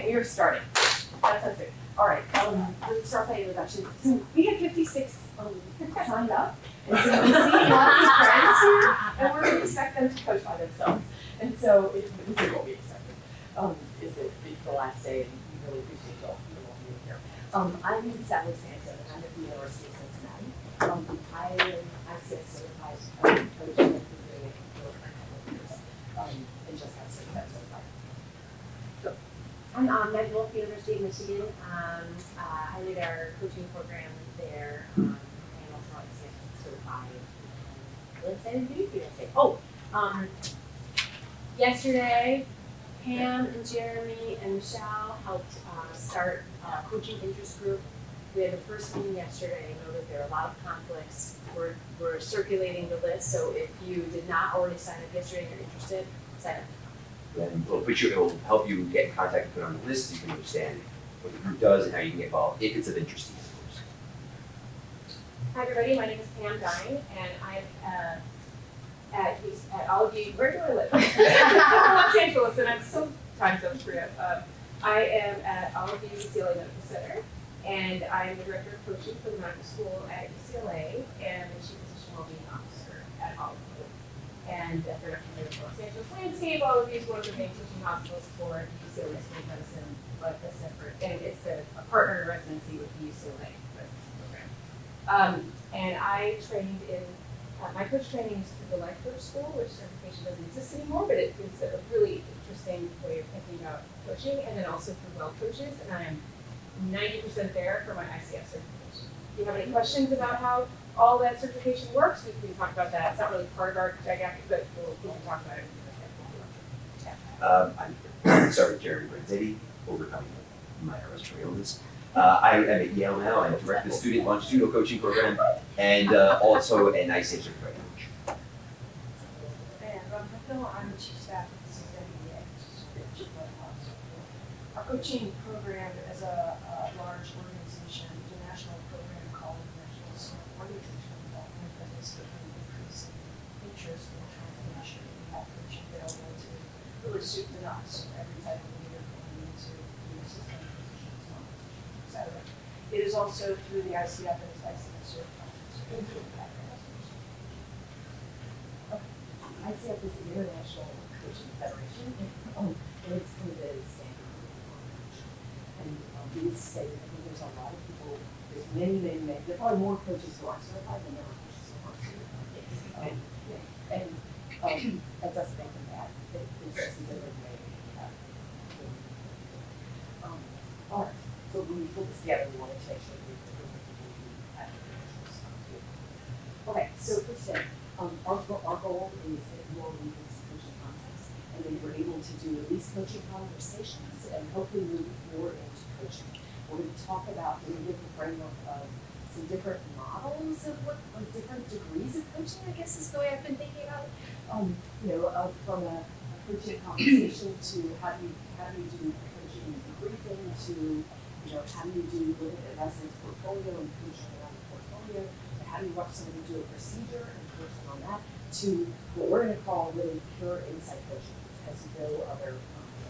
we are starting. That sounds good. All right, let's start by introductions. So we have 56 signed up, and so we see lots of friends here, and we're going to expect them to coach by themselves. And so this is what we expected. Is that it's the last day, and we really appreciate you all being here. I'm Sally Santen, and I'm at the University of Cincinnati. I am ICS certified coach, and I've been doing it for a couple of years, and just got certified. I'm Meg Wolff, University of Michigan. I lead our coaching program there. I'm also ICS certified. Let's say yesterday, Pam and Jeremy and Michelle helped start a coaching interest group. We had the first meeting yesterday. I know that there are a lot of conflicts. We're circulating the list, so if you did not already sign up yesterday and you're interested, sign up. Then we'll put you, it will help you get in contact and put on the list so you can understand what the group does and how you can get involved, if it's of interest to you, of course. Hi everybody, my name is Pamela Dyne, and I'm at all of you. Where do I live? Los Angeles, and I'm so time zone free. I am at all of you UCLA Medical Center, and I'm the director of coaching for the medical school at UCLA, and the chief physician wellbeing officer at all of you. And if they're not familiar with Los Angeles landscape, all of you is one of the main teaching hospitals for UCLA School of Medicine, but a separate, and it's a partner in residency with the UCLA residency program. And I trained in, my coach training is through the Life Coach School, which certification doesn't exist anymore, but it is a really interesting way of thinking about coaching, and then also through Well Coaches, and I am 90% there for my ICF certification. Do you have any questions about how all that certification works? We can talk about that. It's not really part of our didactic, but we can talk about it. I'm sorry, Jeremy Branzetti, overcoming minor respiratory illness. I am at Yale now. I direct the student longitudinal coaching program and also an ICF certified coach. And I'm Hemphill, I'm the chief staff at the Santen MD. Our coaching program is a large organization, a national program called the National SAEM Organizational Development that is increasing interest in transformation and health coaching available to really soup to nuts, every type of leader going into the assistant physicians, et cetera. It is also through the ICF and its ICF certified. ICF is the International Coaching Federation, and it's kind of the standard coach. And needless to say, I think there's a lot of people, there's many, there are probably more coaches who aren't certified than there are coaches who aren't certified. And that doesn't make them bad. It's just a different way to have it. All right, so when we put this together, we want to make sure we have okay, so for today, our goal is that you all leave this coaching process, and then we're able to do at least coaching conversations and hopefully move forward into coaching. We're going to talk about, we're going to give the framework of some different models of what, different degrees of coaching, I guess is the way I've been thinking about it. From a coaching conversation to how do you do coaching debriefing to, how do you do living in a residence portfolio and coaching around the portfolio, to how do you watch somebody do a procedure and coaching on that, to what we're going to call really pure insight coaching, as no other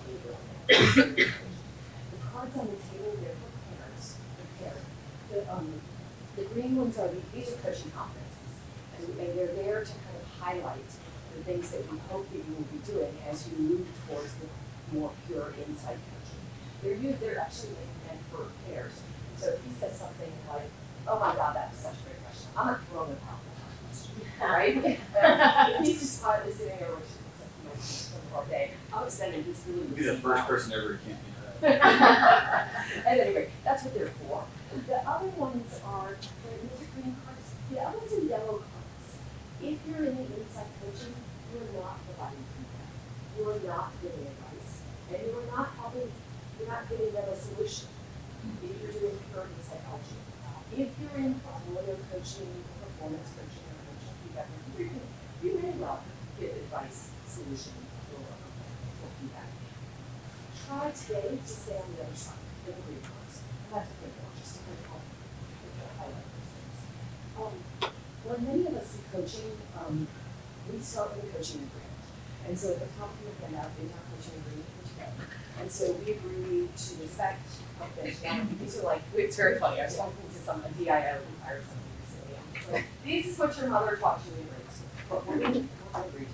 behavioral coaching. The cards on the table, they're for parents. The green ones are these are coaching competencies, and they're there to kind of highlight the things that we hope that you will be doing as you move towards the more pure insight coaching. They're actually meant for pairs. So if he says something like, "Oh my God, that was such a great question," I'm not throwing a PowerPoint question, right? If he's just quietly sitting there, which is something all day, all of a sudden he's really You'd be the first person ever who can't do that. And anyway, that's what they're for. The other ones are, these are green cards. The other ones are yellow cards. If you're in the insight coaching, you're not providing feedback. You're not giving advice. And you're not giving them a solution. If you're doing pure insight coaching. If you're in portfolio coaching, performance coaching, or coaching feedback, you may well give advice, solution, or feedback. Try today to stay on the other side, the green cards. And that's a good one, just to kind of highlight those things. When many of us in coaching, we start with a coaching agreement. And so at the top of the handout, the entire coaching agreement was together. And so we agreed to respect confidentiality. These are like, it's very funny. I was talking to a DIO who hired somebody recently. And it's like, this is what your mother taught you in grade school. But we're going to agree to.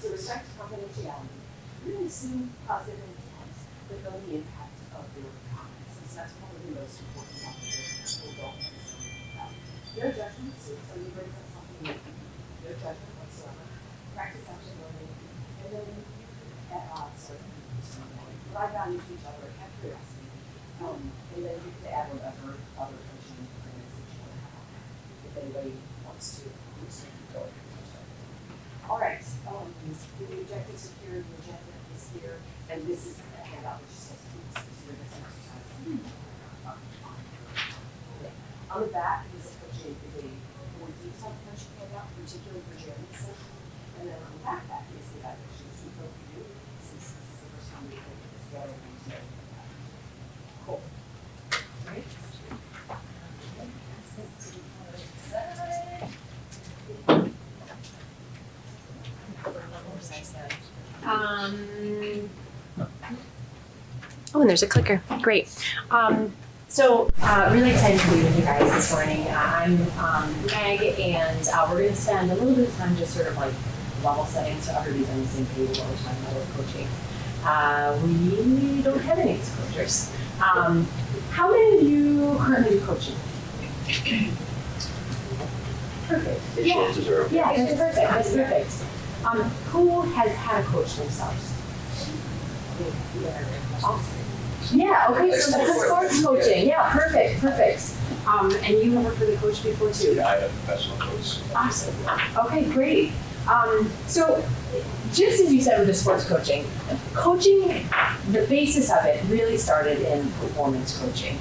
So respect confidentiality. Really assume positive intent, but know the impact of your comments. And so that's probably the most important part of the school don't about. No judgment. So if somebody brings up something, no judgment whatsoever. Practice action learning. And then you could at odds or provide value to each other, have curiosity. And then you could add whatever other coaching agreements that you want to have. If anybody wants to go. All right, the objectives are here, the agenda is here, and this is a handout which says please consider this exercise. On the back is a more detailed coaching handout, particularly for Jeremy's session, and then on the back is the evaluations we hope you do, since this is the first time we put this together. Cool. Right? Oh, and there's a clicker. Great. Really excited to be with you guys this morning. I'm Meg, and we're going to spend a little bit of time just sort of like level setting so everybody's on the same page what we're talking about with coaching. We don't have any disclosures. How many of you currently do coaching? Perfect. Facial answers are okay. Yeah, that's perfect. That's perfect. Who has had a coach themselves? Yeah, okay, so that's sports coaching. Yeah, perfect. And you have worked with a coach before too? Yeah, I had a professional coach. Awesome. Okay, great. So just as you said with the sports coaching, the basis of it really started in performance coaching.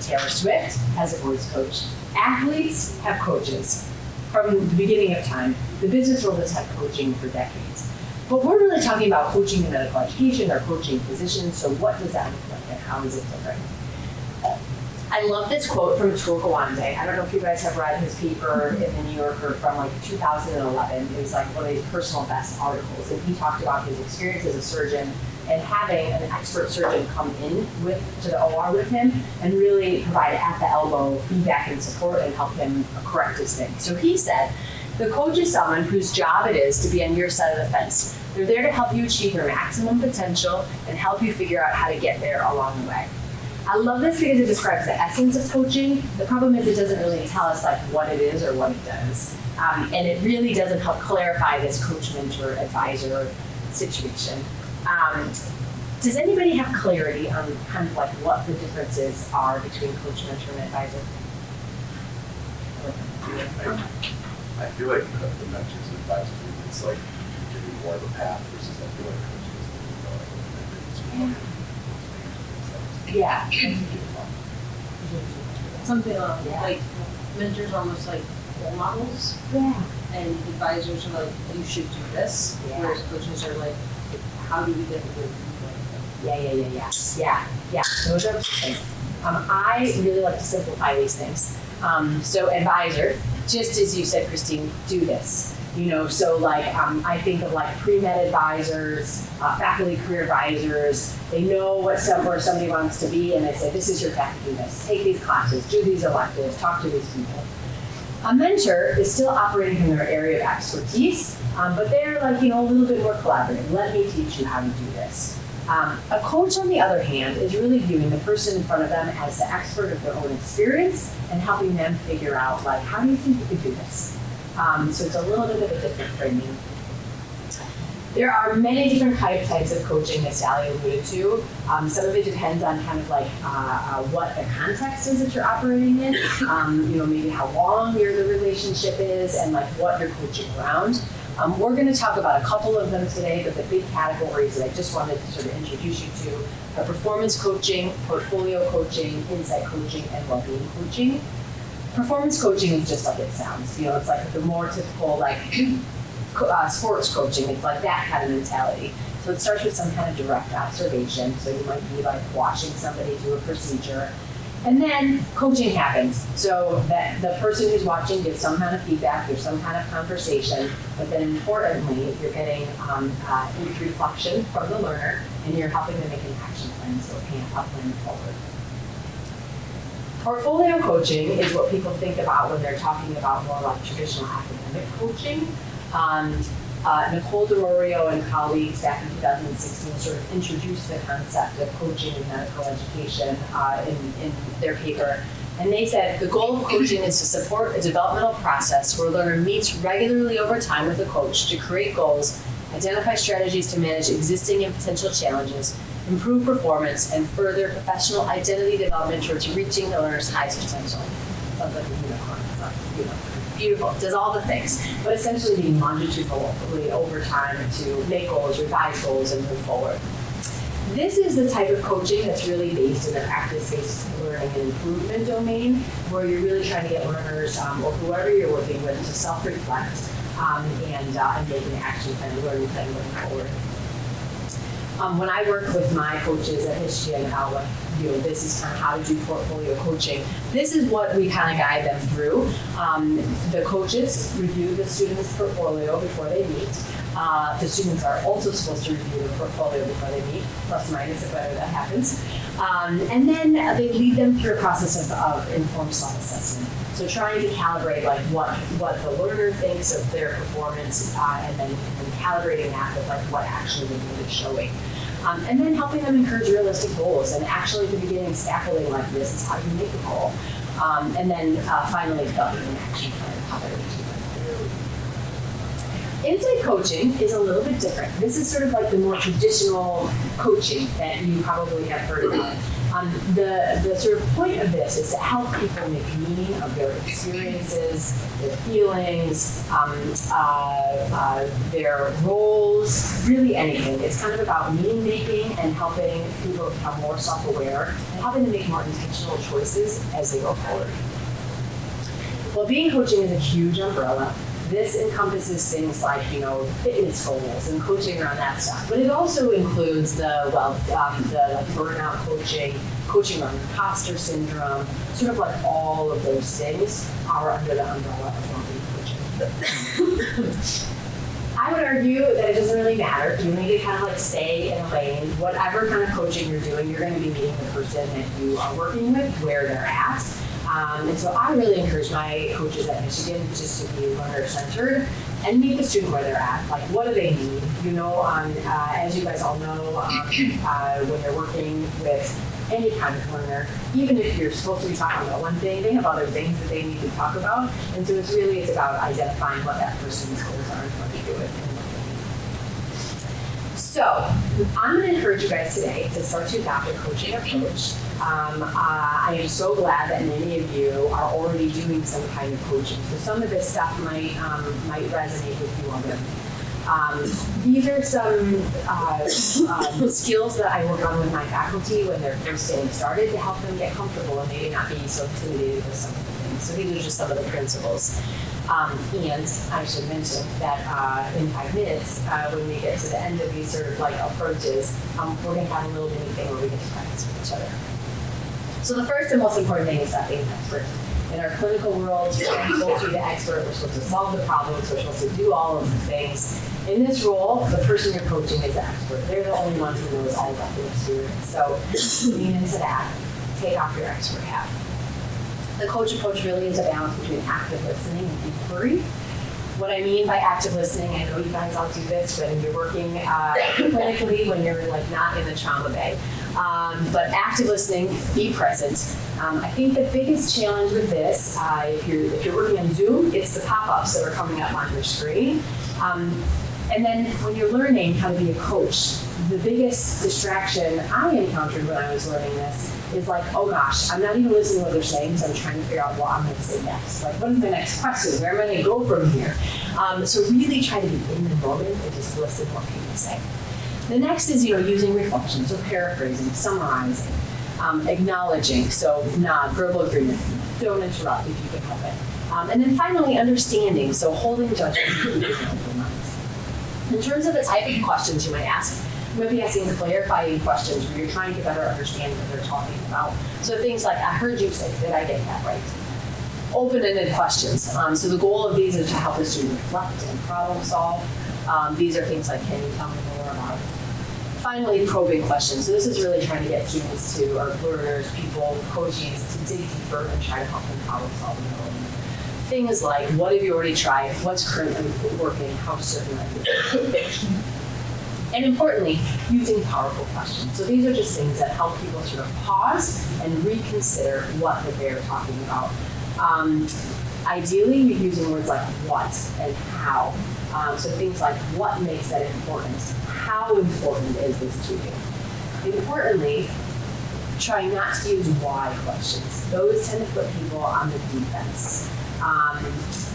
Taylor Swift has a voice coach. Athletes have coaches from the beginning of time. The business world has had coaching for decades. But we're really talking about coaching in medical education or coaching physicians, so what does that look like and how is it different? I love this quote from Atul Gawande. I don't know if you guys have read his paper in the New Yorker from like 2011. It was like one of his personal best articles, and he talked about his experience as a surgeon and having an expert surgeon come in to the OR with him and really provide at the elbow feedback and support and help him correct his things. So he said, the coach is someone whose job it is to be on your side of the fence. They're there to help you achieve your maximum potential and help you figure out how to get there along the way. I love this because it describes the essence of coaching. The problem is it doesn't really tell us like what it is or what it does. And it really doesn't help clarify this coach, mentor, advisor situation. Does anybody have clarity on kind of like what the differences are between coach, mentor, and advisor? I feel like the mentors and advisors, it's like giving more of a path versus I feel like coaches Yeah. Something like mentors are almost like role models, Yeah. and advisors are like, you should do this, Yeah. whereas coaches are like, how do we get the good Yeah. Those are things. I really like to simplify these things. So advisor, just as you said, Christine, do this. So like I think of like pre-med advisors, faculty career advisors. They know where somebody wants to be, and they say, this is your path to do this. Take these classes, do these electives, talk to these people. A mentor is still operating from their area of expertise, but they're like, a little bit more collaborative. Let me teach you how to do this. A coach, on the other hand, is really viewing the person in front of them as the expert of their own experience and helping them figure out, like, how do you think you could do this? So it's a little bit of a different framing. There are many different types of coaching, as Sally alluded to. Some of it depends on kind of like what the context is that you're operating in. Maybe how long the relationship is and like what you're coaching around. We're going to talk about a couple of them today, but the big categories that I just wanted to sort of introduce you to are performance coaching, portfolio coaching, insight coaching, and well-being coaching. Performance coaching is just like it sounds. It's like the more typical like sports coaching. It's like that kind of mentality. So it starts with some kind of direct observation. So you might be like watching somebody do a procedure, And then coaching happens. So that the person who's watching gives some kind of feedback, there's some kind of conversation, but then importantly, you're getting reflection from the learner, and you're helping them make an action plan, so it can help them forward. Portfolio coaching is what people think about when they're talking about more like traditional academic coaching. Nicole DeRorio and colleagues back in 2016 sort of introduced the concept of coaching in medical education in their paper. And they said the goal of coaching is to support a developmental process where a learner meets regularly over time with a coach to create goals, identify strategies to manage existing and potential challenges, improve performance, and further professional identity development towards reaching the learner's highest potential. Sounds like a unicorn. Beautiful, does all the things, but essentially being longitudinally over time to make goals, revise goals, and move forward. This is the type of coaching that's really based in the practice-based learning and improvement domain, where you're really trying to get learners or whoever you're working with to self-reflect and make an action plan, learning plan going forward. When I work with my coaches at HTML, this is kind of how to do portfolio coaching. This is what we kind of guide them through. The coaches review the student's portfolio before they meet. The students are also supposed to review the portfolio before they meet, plus minus if whether that happens. And then they lead them through a process of informed self-assessment. So trying to calibrate like what the learner thinks of their performance and then calibrating that with like what actually the data is showing. And then helping them encourage realistic goals and actually at the beginning scaffolding like this is how you make a goal. And then finally developing an action plan, how they're achieving it. Insight coaching is a little bit different. This is sort of like the more traditional coaching that you probably have heard of. The sort of point of this is to help people make meaning of their experiences, their feelings, their roles, really anything. It's kind of about meaning making and helping people become more self-aware and helping them make more intentional choices as they go forward. Well, being coaching is a huge umbrella. This encompasses things like, fitness goals and coaching around that stuff. But it also includes the burnout coaching, coaching around imposter syndrome, sort of like all of those things are under the umbrella of well-being coaching. I would argue that it doesn't really matter. You need to kind of like stay in a lane. Whatever kind of coaching you're doing, you're going to be meeting the person that you are working with where they're at. And so I really encourage my coaches at Michigan just to be learner-centered and meet the student where they're at. Like, what do they need? As you guys all know, when you're working with any kind of learner, even if you're supposed to be talking about one thing, they have other things that they need to talk about. And so it's about identifying what that person's goals are and what they do it. So I'm going to encourage you guys today to start to adopt a coaching approach. I am so glad that many of you are already doing some kind of coaching. So some of this stuff might resonate with you already. These are some skills that I work on with my faculty when they're first getting started to help them get comfortable and maybe not be so intimidated with some of the things. So these are just some of the principles. And I should mention that in 5 minutes, when we get to the end of these sort of like approaches, we're going to have a little mini thing where we get to practice with each other. So the first and most important thing is not being an expert. In our clinical world, we're supposed to be the expert, we're supposed to solve the problems, we're supposed to do all of the things. In this role, the person you're coaching is the expert. They're the only one who knows all about the experience. So lean into that, take off your expert hat. The coach approach really is a balance between active listening and inquiry. What I mean by active listening, I know you guys all do this when you're working clinically, when you're like not in the trauma bay. But active listening, be present. I think the biggest challenge with this, if you're working on Zoom, it's the pop-ups that are coming up on your screen. And then when you're learning how to be a coach, the biggest distraction I encountered when I was learning this is like, oh gosh, I'm not even listening to what they're saying because I'm trying to figure out what I'm going to say next. Like, what is the next question? Where am I going to go from here? So really try to be in the moment and just listen to what people say. The next is, using reflection, so paraphrasing, summarizing, acknowledging, so nod, verbal agreement, don't interrupt if you can help it. And then finally, understanding, so holding judgment in your minds. In terms of the type of questions you might ask, might be asking clarifying questions where you're trying to better understand what they're talking about. So things like, I heard you say, did I get that right? Open-ended questions. So the goal of these is to help the student reflect and problem solve. These are things like, can you tell me more about it? Finally, probing questions. So this is really trying to get students to, or learners, people, coaches, to dig deeper and try to help them problem solve and learn. Things like, what have you already tried? What's currently working? How certain are you? And importantly, using powerful questions. So these are just things that help people sort of pause and reconsider what they're talking about. Ideally, you're using words like what and how. So things like, what makes that important? How important is this to you? Importantly, try not to use why questions. Those tend to put people on the defense.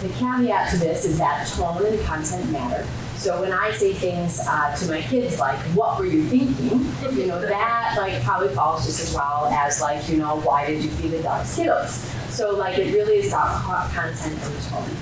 The caveat to this is that tone and content matter. So when I say things to my kids like, what were you thinking? You know, that like probably falls just as well as like, you know, why did you feed the dog Skittles? So like it really is about content and tone.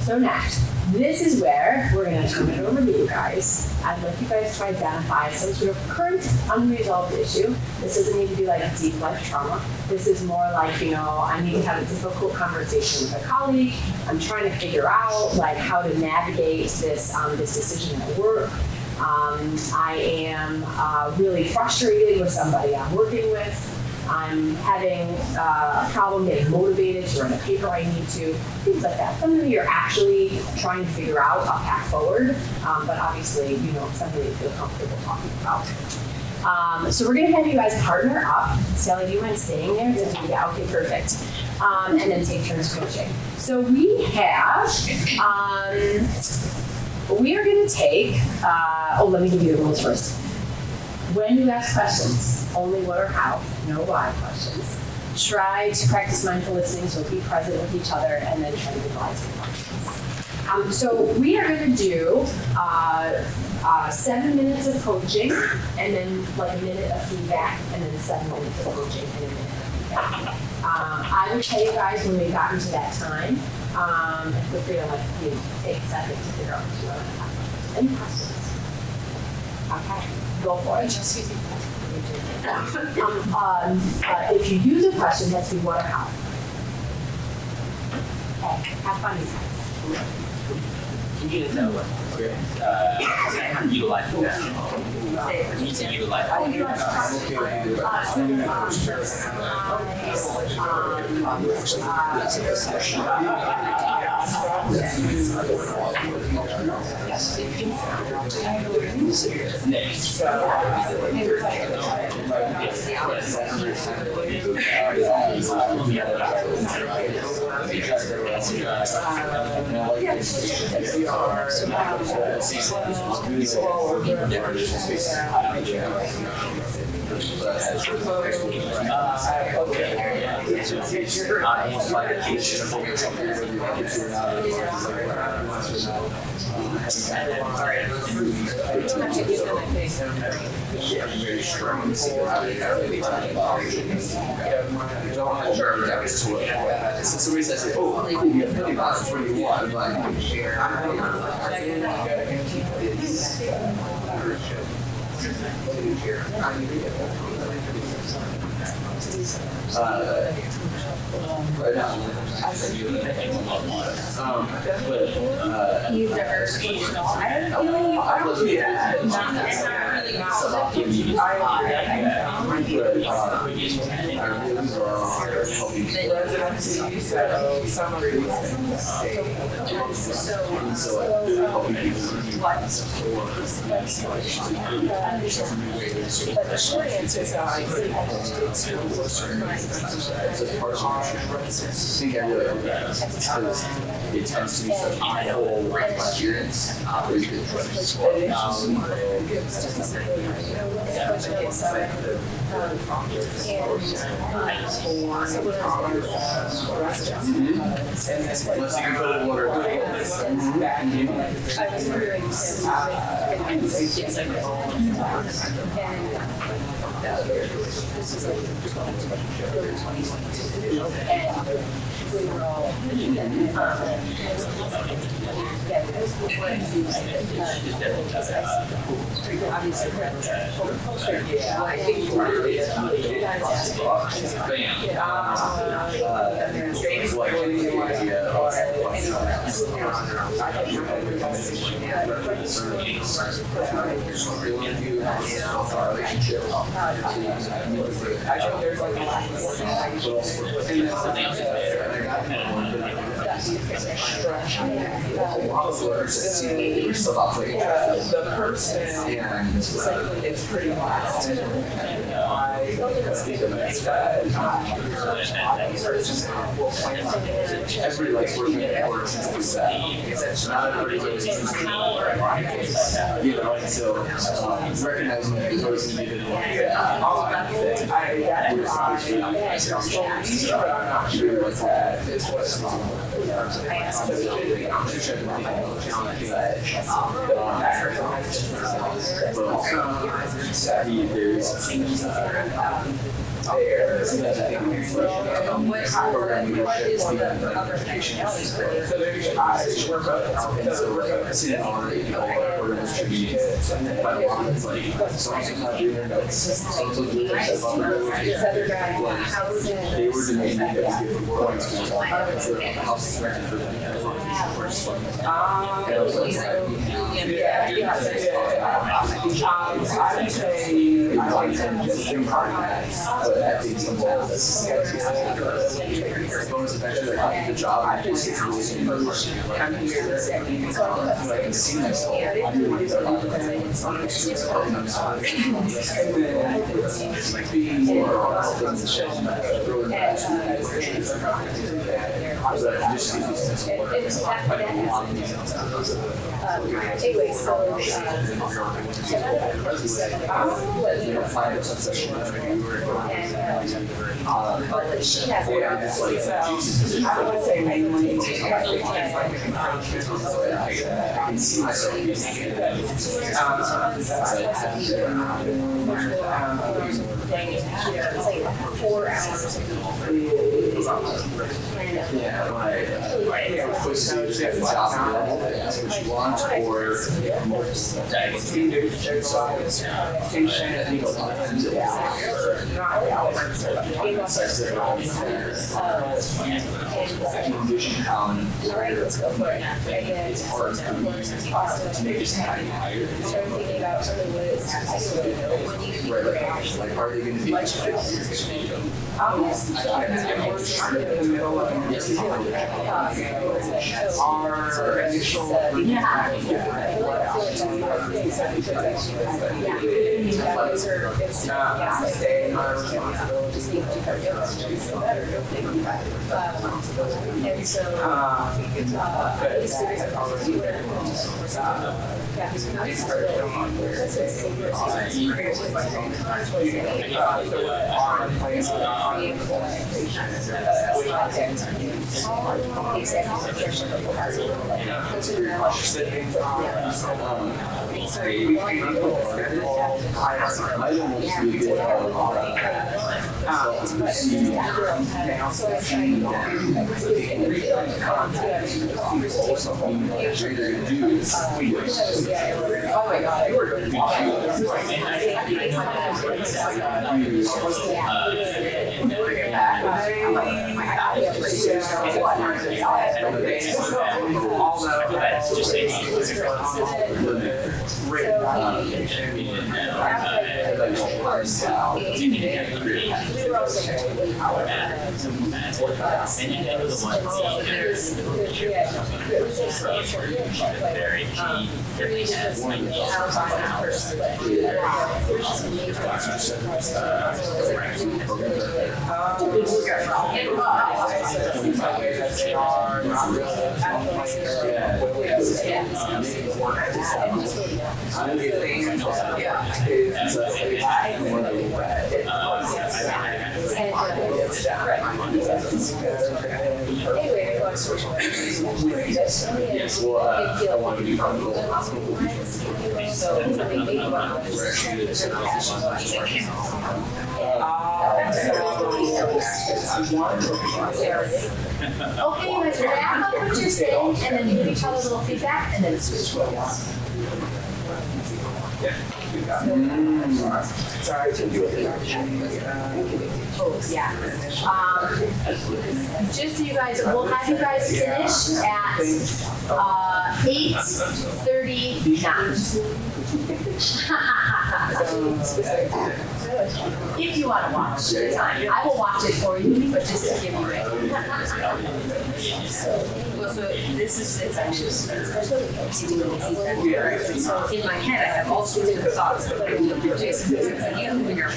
So next, this is where we're going to turn it over to you guys. I'd like you guys to identify some sort of current unresolved issue. This doesn't need to be like deep life trauma. This is more like, you know, I need to have a difficult conversation with a colleague. I'm trying to figure out like how to navigate this, this decision at work. I am really frustrated with somebody I'm working with. I'm having a problem getting motivated to run a paper I need to, things like that. Something that you're actually trying to figure out a path forward, but obviously, you know, something that you feel comfortable talking about. So we're going to have you guys partner up. Sally, do you mind staying there? Yeah, okay, perfect. And then take turns coaching. So we have, we are going to take, let me give you the rules first. When you ask questions, only what or how, no why questions. Try to practice mindful listening, so be present with each other, and then try to utilize your questions. So we are going to do 7 minutes of coaching, and then like a minute of feedback, and then 7 minutes of coaching, and a minute of feedback. I will tell you guys when we've gotten to that time, and feel free to like, you know, take a second to figure out what you want to talk about. Any questions? Okay, go for it. If you use a question, it has to be what or how. Okay, have fun. You need to know what utilize that. You need to utilize Somebody says, oh, cool, you have $50 what do you want? I'm like, share. Right now, You've never coached at all? But the short answer is I think I really like that because it tends to be such a whole life experience where you can try to swap unless you can put it in water. I was wondering this is like 2022, and we were all The person, and it's pretty wild. Everybody likes working at work since that. Not everybody likes you know, and so recognizing that the person needed one. It's what's wrong. They were demanding that we give points for the house rented for them. I would say I like them just in progress, but that being simple, bonus eventually like the job. I think it's really I'm here, so I can see myself. I'm really being more things that really Anyway, so she has I would say mainly I can see myself being it's like 4 hours a week. yeah, like push to get the job that's what you want, or condition on Alright, let's go for it. it's hard to make it higher. Start thinking about something that is Right, like are they going to be in the middle of our initial oh my god, they were good. Anyway, Yes, well, I want to be part of the hospital. Okay, let's wrap up what you're saying and then give each other a little feedback and then switch roles. Sorry to do it. Oh, yeah. Just so you guys, we'll have you guys finish at 8:39. If you want to watch the time, I will watch it for you, but just to give you a so this is, it's actually, especially in my head, I have all sorts of thoughts, but Jason, you have to figure out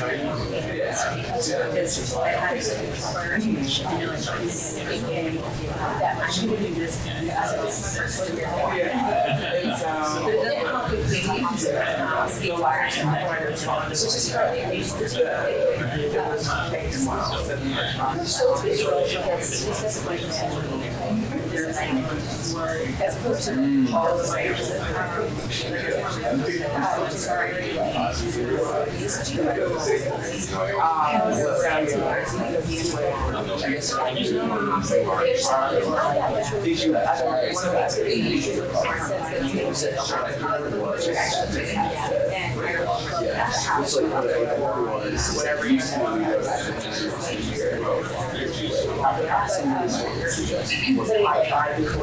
that I should do this as a as opposed to all of the Whatever you see.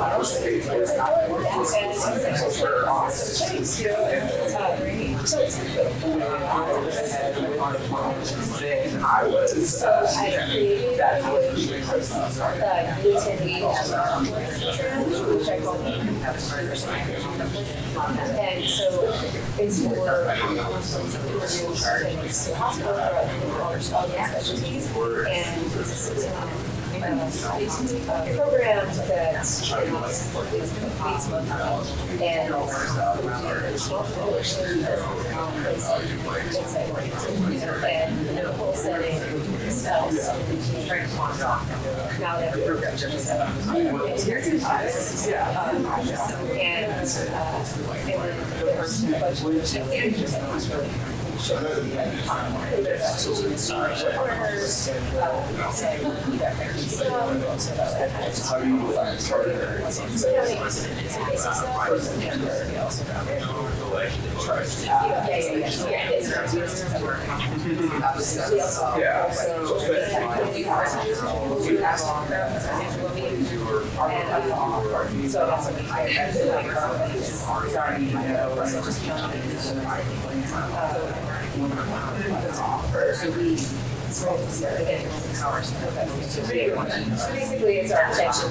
I was created that which I call and so it's for hospital specialties and it's a program that is completes and and the whole setting trying to walk off now that the program and the person basically it's our attention.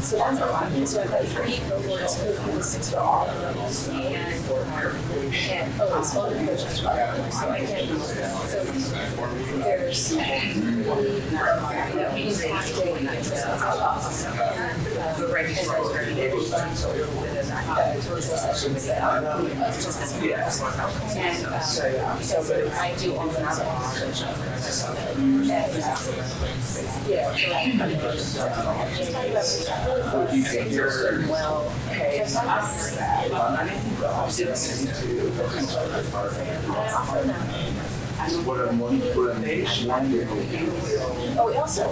So that's a lot. So I've got 3 cohorts who 6 for all of them, and oh, it's all the coaches. So I can't. So there's that we have to right virtual sessions that and so I do all the well, What I'm oh, we also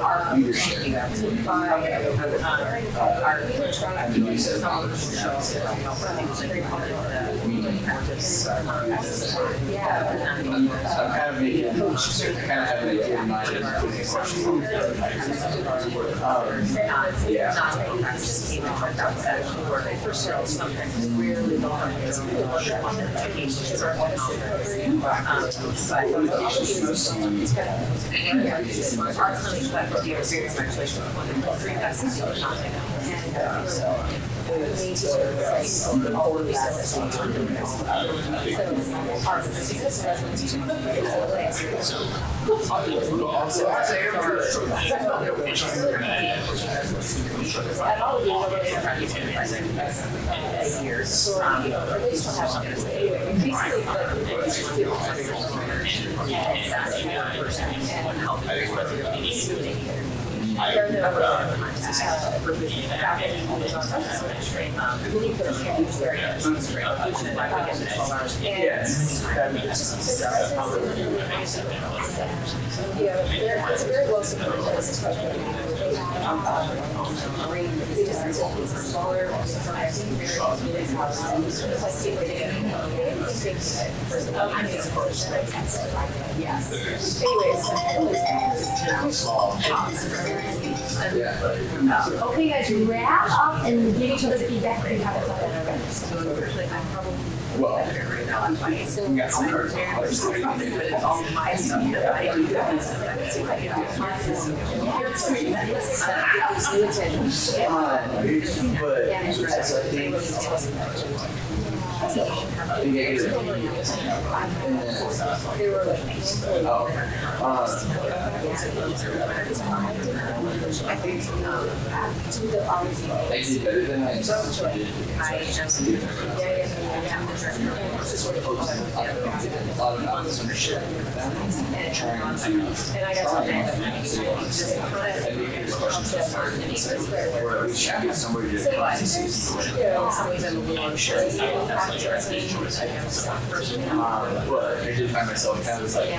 our leadership. our Yeah. I'm kind of making, I kind of have an idea in mind. It's very well supported as especially smaller, Okay, guys, wrap up and give each other feedback if you haven't done that already. Well, So we got some cards. It's all my stuff that I do. But as I think, I did better than I anticipated. A lot of hours on shit and trying to and making these questions or at least get somebody to but I did find myself kind of like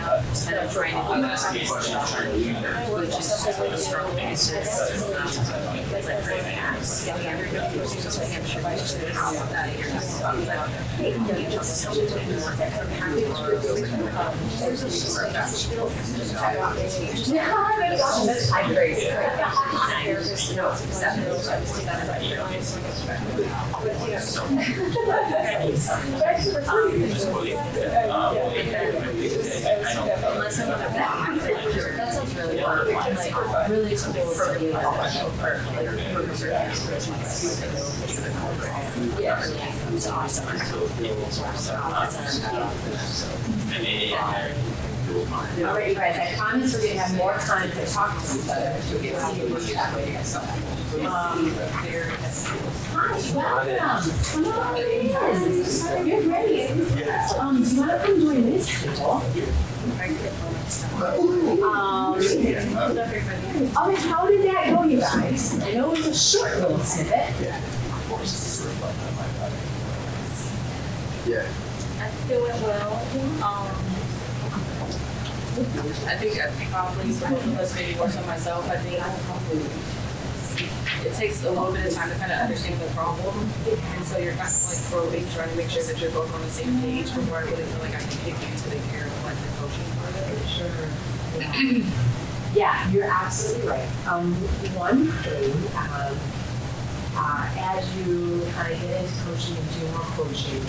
I'm asking questions trying to lead her. That sounds really fun. Like, really cool for the yeah, it's awesome. All right, you guys, I promise we're gonna have more time to talk to each other. Hi, welcome. Come on in. You're great. Do you want to come join this table? Okay, how did that go, you guys? I know it was a short little snippet. Yeah. I feel it well. I think I probably for most of us maybe worse on myself. I think it takes a little bit of time to kind of understand the problem, and so you're kind of like probing, trying to make sure that you're both on the same page before I really feel like I can kick you to the care of like the coaching part of it. Sure. Yeah, you're absolutely right. One thing, as you kind of get into coaching and do more coaching,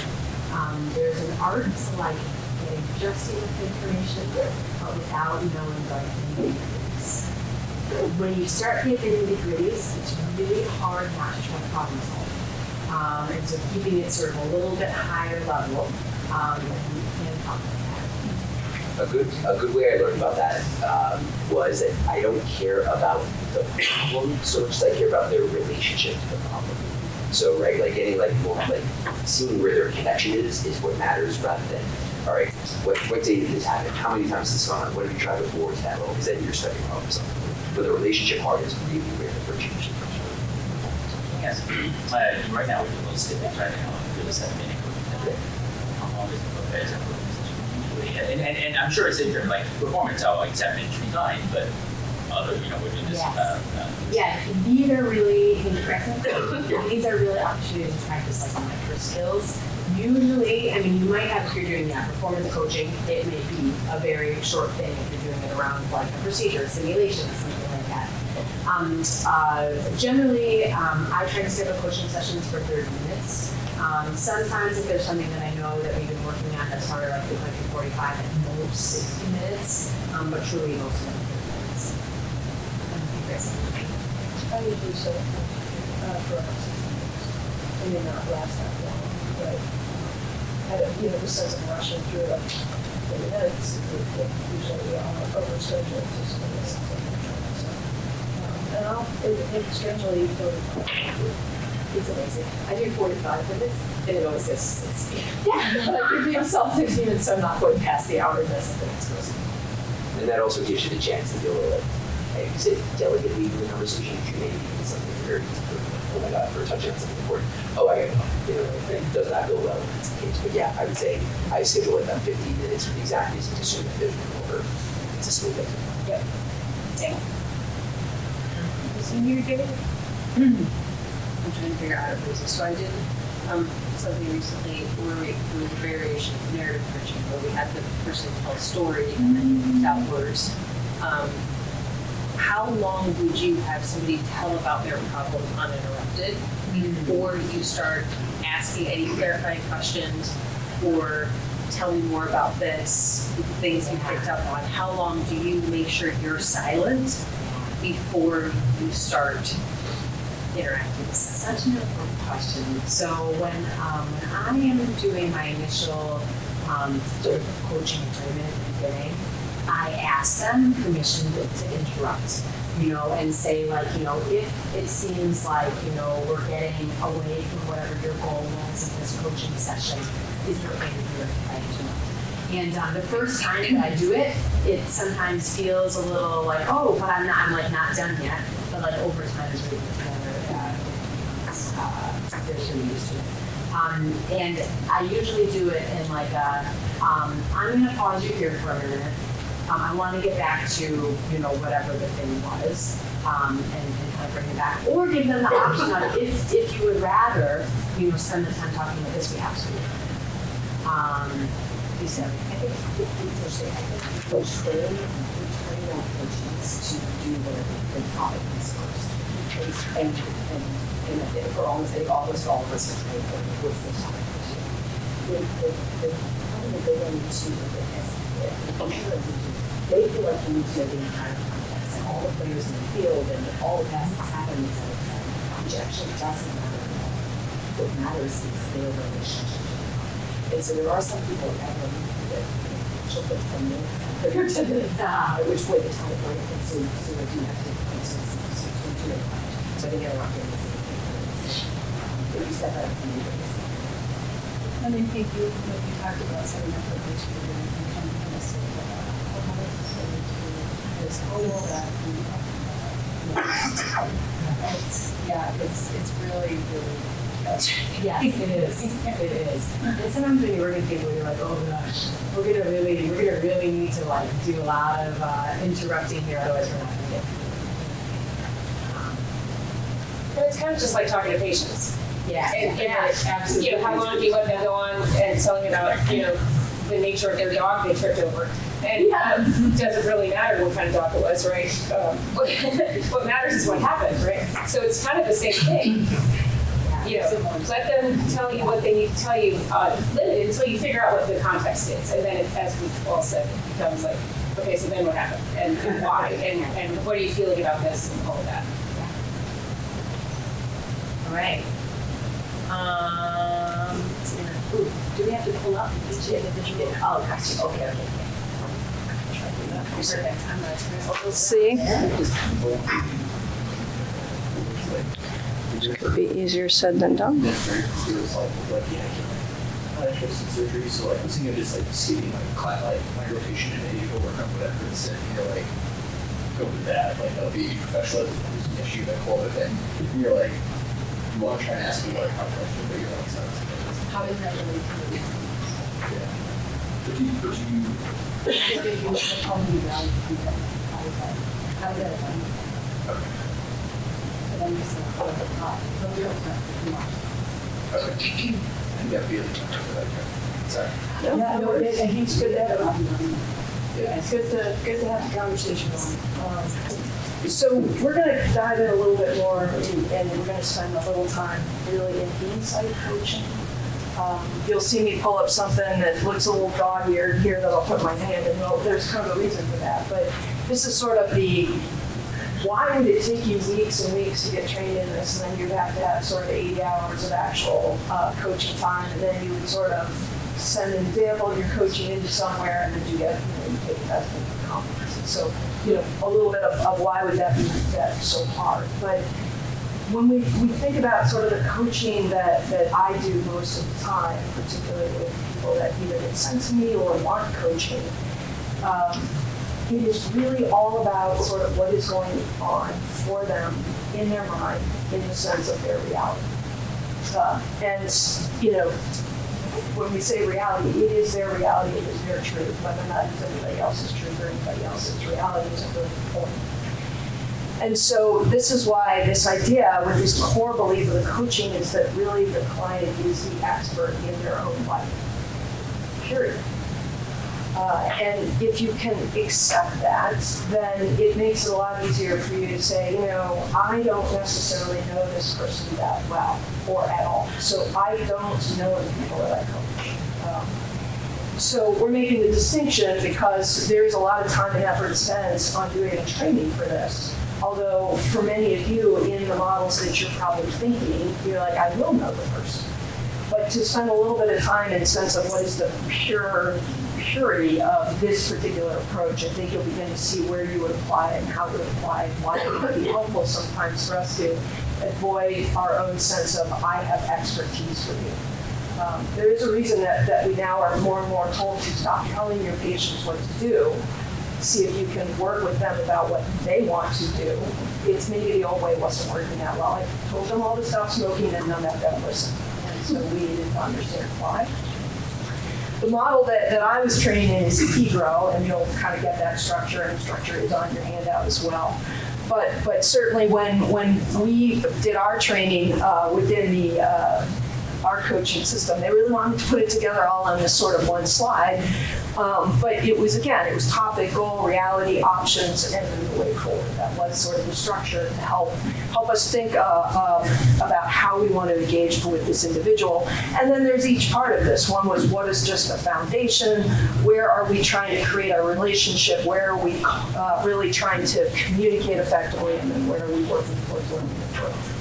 there's an art to like getting just enough information, but without knowing the nitty-gritties. When you start getting the nitty-gritties, it's really hard not to try to problem solve. And so keeping it sort of a little bit higher level, you can talk about that. a good way I learned about that was that I don't care about the problem so much as I care about their relationship to the problem. So right, like getting like more like seeing where their connection is what matters rather than all right, what day did this happen? How many times has this gone on? What have you tried before to that role? Because then you're studying problem solving. But the relationship part is really where the differentiation comes from. Yes. Right now we're doing those snippets right now. Do the 7-minute code. And I'm sure it's different, like performance are like 7 minutes design, but other, we're doing this. Yeah, these are really, these are really opportunities to practice like micro skills. Usually, I mean, you might have, if you're doing performance coaching, it may be a very short thing if you're doing it around like a procedure, simulation, something like that. Generally, I try to schedule coaching sessions for 30 minutes. Sometimes if there's something that I know that we've been working on that's probably like 45 at most 60 minutes, but truly most of them 30 minutes. I usually set it for about 60 minutes. It may not last that long, but I don't, the sense of rushing through it 30 minutes, it usually overschedule to something like that. So, and it's generally 45. It's amazing. I do 45 minutes, and it always gets to 60. Yeah, Like you're being self-15, and so I'm not going past the hour that's the next person. And that also gives you the chance to do it, like you said, delicately in the conversation. You may be something very, oh my God, we're touching on something important. Oh, I gotta go. It does not go well in this case. But yeah, I would say I schedule it about 15 minutes for the exact reason to assume that there's no over. It's a smooth exit. Yep. Same. I'm trying to figure out how to phrase this. So I did something recently where we do a variation of narrative coaching, where we had the person tell a story and then without words. How long would you have somebody tell about their problem uninterrupted before you start asking any clarifying questions or tell me more about this, things you picked up on? How long do you make sure you're silent before you start interacting? Such an important question. So when I am doing my initial sort of coaching agreement at the beginning, I ask them permission to interrupt, and say like, if it seems like, we're getting away from whatever your goal was in this coaching session, is it okay to do it? And the first time that I do it, it sometimes feels a little like, oh, but I'm not done yet. But like over time, it's really they're so used to it. And I usually do it in like I'm going to pause you here for a minute. I want to get back to, whatever the thing was, and kind of bring it back. Or give them the option of, if you would rather, spend the time talking about this, we absolutely can. I think we'll train our coaches to do whatever the topic is first. And for almost all of us are trained with the topic. The problem that they don't need to do they feel like you need to know the entire context and all the players in the field and all the past that's happening, which actually doesn't matter at all. What matters is their relationship. And so there are some people that she'll put 10 minutes, but you're 10 minutes at which point the time point so they do have to take place. So I think they're not getting the same thing. If you set that up for me, And I think you talked about setting up a coach program and kind of say how does this relate to this goal that it's really Yes, it is. It is. And sometimes when you're working with people, you're like, oh gosh, we're gonna really need to like do a lot of interrupting here, otherwise we're not gonna get. And it's kind of just like talking to patients. Yeah. And absolutely. how long do you let them go on and telling about, the nature of their dog they tripped over? And it doesn't really matter what kind of dog it was, right? What matters is what happened, right? So it's kind of the same thing. Let them tell you what they need to tell you, limited until you figure out what the context is. And then, as we've all said, it becomes like, okay, so then what happened? And why? And what are you feeling about this and all of that? All right. Do we have to pull up each individual? Oh, gotcha. Okay. Perfect. We'll see. Could be easier said than done. Surgery, so like I was thinking of just like skipping like my rotation and maybe go work on whatever instead, go with that. Like that'll be professional as an issue that call it, and you're like, you want to try and ask me like how question, but you're like, it's not. how does that relate to you? Yeah. But you How does that affect you? okay. But then you say, oh, the top, but we don't have to do much. Okay. and get feeling for that. Sorry. Yeah, no, I think it's good to have, it's good to have the conversation on. So we're going to dive in a little bit more, and we're going to spend a little time really in insight coaching. You'll see me pull up something that looks a little dog-eared here that I'll put my hand in. Well, there's kind of a reason for that, but this is sort of the why would it take you weeks and weeks to get trained in this, and then you'd have to have sort of 80 hours of actual coaching time, and then you would sort of send an example of your coaching into somewhere, and then you get, you take a test and competencies. So, a little bit of why would that be that so hard. But when we think about sort of the coaching that I do most of the time, particularly with people that either get sent to me or want coaching, it is really all about sort of what is going on for them in their mind in the sense of their reality. When we say reality, it is their reality, it is their truth, whether or not it's anybody else's truth or anybody else's reality isn't really important. And so this is why this idea with this core belief of the coaching is that really the client is the expert in their own life, period. And if you can accept that, then it makes it a lot easier for you to say, I don't necessarily know this person that well or at all. So I don't know the people that I coach. So we're making the distinction because there's a lot of time and effort spent on doing a training for this. Although for many of you in the models that you're probably thinking, you're like, I will know the person. But to spend a little bit of time in sense of what is the purity of this particular approach, I think you'll begin to see where you would apply it and how you would apply it, why it would be helpful sometimes for us to avoid our own sense of, I have expertise for you. There is a reason that we now are more and more told to stop telling your patients what to do. See if you can work with them about what they want to do. It's maybe the old way wasn't working that well. I told them all to stop smoking and none of them listened. And so we needed to understand why. The model that I was trained in is PGROW, and you'll kind of get that structure, and the structure is on your handout as well. But certainly when we did our training within the our coaching system, they really wanted to put it together all on this sort of one slide. But it was topic, goal, reality, options, and then the way forward. That was sort of the structure to help us think about how we want to engage with this individual. And then there's each part of this. One was, what is just the foundation? Where are we trying to create our relationship? Where are we really trying to communicate effectively? And then where are we working towards learning and growth?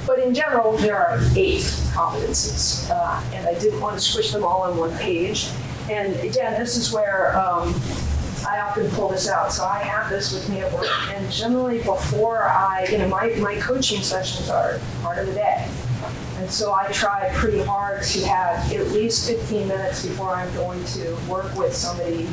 But in general, there are 8 competencies. And I didn't want to squish them all on one page. And again, this is where I often pull this out. So I have this with me at work, and generally before my coaching sessions are part of the day. And so I try pretty hard to have at least 15 minutes before I'm going to work with somebody.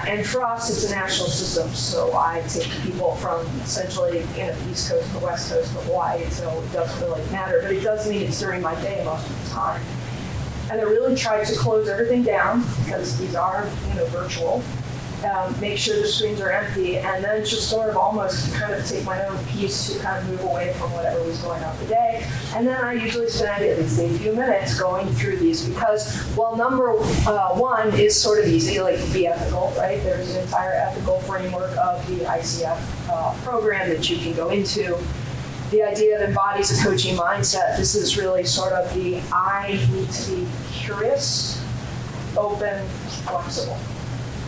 And for us, it's a national system. So I take people from essentially the East Coast to the West Coast to Hawaii, so it doesn't really matter. But it does mean it's during my day most of the time. And I really try to close everything down because these are, virtual. Make sure the screens are empty, and then just sort of almost kind of take my own piece to kind of move away from whatever was going on today. And then I usually spend at least a few minutes going through these because while number 1 is sort of easy, like be ethical, right? There's an entire ethical framework of the ICF program that you can go into. The idea that embodies a coaching mindset, this is really sort of the I need to be curious, open, flexible.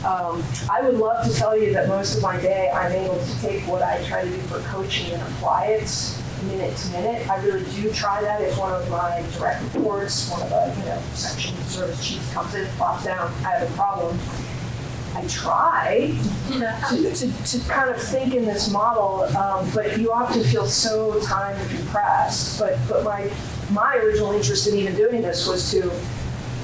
I would love to tell you that most of my day I'm able to take what I try to do for coaching and apply it minute to minute. I really do try that. If one of my direct reports, one of the section service chiefs comes in, plops down, I have a problem. I try to kind of think in this model, but you often feel so time compressed. But my original interest in even doing this was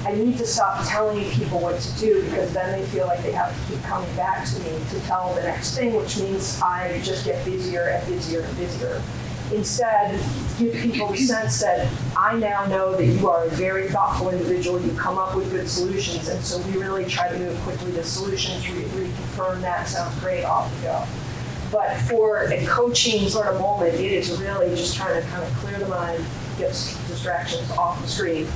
I need to stop telling people what to do because then they feel like they have to keep coming back to me to tell the next thing, which means I just get busier and busier and busier. Instead, give people the sense that I now know that you are a very thoughtful individual, you come up with good solutions, and so we really try to move quickly to solutions, reconfirm that, sounds great, off we go. But for a coaching sort of moment, it is really just trying to kind of clear the mind, gets distractions off the screen.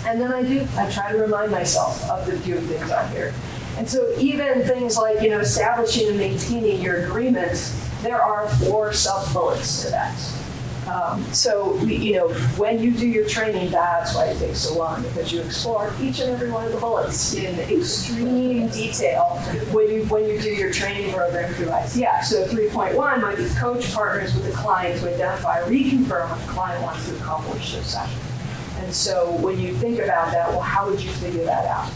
And then I try to remind myself of the few things on here. And so even things like, establishing and maintaining your agreements, there are 4 sub-bullets to that. So, when you do your training, that's why it takes so long, because you explore each and every one of the bullets in extreme detail when you do your training program through ICF. So 3.1 might be coach partners with the client to identify, reconfirm what the client wants to accomplish this session. And so when you think about that, well, how would you figure that out?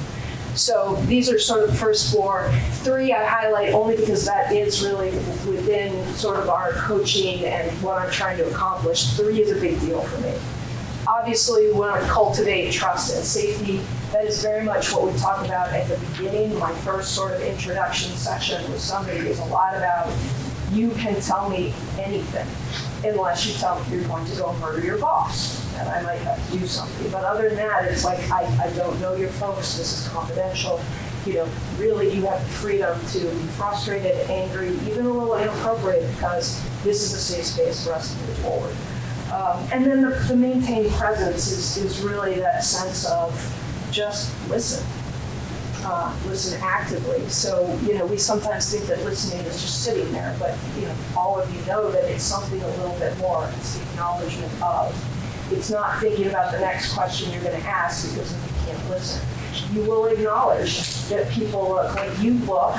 So these are sort of the first 4. 3 I highlight only because that is really within sort of our coaching and what I'm trying to accomplish. 3 is a big deal for me. Obviously, we want to cultivate trust and safety. That is very much what we talked about at the beginning. My first sort of introduction session with somebody is a lot about, you can tell me anything unless you tell me you're going to go murder your boss. And I might have to do something. But other than that, it's like, I don't know your folks, this is confidential. Really you have the freedom to be frustrated, angry, even a little inappropriate, because this is a safe space for us to move forward. And then the maintained presence is really that sense of just listen. Listen actively. So, we sometimes think that listening is just sitting there, but, all of you know that it's something a little bit more. It's the acknowledgement of. It's not thinking about the next question you're going to ask because you can't listen. You will acknowledge that people look like you look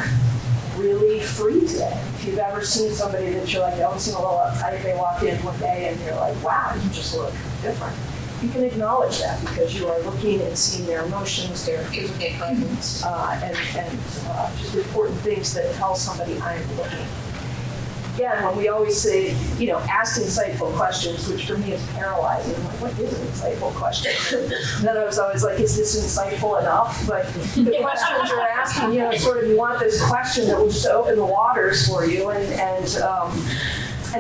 really free today. If you've ever seen somebody that you're like, they don't seem a little uptight, they walk in one day and you're like, wow, you just look different. You can acknowledge that because you are looking and seeing their emotions, their physical presence, and just important things that tell somebody I'm looking. Again, when we always say, ask insightful questions, which for me is paralyzing. I'm like, what is an insightful question? And then I was always like, is this insightful enough? But the questions you're asking, sort of you want this question that will just open the waters for you, and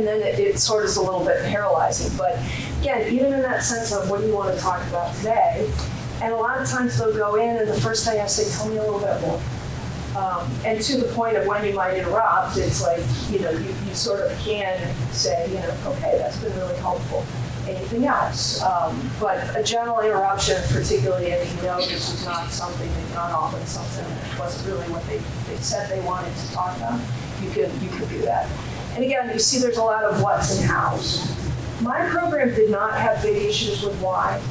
then it sort of is a little bit paralyzing. But again, even in that sense of what do you want to talk about today, and a lot of times they'll go in and the first thing I say, tell me a little bit more. And to the point of when you might interrupt, it's like, you sort of can say, okay, that's been really helpful. Anything else? But a general interruption, particularly if this is not something they've done often, something that wasn't really what they said they wanted to talk about, you could do that. And again, you see there's a lot of what's and hows. My program did not have big issues with why,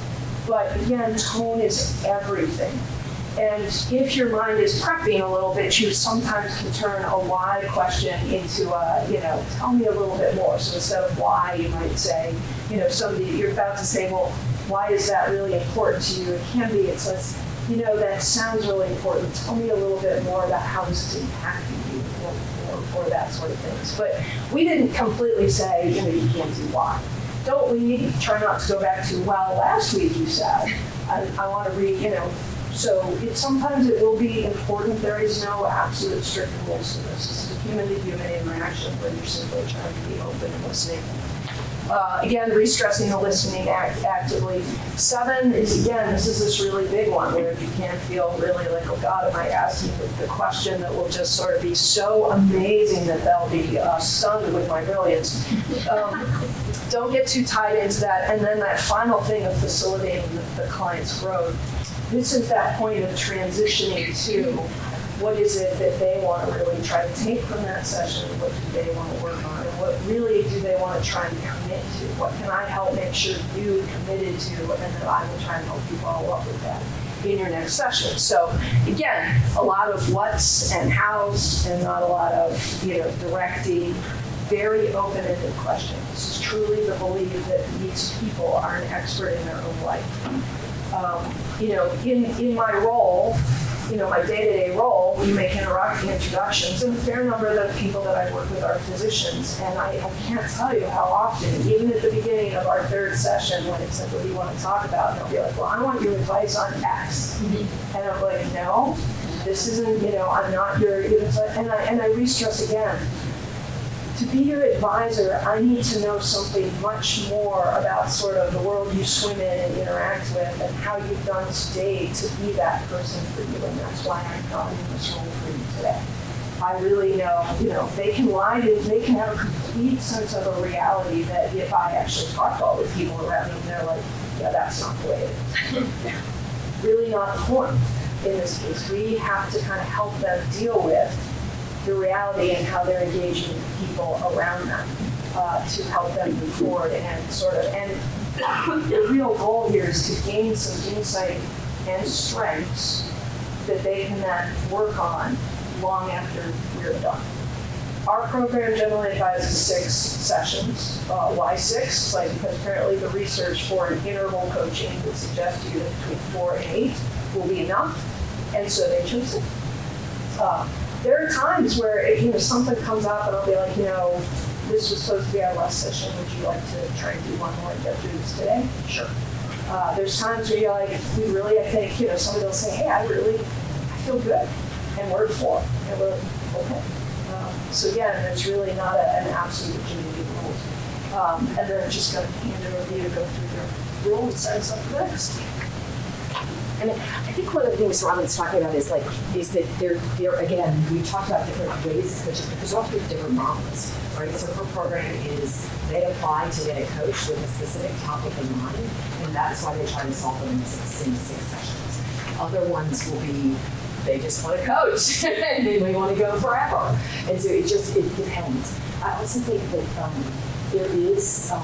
but again, tone is everything. And if your mind is prepping a little bit, you sometimes can turn a why question into a, tell me a little bit more. So instead of why, you might say, somebody, you're about to say, well, why is that really important to you? It can be, it says, that sounds really important. Tell me a little bit more about how this is impacting you or that sort of things. But we didn't completely say, you can't do why. Don't we try not to go back to, well, last week you said, I want to read, So sometimes it will be important. There is no absolute strict rules to this. This is a human-to-human interaction where you're simply trying to be open and listening. Again, re-stressing the listening actively. 7 is, again, this is this really big one where you can feel really like, oh God, am I asking the question that will just sort of be so amazing that they'll be stunned with my brilliance. Don't get too tied into that. And then that final thing of facilitating the client's growth. This is that point of transitioning to what is it that they want to really try to take from that session, what do they want to work on, and what really do they want to try and commit to? What can I help make sure you committed to, and then I will try and help you follow up with that in your next session. So again, a lot of what's and how's, and not a lot of directing, very open-ended questions. This is truly the belief that these people are an expert in their own life. In my role, my day-to-day role, we make introductions, and a fair number of the people that I work with are physicians, and I can't tell you how often, even at the beginning of our 3rd session, when it's like, what do you want to talk about? And they'll be like, well, I want your advice on X. And I'm like, no, this isn't, I'm not your, and I re-stress again. To be your advisor, I need to know something much more about sort of the world you swim in and interact with and how you've done today to be that person for you. And that's why I'm not in this role for you today. I really know, they can lie to, they can have a complete sense of a reality that if I actually talk to all the people around them, they're like, yeah, that's not the way it is. Really not the point in this case. We have to kind of help them deal with the reality and how they're engaging with people around them to help them move forward and the real goal here is to gain some insight and strengths that they can then work on long after we're done. Our program generally advises 6 sessions. Why 6? Because apparently the research for an interval coaching would suggest to you that between 4 and 8 will be enough, and so they choose it. There are times where if something comes up and I'll be like, this was supposed to be our last session. Would you like to try and do one more and get through this today? Sure. There's times where you're like, I think, somebody will say, hey, I feel good, and we're at 4, and we're okay. So again, there's really not an absolute rigidity rules. And they're just going to hand it over to you to go through their rule and set us up for the next. And I think one of the things Robin's talking about is that they're again, we talked about different ways of coaching, but there's also different models, right? So her program is they apply to get a coach with a specific topic in mind, and that's why they try to solve them in 6 sessions. Other ones will be they just want to coach and they may want to go forever. And so it depends. I also think that there is a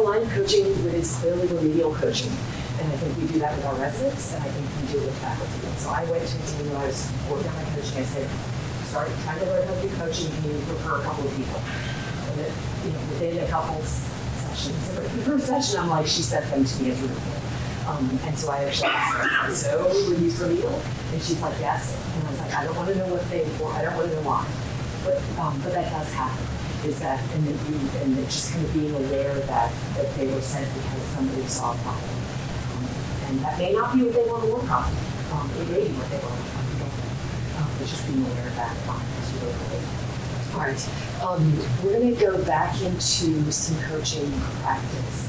line of coaching that is clearly remedial coaching. And I think we do that with our residents, and I think we do it with faculty. And so I went to a team when I was working on my coaching. I said, start trying to learn how to do coaching. Can you refer a couple of people? And then, within a couple sessions, the first session, I'm like, she sent them to me as a report. And so I actually asked her, so were you remedial? And she's like, yes. And I was like, I don't want to know what they were. I don't want to know why. But that does happen. And just kind of being aware that they were sent because somebody saw a problem. And that may not be what they want to work on. It may be what they want to work on. But just being aware of that as you go forward. All right. We're going to go back into some coaching practice.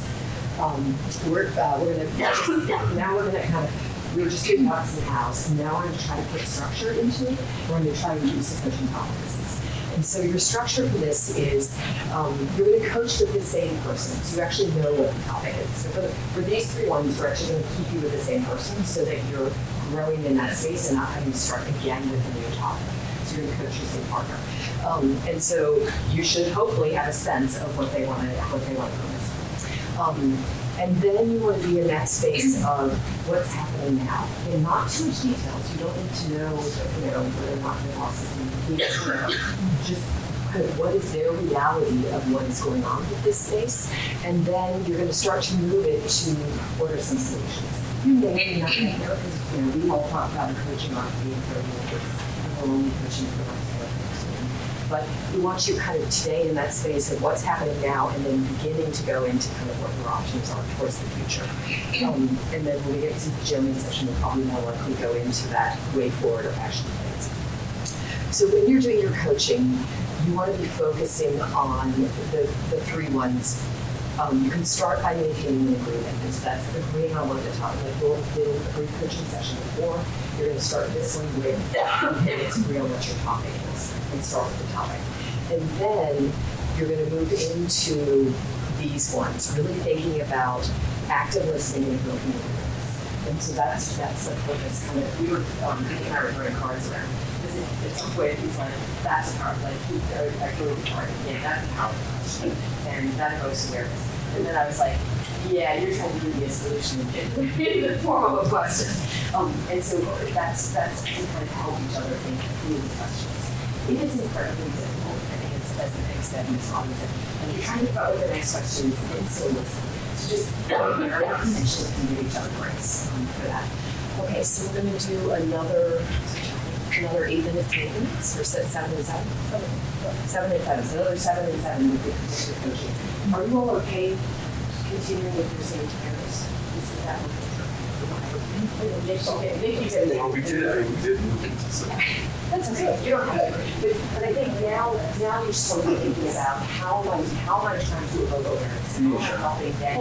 We're just doing lots and hows, and now we're going to try to put structure into it. We're going to try to use the coaching competencies. And so your structure for this is you're going to coach with the same person, so you actually know what the topic is. So for these 3 ones, we're actually going to keep you with the same person so that you're growing in that space and not having to start again with a new topic. So you're going to coach the same partner. And so you should hopefully have a sense of what they want to and then you want to be in that space of what's happening now. In not too much details. You don't need to know, whether or not your boss is in just kind of what is their reality of what is going on with this space. And then you're going to start to move it to what are some solutions. You may not know because we all talk about coaching on being 30 minutes and we're only coaching for like 15. But we want you kind of today in that space of what's happening now and then beginning to go into kind of what your options are towards the future. And then when we get to the German session, we'll probably more likely go into that way forward or action plans. So when you're doing your coaching, you want to be focusing on the 3 ones. You can start by maintaining an agreement. And so that's agreeing on what the topic. Like you'll do a brief coaching session before. You're going to start this one with, and it's real what your topic is, and start with the topic. And then you're going to move into these ones, really thinking about active listening and building awareness. And so that's the purpose. Kind of, we were thinking about referring cards around. It's a way, it's like, that's a card, like, I drew the card, yeah, that's a powerful question, and that evokes awareness. And then I was like, yeah, you're trying to give me a solution in the form of a question. And so that's to kind of help each other think through the questions. It is incredibly difficult, I think it's as the next step in this concept. And you're trying to come up with the next questions and still listen. So just actually can give each other grace for that. Okay, so we're going to do another 8 minutes maintenance, or 7 and 7? 7 and 7. So another 7 and 7 with the coaching. Are you all okay continuing with your same pairs? Is that what we did move into some. That's okay. You don't have to. But I think now you're sort of thinking about how am I trying to evoke awareness? How am I helping them?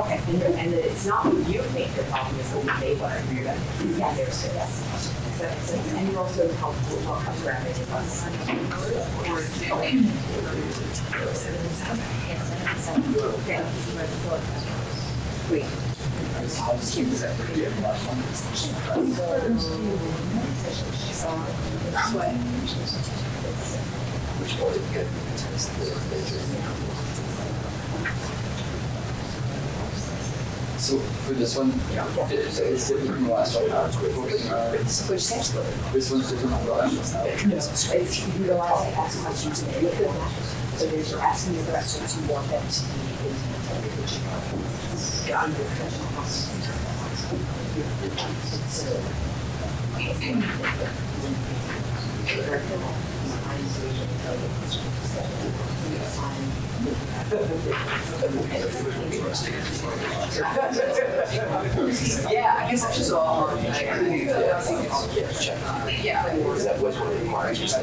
Okay. And it's not what you think your problem is, but what they want to do. Yeah, there's yes. And you're also helpful to Which one did you get? So for this one, it's different from the last one. This one's different from the last one. It's you realize to ask questions and look at that. So there's you're asking your questions, you want them to be Yeah, I guess that's just all. Yeah, because that was one of the requirements.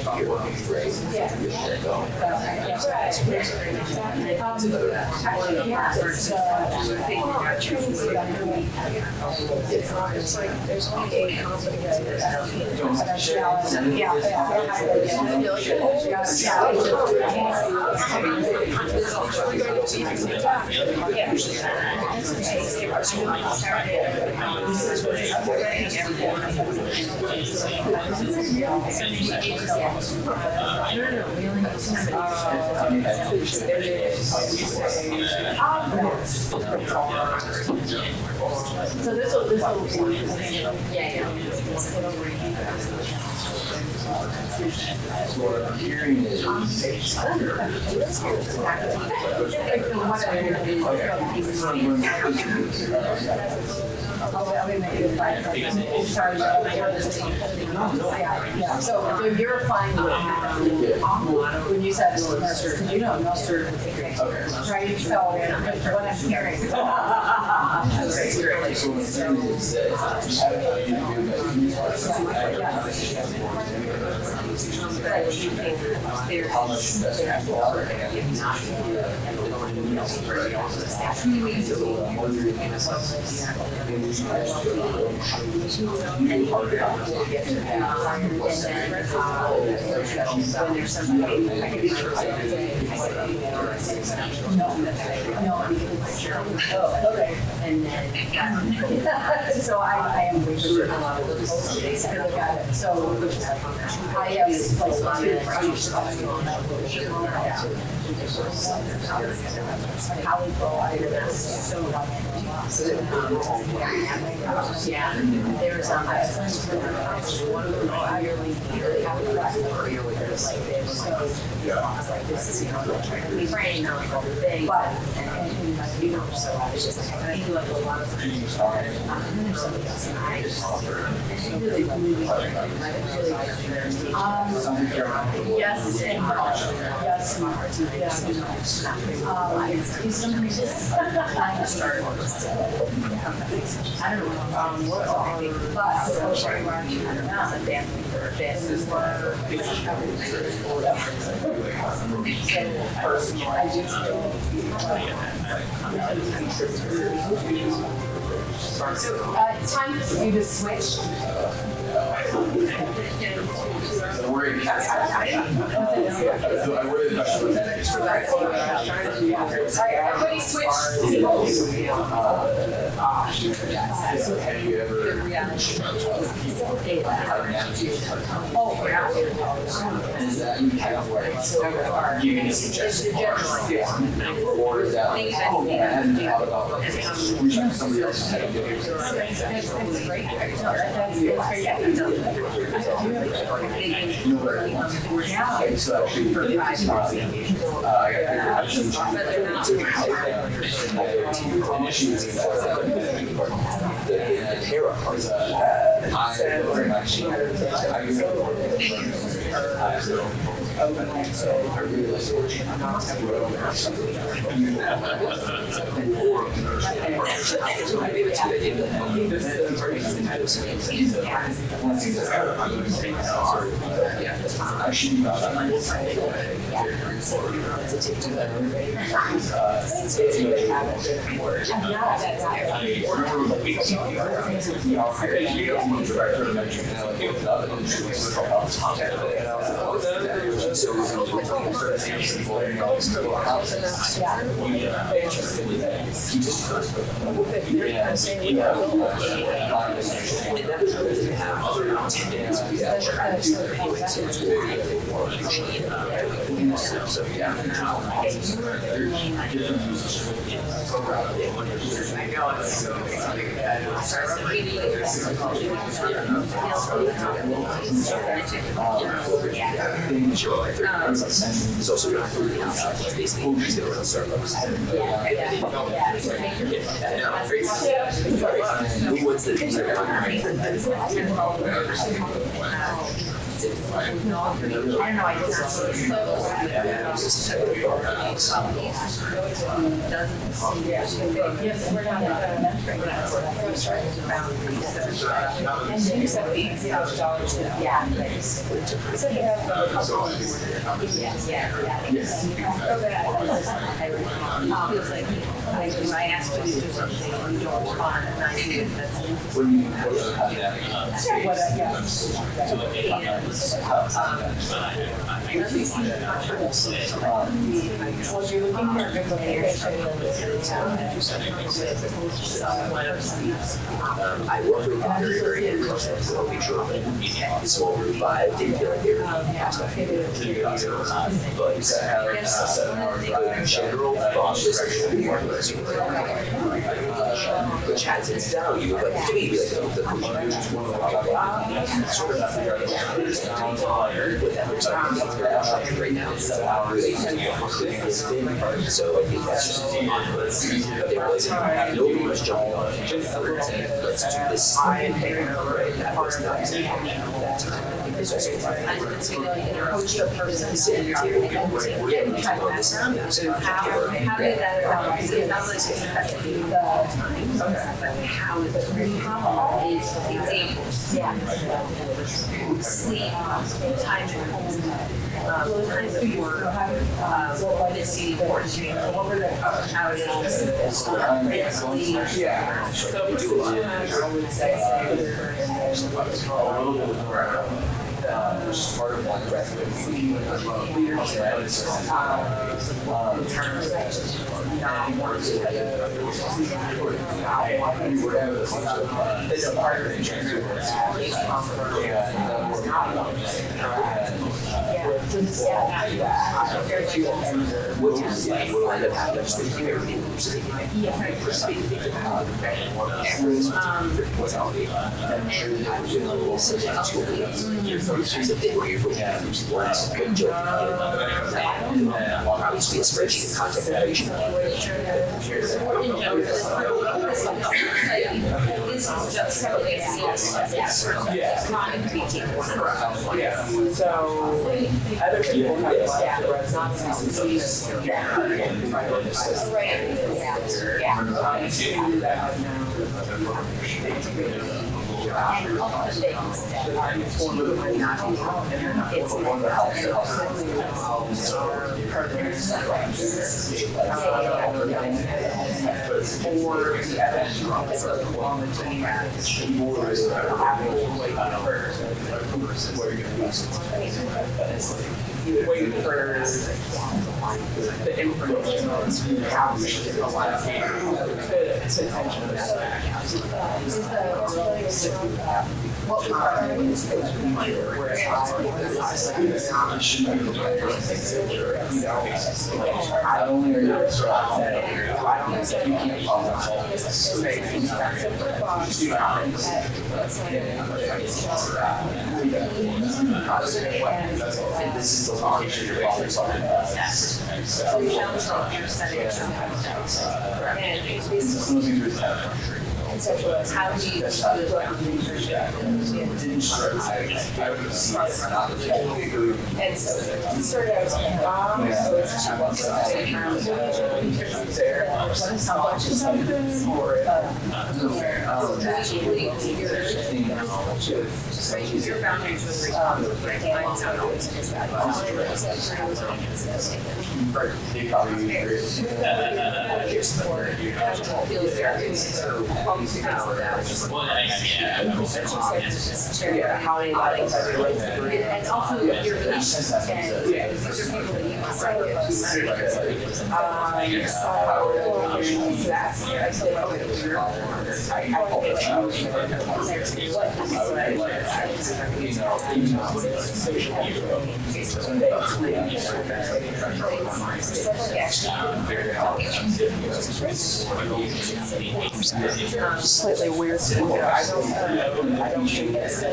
here, right? Yeah. You're gonna go. Actually, yeah, it's It's like there's only 8 competencies. So this will So what I'm hearing is. Yeah, so you're applying when you said nurse, you know nurse, right? So what I'm hearing. So what I'm hearing is that how much investment you are Okay. And then, so I am sure a lot of those days. Got it. So I have like 2 French yeah, there's one of them Ireland really have a like this. So I was like, this is we train on all the things, but and you know, so I was just like, I feel like a lot of things are somebody else and I just really yes and yes I don't know what's on but I just so it's time for you to switch. I worry the question. Alright, everybody switch. Have you ever is that kind of like giving a suggestion or is that like, oh, I hadn't thought about reaching out to somebody else and having to so actually, I It's also good for basically Starbucks. Who wants the don't know, I did not see it. Yes, we're not elementary. And then you said $8,000. Yeah. So you have a couple. Feels like I ask you to do something and you don't respond, and I do it, that's. Well, you're looking for a good location. I work with them very, very close to make sure that small group 5 didn't feel like they were past my favorite. But in general, which has its value, but to me, like the coaching sort of what that looks like right now. So I think that's just but there wasn't, nobody was jumping on each other and saying, let's do this. Right, that was not that time. I didn't see like coach the person sitting here and getting kind of this. How did that because it sounds like it's affecting the time. But how is it examples? Yeah. Sleep, time at home, times at work, missing important how it is. Yeah. So we do a lot. I would say a little bit which is part of like leadership. What will end up happening is that everything moves to the here's the thing where you're looking at one good joke obviously a spreadsheet of content information. This is just something So other people have staff, but it's not and all the things that are informally not it's waiting for the information to have what we are is not only are you And this is the location your father's on. How do you and so sort of so it's how much is something or your boundaries with responsibility. how many items are you And also your relationship and other people that you slightly weird. I don't think it's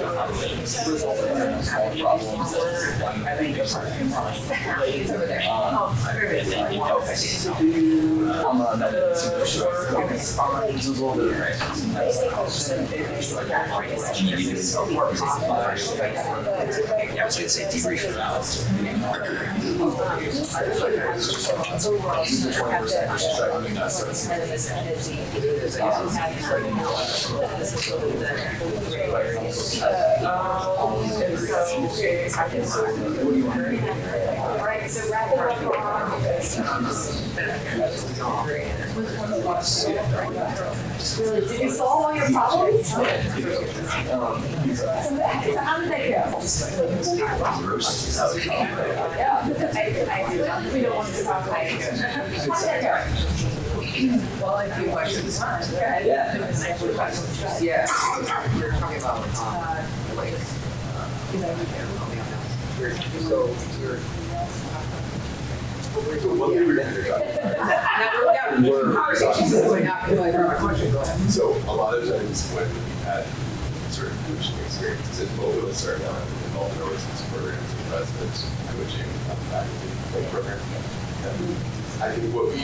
I think it's over there. Melvin English. Respond. So it's a little bit of practice. And that's like, Yeah, I was gonna say debrief. Alright, so wrap it up on really, did you solve all your problems? So how did that go? Yeah, we don't want to talk about it. How did that go? Well, I have a few questions. Go ahead. Yeah, you're talking about, like, so you're. One thing we're going to talk So a lot of times when we've had sort of coaching experiences, and both of us are now involved in overseas programs and residents coaching faculty program. And I think what we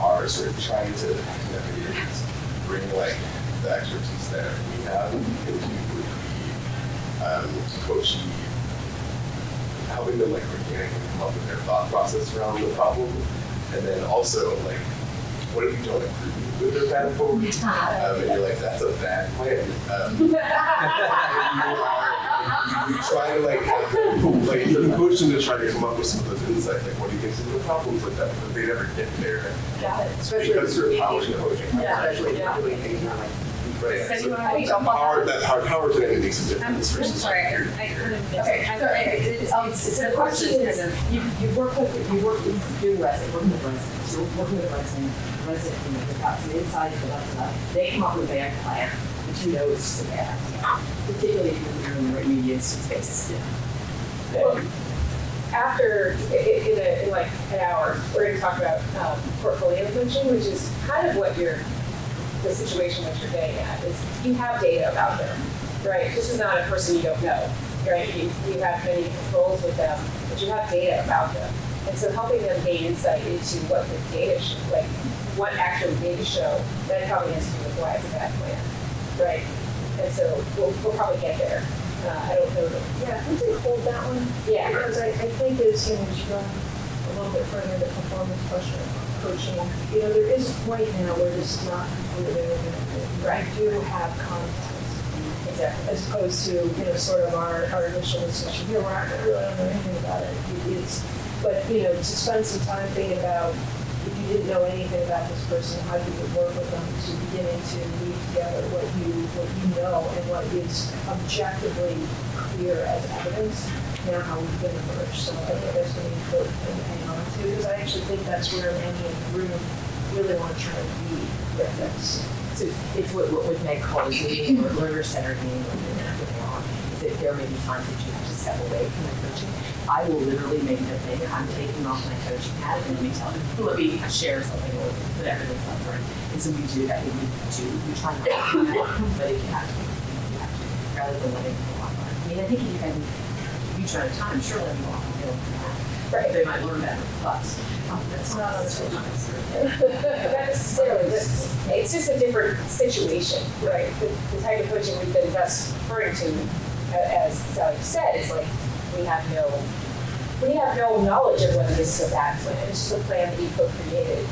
are sort of trying to navigate is bring like the expertise that we have into the coaching, helping them like organically come up with their thought process around the problem, and then also like, what if you don't agree with their path forward? And you're like, that's a bad plan. You try to like have them, like you're coaching to try to come up with some of those insights, like what do you think some of the problems like that, but they never get there. Got it. Because you're empowering coaching. Especially really like, Right. So So you want to talk that power dynamic makes a difference versus. Sorry, I couldn't. Okay, so the question is, you work with, doing resident, working with residents, you're working with a resident, you've got some insight, they come up with their plan, but you know it's just a bad idea, particularly if you're in the remediate space. Well, after, in like an hour, we're going to talk about portfolio coaching, which is kind of what the situation that you're getting at is you have data about them, right? This is not a person you don't know, right? You have many roles with them, but you have data about them. And so helping them gain insight into what the data, like what actual data show, that probably has to do with why it's a bad plan, right? And so we'll probably get there. I don't know. Yeah, we can hold that one. Yeah. Because I think as, you know, as you go a little bit further into performance question coaching, you know, there is a point now where this is not completely eliminated. Right. We do have context. Exactly. As opposed to, you know, sort of our initial discussion here, we're not going to really know anything about it. But, you know, to spend some time thinking about if you didn't know anything about this person, how you would work with them to beginning to weave together what you know and what is objectively clear as evidence, now how we can emerge. So I think that's what we put and hang on to, because I actually think that's where many in the room really want to try to be with this. So it's what Meg calls leading or learner-centered meaning when you're putting on. Is that there may be times that you have to step away from the coaching. I will literally make the thing, I'm taking off my coaching hat and let me share something or put evidence up, right? And so we do that, we try not to do that, but if you have to, rather than letting people walk on. I mean, I think if you can reach out of time, sure, let them walk on, they'll come back. Right, they might learn better, but that's not on the Not necessarily, but it's just a different situation, right? The type of coaching we've been thus referring to, as Sally said, is like we have no knowledge of whether this is a bad plan. It's just a plan that you co-created,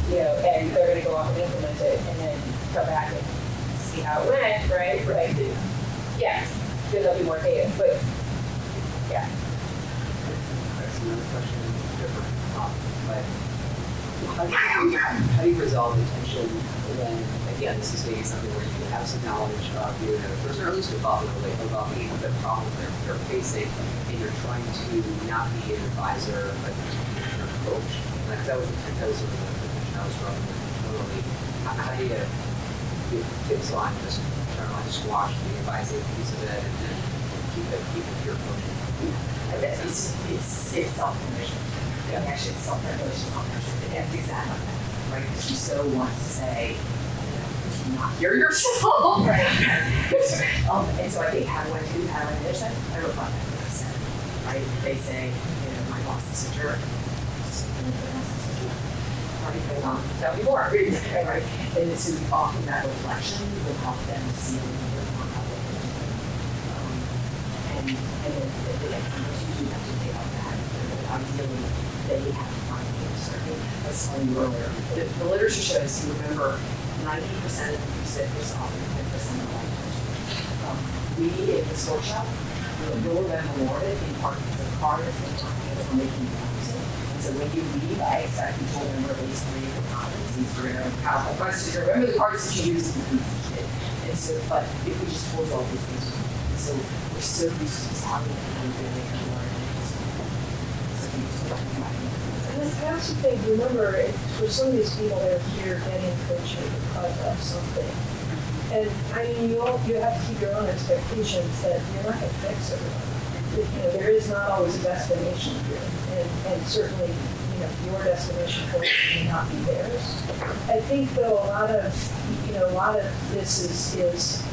you know, and they're going to go off and implement it, and then come back and see how it went, right? Right? Yeah, then there'll be more data, but yeah. That's another question, different, but how do you resolve the tension when, again, this is maybe something where you have some knowledge of you and a person, or at least about the problem they're facing, and you're trying to not be an advisor, but you're a coach. Like that was sort of the tension I was struggling with totally. How do you take this on, just try to squash the advising piece of it and then keep it pure coaching? It's self-permission. Yeah. Actually, it's self-regulation, self-permission. That's exactly that, right? Because you so want to say, you know, not hear yourself, right? And so I think how do I do that on the other side? I wrote about that what I said, right? They say, you know, my boss is a jerk. That would be more, right? And so often that reflection will help them see a little bit more how they can do it. And then the next thing is you do have to take out that. Ideally, they have to find the answer. I was telling you earlier, the literature shows, you remember, 90% of the recipients often 10% of the lifetime. We, in this workshop, will remember more of it in part because of the card at the same time as we're making the opposite. And so when you leave, I expect you to remember at least 3 of the competencies. We're going to powerful questions. Remember the cards that you used in the kid. And so, but if we just hold all these things, so we're so used to telling them how to make them learn. I also think, remember, for some of these people, they're here getting coaching because of something. And I mean, you have to keep your own expectations that you're not going to fix everyone. There is not always a destination here, and certainly, your destination point may not be theirs. I think, though, a lot of this is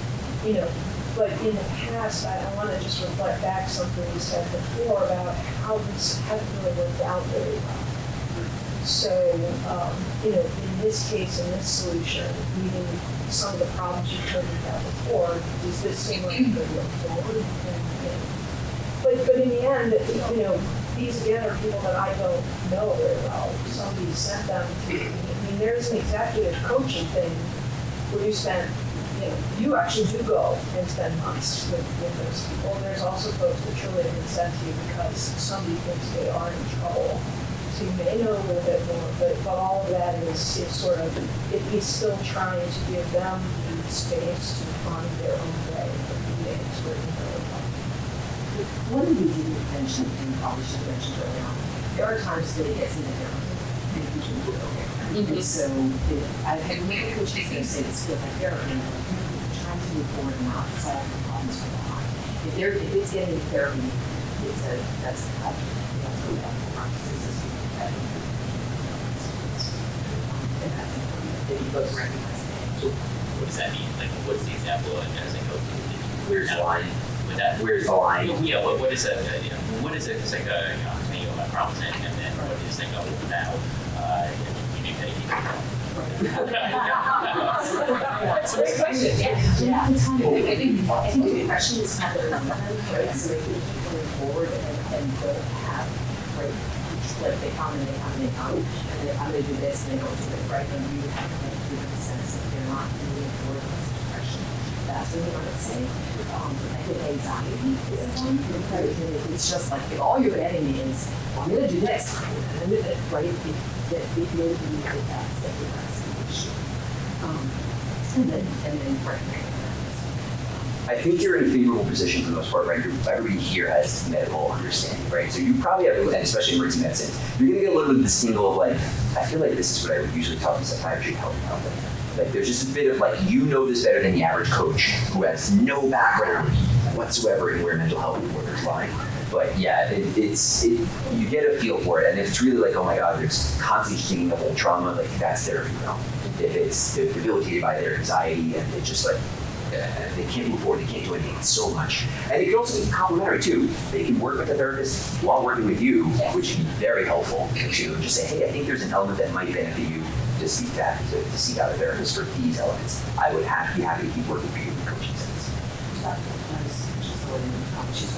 but in the past, I want to just reflect back something we said before about how this hasn't really worked out very well. So, in this case, in this solution, even some of the problems you've heard about before, does this seem like a good way forward? But in the end, these again are people that I don't know very well. Somebody sent them to me. I mean, there's an executive coaching thing where you actually do go and spend months with those people. There's also folks that truly have been sent to you because somebody thinks they are in trouble. So you may know a little bit more, but all of that is sort of, it is still trying to give them the space to find their own way of being expert in their own life. One of the things you mentioned, and you probably should have mentioned earlier on, there are times that it gets in there and you can do it okay. Mm-hmm. So I've had many coaches that say this feels like therapy, trying to move forward and not solve the problems from behind. If it's getting therapy, that's a cut. That's go back to practices. And that's important that you both recognize that. So what does that mean? Like, what's the example of as I go through? Where's the line? With that, Where's the line? Yeah, what is that? What is it? It's like a problem setting, and then what is like now? You need That's a great question. Yeah. I think the question is kind of right? So they can keep going forward and don't have like they come and then I'm going to do this and they don't do it right. And you have to give them a sense that they're not moving forward in this direction. That's really what I'm saying. I think anxiety is one, right? And it's just like if all you're adding is, I'm going to do this, and then, right? It may be like that's the issue. And then right. I think you're in a favorable position for the most part, right? Everybody here has medical understanding, right? So you probably have, and especially in emergency medicine, you're gonna get a little bit of this single of like, I feel like this is what I would usually tell psychiatry help me. Like there's just a bit of like, you know this better than the average coach who has no background whatsoever in where mental health workers lie. But yeah, you get a feel for it, and if it's really like, oh my God, there's constantly thinking the whole trauma, like that's therapy realm. If it's debilitated by their anxiety and it just like, they can't move forward, they can't do anything, it's so much. And it can also be complementary too. They can work with the therapist while working with you, which can be very helpful to just say, hey, I think there's an element that might benefit you to seek that, to seek out a therapist for these elements. I would be happy to keep working for you in the coaching sense. She's going through the process.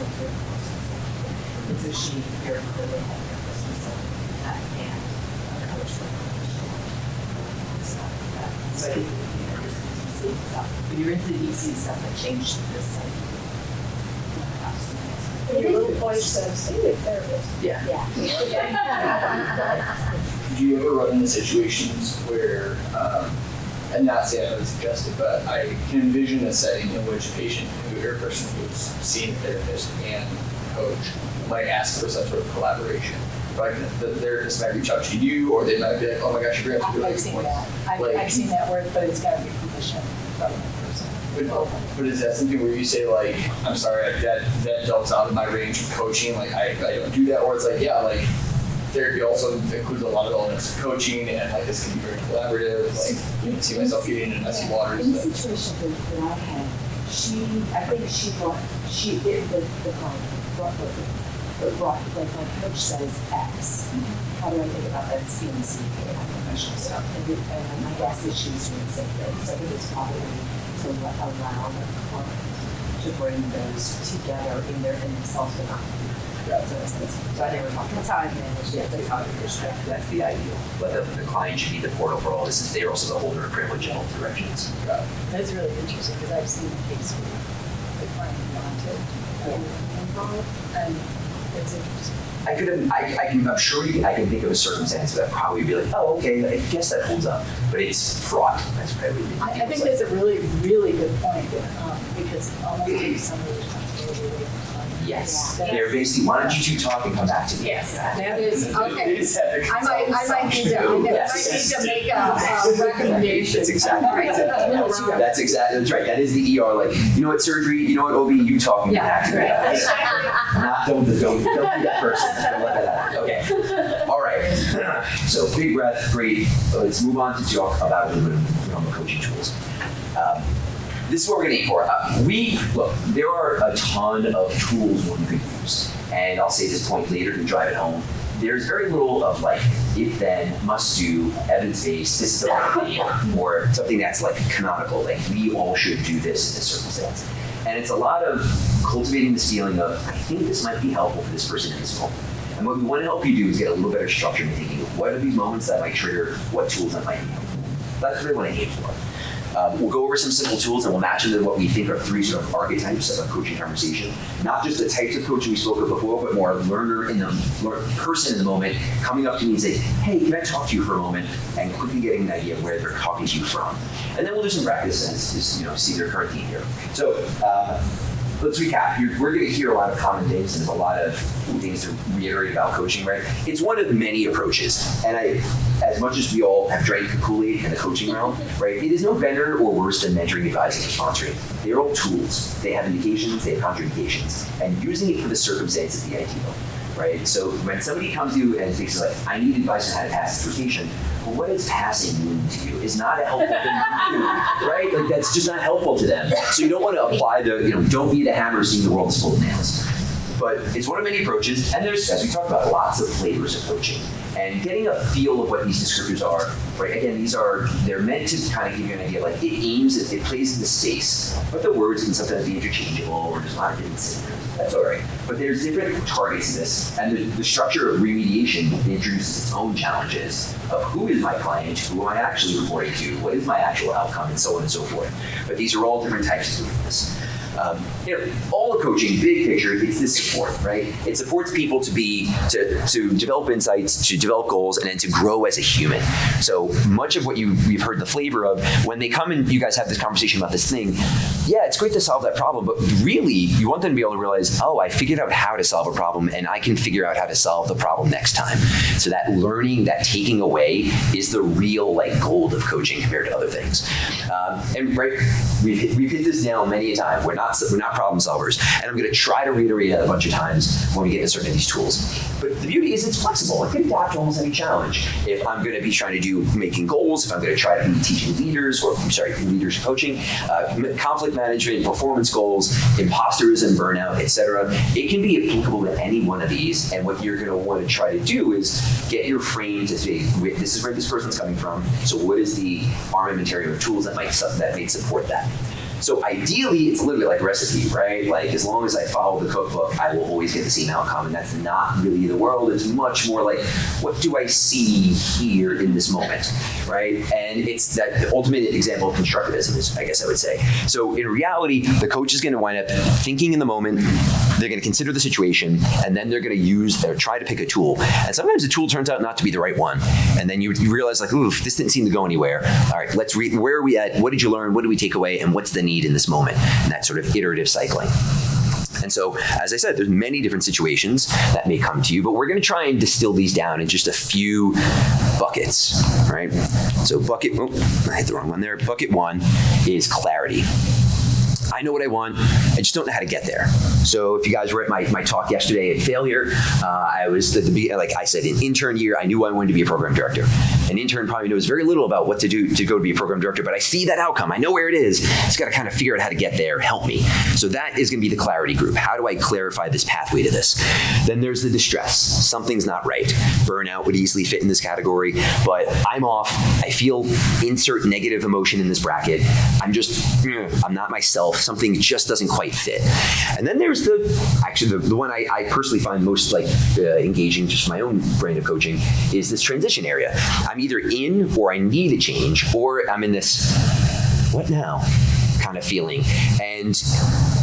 And so she very clearly had a therapist and a coach for her. So when you're into the DC stuff that changed this Your little voice says, see a therapist. Yeah. Do you ever run into situations where, and not saying I would suggest it, but I can envision a setting in which a patient or a person who's seen a therapist and coach might ask for some sort of collaboration. Like the therapist might reach out to you, or they might be like, oh my gosh, you're going to have to do I've seen that. I've seen that word, but it's got to be permission from the person. But is that something where you say like, I'm sorry, that delves out of my range of coaching, like I don't do that, or it's like, yeah, like therapy also includes a lot of elements of coaching, and like this can be very collaborative, like you can see myself getting into messy waters. In the situation that I had, I think she brought, the client brought with her. right, like my coach says X, how do I think about that as being C in my professional stuff? And my guess is she's doing the same thing. So I think it's probably to allow the client to bring those together in themselves and not. So I never talked. That's how I manage it. That's how I manage it. That's the ideal. But the client should be the portal for all this, since they're also the holder of privilege in both directions. That's really interesting because I've seen a case where the client wanted involved, and it's interesting. I'm sure I can think of a circumstance that probably be like, oh, okay, I guess that holds up. But it's fraught. That's what I would think. I think that's a really, really good point because it almost takes some of the responsibility away from the client. Yes. They're basically, why don't you two talk and come back to me? Yes, that is, okay. I might need to make a recommendation. That's exactly right. That's right. That is the ER, like, you know what, surgery, you know what, OB, you talk and back to me. Don't be that person. Don't let that happen. Okay. All right. So big breath, great. Let's move on to talk about a little bit of the coaching tools. This is what we're going to aim for. Look, there are a ton of tools one could use. And I'll say this point later to drive it home. There's very little of like, if then, must do, evidence-based, this is the right thing, or something that's like canonical, like we all should do this in this circumstance. And it's a lot of cultivating this feeling of, I think this might be helpful for this person in this moment. And what we want to help you do is get a little better structure in thinking, what are these moments that might trigger what tools that might be helpful? That's what we want to aim for. We'll go over some simple tools and we'll match them to what we think are three sort of archetypes of a coaching conversation. Not just the types of coaching we spoke of before, but more person in the moment coming up to me and saying, hey, can I talk to you for a moment? And quickly getting an idea of where they're talking to you from. And then we'll do some practice and just see their current theme here. So let's recap. We're going to hear a lot of common things and there's a lot of things to reiterate about coaching, right? It's one of many approaches. And as much as we all have drank the Kool-Aid in the coaching realm, right, it is no better or worse than mentoring, advising, or sponsoring. They're all tools. They have indications, they have contraindications. And using it for the circumstance is the ideal, right? So when somebody comes to you and thinks like, I need advice on how to pass this rotation, well, what does passing mean to you? Is not a helpful thing to do, right? Like that's just not helpful to them. So you don't want to apply don't be the hammer seeing the world is full of nails. But it's one of many approaches, and there's, as we talked about, lots of flavors of coaching. And getting a feel of what these descriptors are, right? Again, they're meant to kind of give you an idea, like it plays in the space, but the words can sometimes be interchangeable or there's a lot of different synonyms. That's all right. But there's different targets to this, and the structure of remediation introduces its own challenges of who is my client, who am I actually reporting to, what is my actual outcome, and so on and so forth. But these are all different types of doing this. All the coaching, big picture, it's this support, right? It supports people to develop insights, to develop goals, and then to grow as a human. So much of what we've heard the flavor of, when they come and you guys have this conversation about this thing, yeah, it's great to solve that problem, but really, you want them to be able to realize, oh, I figured out how to solve a problem, and I can figure out how to solve the problem next time. So that learning, that taking away, is the real gold of coaching compared to other things. And right, we've hit this nail many a time. We're not problem solvers, and I'm going to try to reiterate that a bunch of times when we get into certain of these tools. But the beauty is it's flexible. It can adapt to almost any challenge. If I'm going to be trying to do making goals, if I'm going to try to be teaching leaders, leaders coaching, conflict management, performance goals, imposterism, burnout, etc., it can be applicable to any one of these. And what you're going to want to try to do is get your frame to say, this is where this person's coming from. So what is the armamentarium of tools that might support that? So ideally, it's literally like a recipe, right? Like as long as I follow the cookbook, I will always get the same outcome, and that's not really the world. It's much more like, what do I see here in this moment, right? And it's that ultimate example of constructivism, I guess I would say. So in reality, the coach is going to wind up thinking in the moment. They're going to consider the situation, and then they're going to use or try to pick a tool. And sometimes the tool turns out not to be the right one, and then you realize like, ooh, this didn't seem to go anywhere. All right, let's read. Where are we at? What did you learn? What did we take away? And what's the need in this moment? And that sort of iterative cycling. And so, as I said, there's many different situations that may come to you, but we're going to try and distill these down in just a few buckets, right? So I hit the wrong one there. Bucket one is clarity. I know what I want, I just don't know how to get there. So if you guys were at my talk yesterday at Failure, I was like I said, in intern year, I knew I wanted to be a program director. An intern probably knows very little about what to do to go to be a program director, but I see that outcome. I know where it is. Just got to kind of figure out how to get there. Help me. So that is going to be the clarity group. How do I clarify this pathway to this? Then there's the distress. Something's not right. Burnout would easily fit in this category, but I'm off. I feel insert negative emotion in this bracket. I'm not myself. Something just doesn't quite fit. And then there's the one I personally find most engaging, just my own brand of coaching, is this transition area. I'm either in, or I need a change, or I'm in this what now kind of feeling. And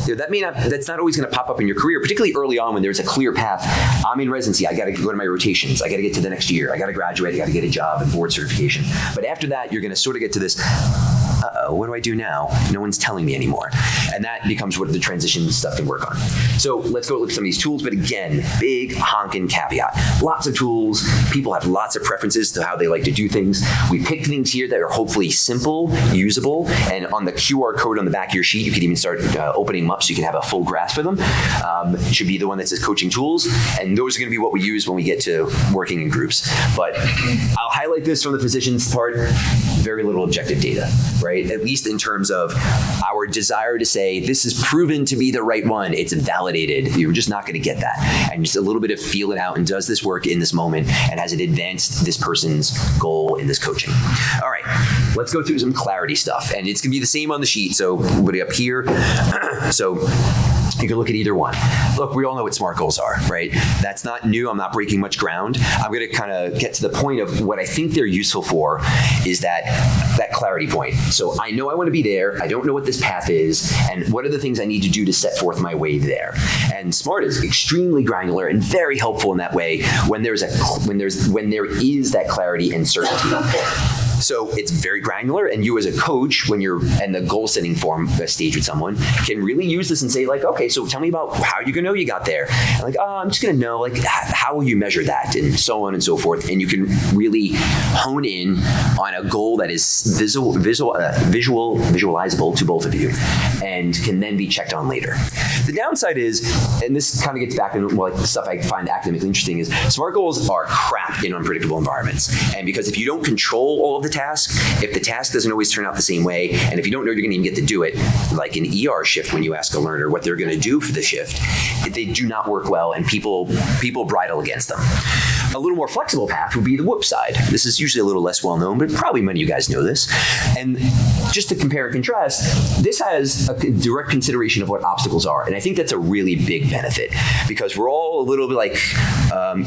that's not always going to pop up in your career, particularly early on when there's a clear path. I'm in residency. I got to go to my rotations. I got to get to the next year. I got to graduate. I got to get a job and board certification. But after that, you're going to sort of get to this, what do I do now? No one's telling me anymore. And that becomes what the transition stuff can work on. So let's go look at some of these tools. But again, big honking caveat. Lots of tools. People have lots of preferences to how they like to do things. We picked things here that are hopefully simple, usable, and on the QR code on the back of your sheet, you can even start opening them up so you can have a full grasp of them. It should be the one that says coaching tools, and those are going to be what we use when we get to working in groups. But I'll highlight this from the physician's part. Very little objective data, right? At least in terms of our desire to say, this is proven to be the right one. It's validated. You're just not going to get that. And just a little bit of feel it out, and does this work in this moment, and has it advanced this person's goal in this coaching? All right, let's go through some clarity stuff. And it's going to be the same on the sheet. So everybody up here. So you can look at either one. Look, we all know what SMART goals are, right? That's not new. I'm not breaking much ground. I'm going to kind of get to the point of what I think they're useful for is that clarity point. So I know I want to be there. I don't know what this path is, and what are the things I need to do to set forth my way there. And SMART is extremely granular and very helpful in that way when there is that clarity and certainty. So it's very granular, and you as a coach, when you're in the goal setting form stage with someone, can really use this and say okay, so tell me about how you're gonna know you got there. And I'm just gonna know how will you measure that, and so on and so forth. And you can really hone in on a goal that is visualizable to both of you, and can then be checked on later. The downside is, and this kind of gets back into the stuff I find academically interesting, is SMART goals are crap in unpredictable environments. And because if you don't control all of the task, if the task doesn't always turn out the same way, and if you don't know you're going to even get to do it, like an ER shift, when you ask a learner what they're going to do for the shift, they do not work well, and people bridle against them. A little more flexible path would be the whoop side. This is usually a little less well known, but probably many of you guys know this. And just to compare and contrast, this has a direct consideration of what obstacles are. And I think that's a really big benefit, because we're all a little bit like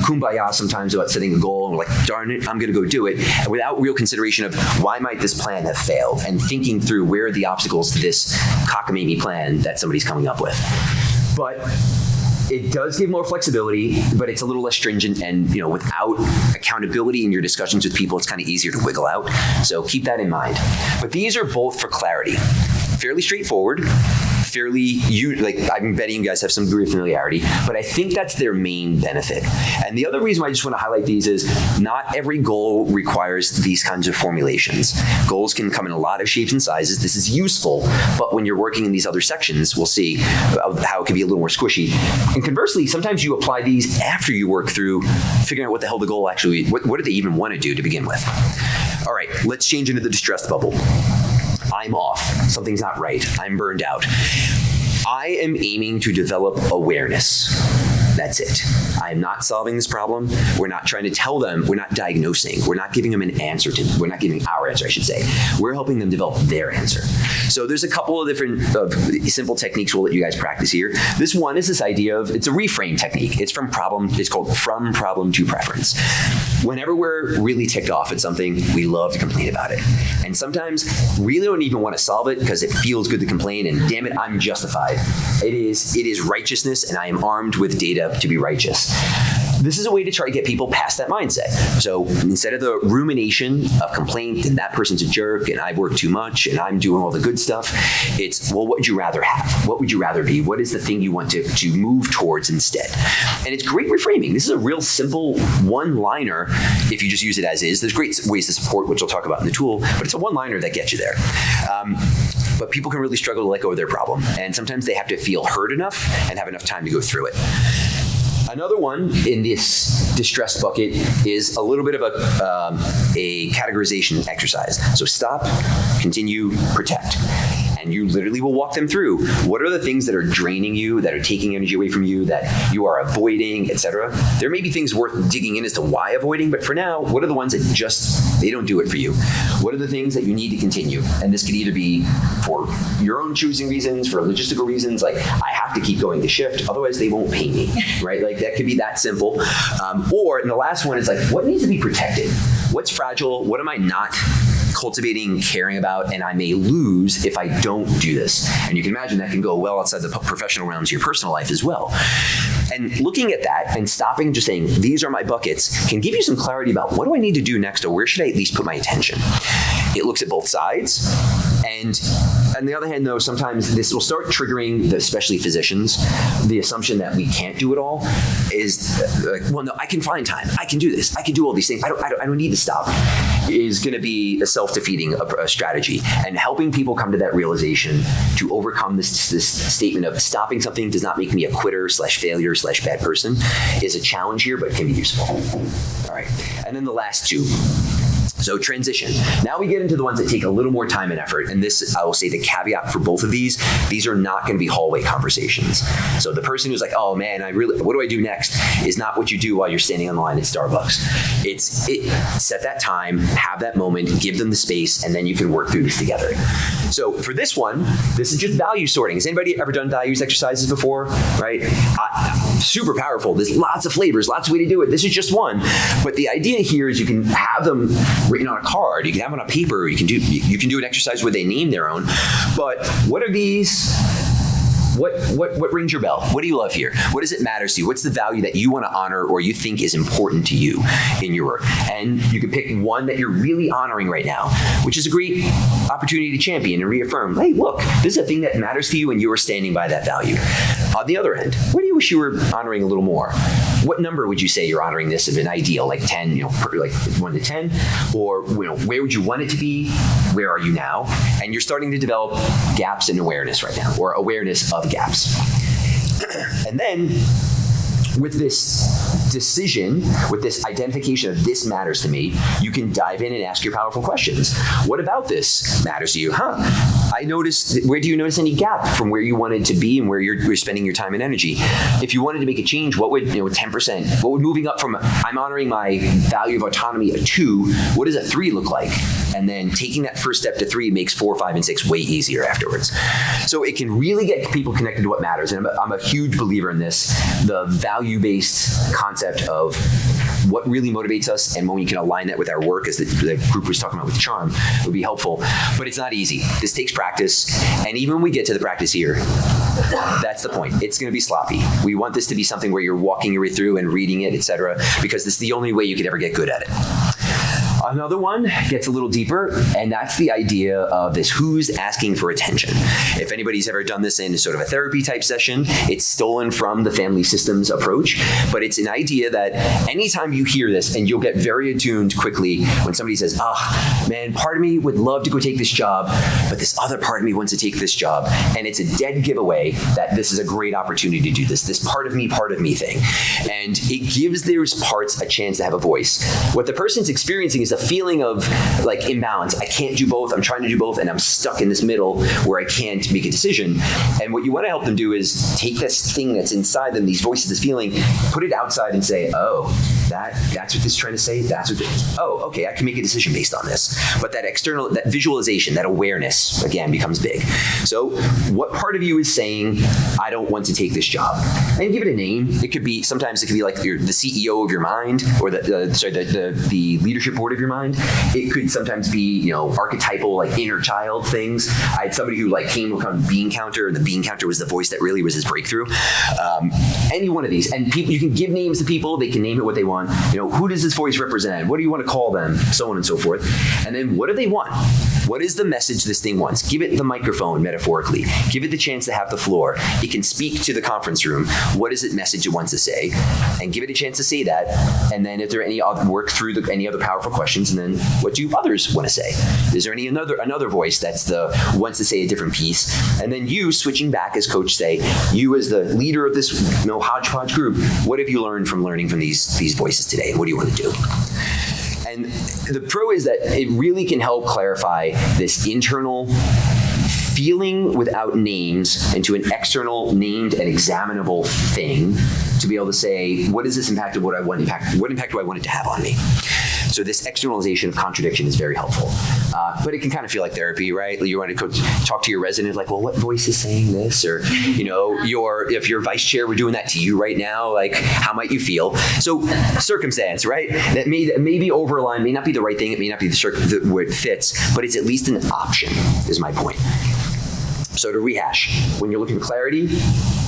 kumbaya sometimes about setting a goal, and we're like, darn it, I'm going to go do it, and without real consideration of why might this plan have failed, and thinking through where are the obstacles to this cockamamie plan that somebody's coming up with. But it does give more flexibility, but it's a little less stringent, and without accountability in your discussions with people, it's kind of easier to wiggle out. So keep that in mind. But these are both for clarity. Fairly straightforward. I'm betting you guys have some degree of familiarity, but I think that's their main benefit. And the other reason why I just want to highlight these is not every goal requires these kinds of formulations. Goals can come in a lot of shapes and sizes. This is useful, but when you're working in these other sections, we'll see how it can be a little more squishy. And conversely, sometimes you apply these after you work through figuring out what the hell the goal actually, what do they even want to do to begin with. All right, let's change into the distressed bubble. I'm off. Something's not right. I'm burned out. I am aiming to develop awareness. That's it. I am not solving this problem. We're not trying to tell them. We're not diagnosing. We're not giving them an answer we're not giving our answer, I should say. We're helping them develop their answer. So there's a couple of different simple techniques we'll let you guys practice here. This one is this idea of, it's a reframe technique. It's called from problem to preference. Whenever we're really ticked off at something, we love to complain about it. And sometimes we really don't even want to solve it because it feels good to complain, and damn it, I'm justified. It is righteousness, and I am armed with data to be righteous. this is a way to try to get people past that mindset. So instead of the rumination of complaint and that person's a jerk and I work too much and I'm doing all the good stuff, it's, well, what would you rather have? What would you rather be? What is the thing you want to move towards instead? And it's great reframing. This is a real simple one-liner if you just use it as is. There's great ways to support, which I'll talk about in the tool, but it's a one-liner that gets you there. But people can really struggle to let go of their problem. And sometimes they have to feel heard enough and have enough time to go through it. Another one in this distress bucket is a little bit of a categorization exercise. So stop, continue, protect. And you literally will walk them through what are the things that are draining you, that are taking energy away from you, that you are avoiding, etc. There may be things worth digging in as to why avoiding, but for now, what are the ones that just, they don't do it for you? What are the things that you need to continue? And this could either be for your own choosing reasons, for logistical reasons, like I have to keep going to shift, otherwise they won't pay me, right? Like that could be that simple. Or, and the last one is like, what needs to be protected? What's fragile? What am I not cultivating, caring about, and I may lose if I don't do this? And you can imagine that can go well outside the professional realms of your personal life as well. And looking at that and stopping, just saying, these are my buckets, can give you some clarity about what do I need to do next, or where should I at least put my attention? It looks at both sides. And on the other hand, though, sometimes this will start triggering, especially physicians, the assumption that we can't do it all is like, well, no, I can find time. I can do this. I can do all these things. I don't need to stop. Is going to be a self-defeating strategy. And helping people come to that realization to overcome this statement of stopping something does not make me a quitter / failure / bad person is a challenge here, but it can be useful. All right. And then the last two. So transition. Now we get into the ones that take a little more time and effort. And this, I will say the caveat for both of these are not going to be hallway conversations. So the person who's like, oh man, what do I do next? Is not what you do while you're standing in line at Starbucks. Set that time, have that moment, give them the space, and then you can work through this together. So for this one, this is just value sorting. Has anybody ever done values exercises before? Right? Super powerful. There's lots of flavors, lots of ways to do it. This is just one. But the idea here is you can have them written on a card, you can have them on a paper, you can do an exercise where they name their own. But what are these? What rings your bell? What do you love here? What does it matter to you? What's the value that you want to honor or you think is important to you in your work? And you can pick one that you're really honoring right now, which is a great opportunity to champion and reaffirm, hey, look, this is a thing that matters to you and you are standing by that value. On the other end, what do you wish you were honoring a little more? What number would you say you're honoring this as an ideal, like 10, like 1 to 10? Or where would you want it to be? Where are you now? And you're starting to develop gaps in awareness right now, or awareness of gaps. And then with this decision, with this identification of this matters to me, you can dive in and ask your powerful questions. What about this matters to you? I noticed, where do you notice any gap from where you wanted to be and where you're spending your time and energy? If you wanted to make a change, what would, 10%, what would moving up from, I'm honoring my value of autonomy, a 2, what does a 3 look like? And then taking that first step to 3 makes 4, 5, and 6 way easier afterwards. So it can really get people connected to what matters. And I'm a huge believer in this, the value-based concept of what really motivates us, and when we can align that with our work, as the group was talking about with Charm, would be helpful. But it's not easy. This takes practice, and even when we get to the practice here, that's the point. It's going to be sloppy. We want this to be something where you're walking your way through and reading it, etc., because this is the only way you could ever get good at it. Another one gets a little deeper, and that's the idea of this who's asking for attention. If anybody's ever done this in sort of a therapy type session, it's stolen from the family systems approach, but it's an idea that anytime you hear this, and you'll get very attuned quickly when somebody says, man, part of me would love to go take this job, but this other part of me wants to take this job. And it's a dead giveaway that this is a great opportunity to do this part of me thing. And it gives those parts a chance to have a voice. What the person's experiencing is a feeling of like imbalance. I can't do both. I'm trying to do both, and I'm stuck in this middle where I can't make a decision. And what you want to help them do is take this thing that's inside them, these voices, this feeling, put it outside and say, oh, That's what this is trying to say. That's what. Oh, okay. I can make a decision based on this. But that external, that visualization, that awareness, again, becomes big. So, what part of you is saying, I don't want to take this job? And give it a name. It could be, sometimes it could be like the CEO of your mind, or the leadership board of your mind. It could sometimes be, archetypal, like inner child things. I had somebody who came upon bean counter, and the bean counter was the voice that really was his breakthrough. Any one of these, and people, you can give names to people. They can name it what they want. Who does this voice represent? What do you want to call them? So on and so forth. And then what do they want? What is the message this thing wants? Give it the microphone, metaphorically. Give it the chance to have the floor. It can speak to the conference room. What is it message it wants to say? And give it a chance to say that. And then if there are any other, work through any other powerful questions. And then what do others want to say? Is there another voice that's wants to say a different piece? And then you switching back as coach say, you as the leader of this hodgepodge group, what have you learned from learning from these voices today? What do you want to do? And the pro is that it really can help clarify this internal feeling without names into an external named and examinable thing to be able to say, what is this impact of what impact do I want it to have on me? So this externalization of contradiction is very helpful. But it can kind of feel like therapy, right? You want to talk to your resident, like, well, what voice is saying this? Or, if your vice chair were doing that to you right now, how might you feel? So circumstance, right? That may be overaligned, may not be the right thing, it may not be where it fits, but it's at least an option, is my point. So to rehash, when you're looking for clarity,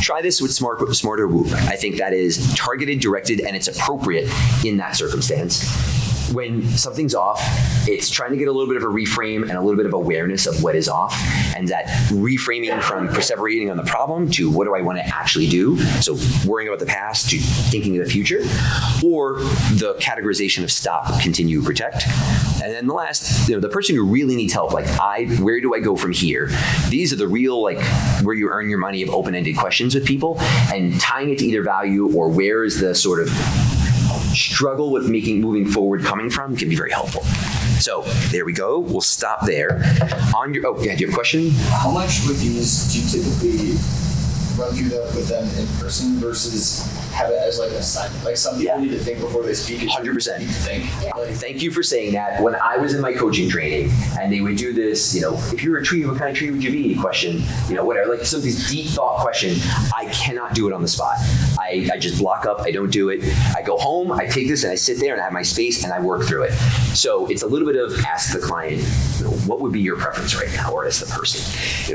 try this with Smarter Whoop. I think that is targeted, directed, and it's appropriate in that circumstance. When something's off, it's trying to get a little bit of a reframe and a little bit of awareness of what is off, and that reframing from perseverating on the problem to what do I want to actually do, so worrying about the past to thinking of the future, or the categorization of stop, continue, protect. And then the last, the person who really needs help, where do I go from here? These are the real, where you earn your money of open-ended questions with people, and tying it to either value or where is the sort of struggle with moving forward coming from can be very helpful. So there we go. We'll stop there. Do you have a question? How much with these do you typically run through that with them in person versus have it as an assignment? Some people need to think before they speak. 100%. Think. Thank you for saying that. When I was in my coaching training, and they would do this, if you were a tree, what kind of tree would you be? Question, whatever, some of these deep thought question. I cannot do it on the spot. I just block up. I don't do it. I go home. I take this and I sit there and I have my space and I work through it. So it's a little bit of ask the client, what would be your preference right now, or as the person?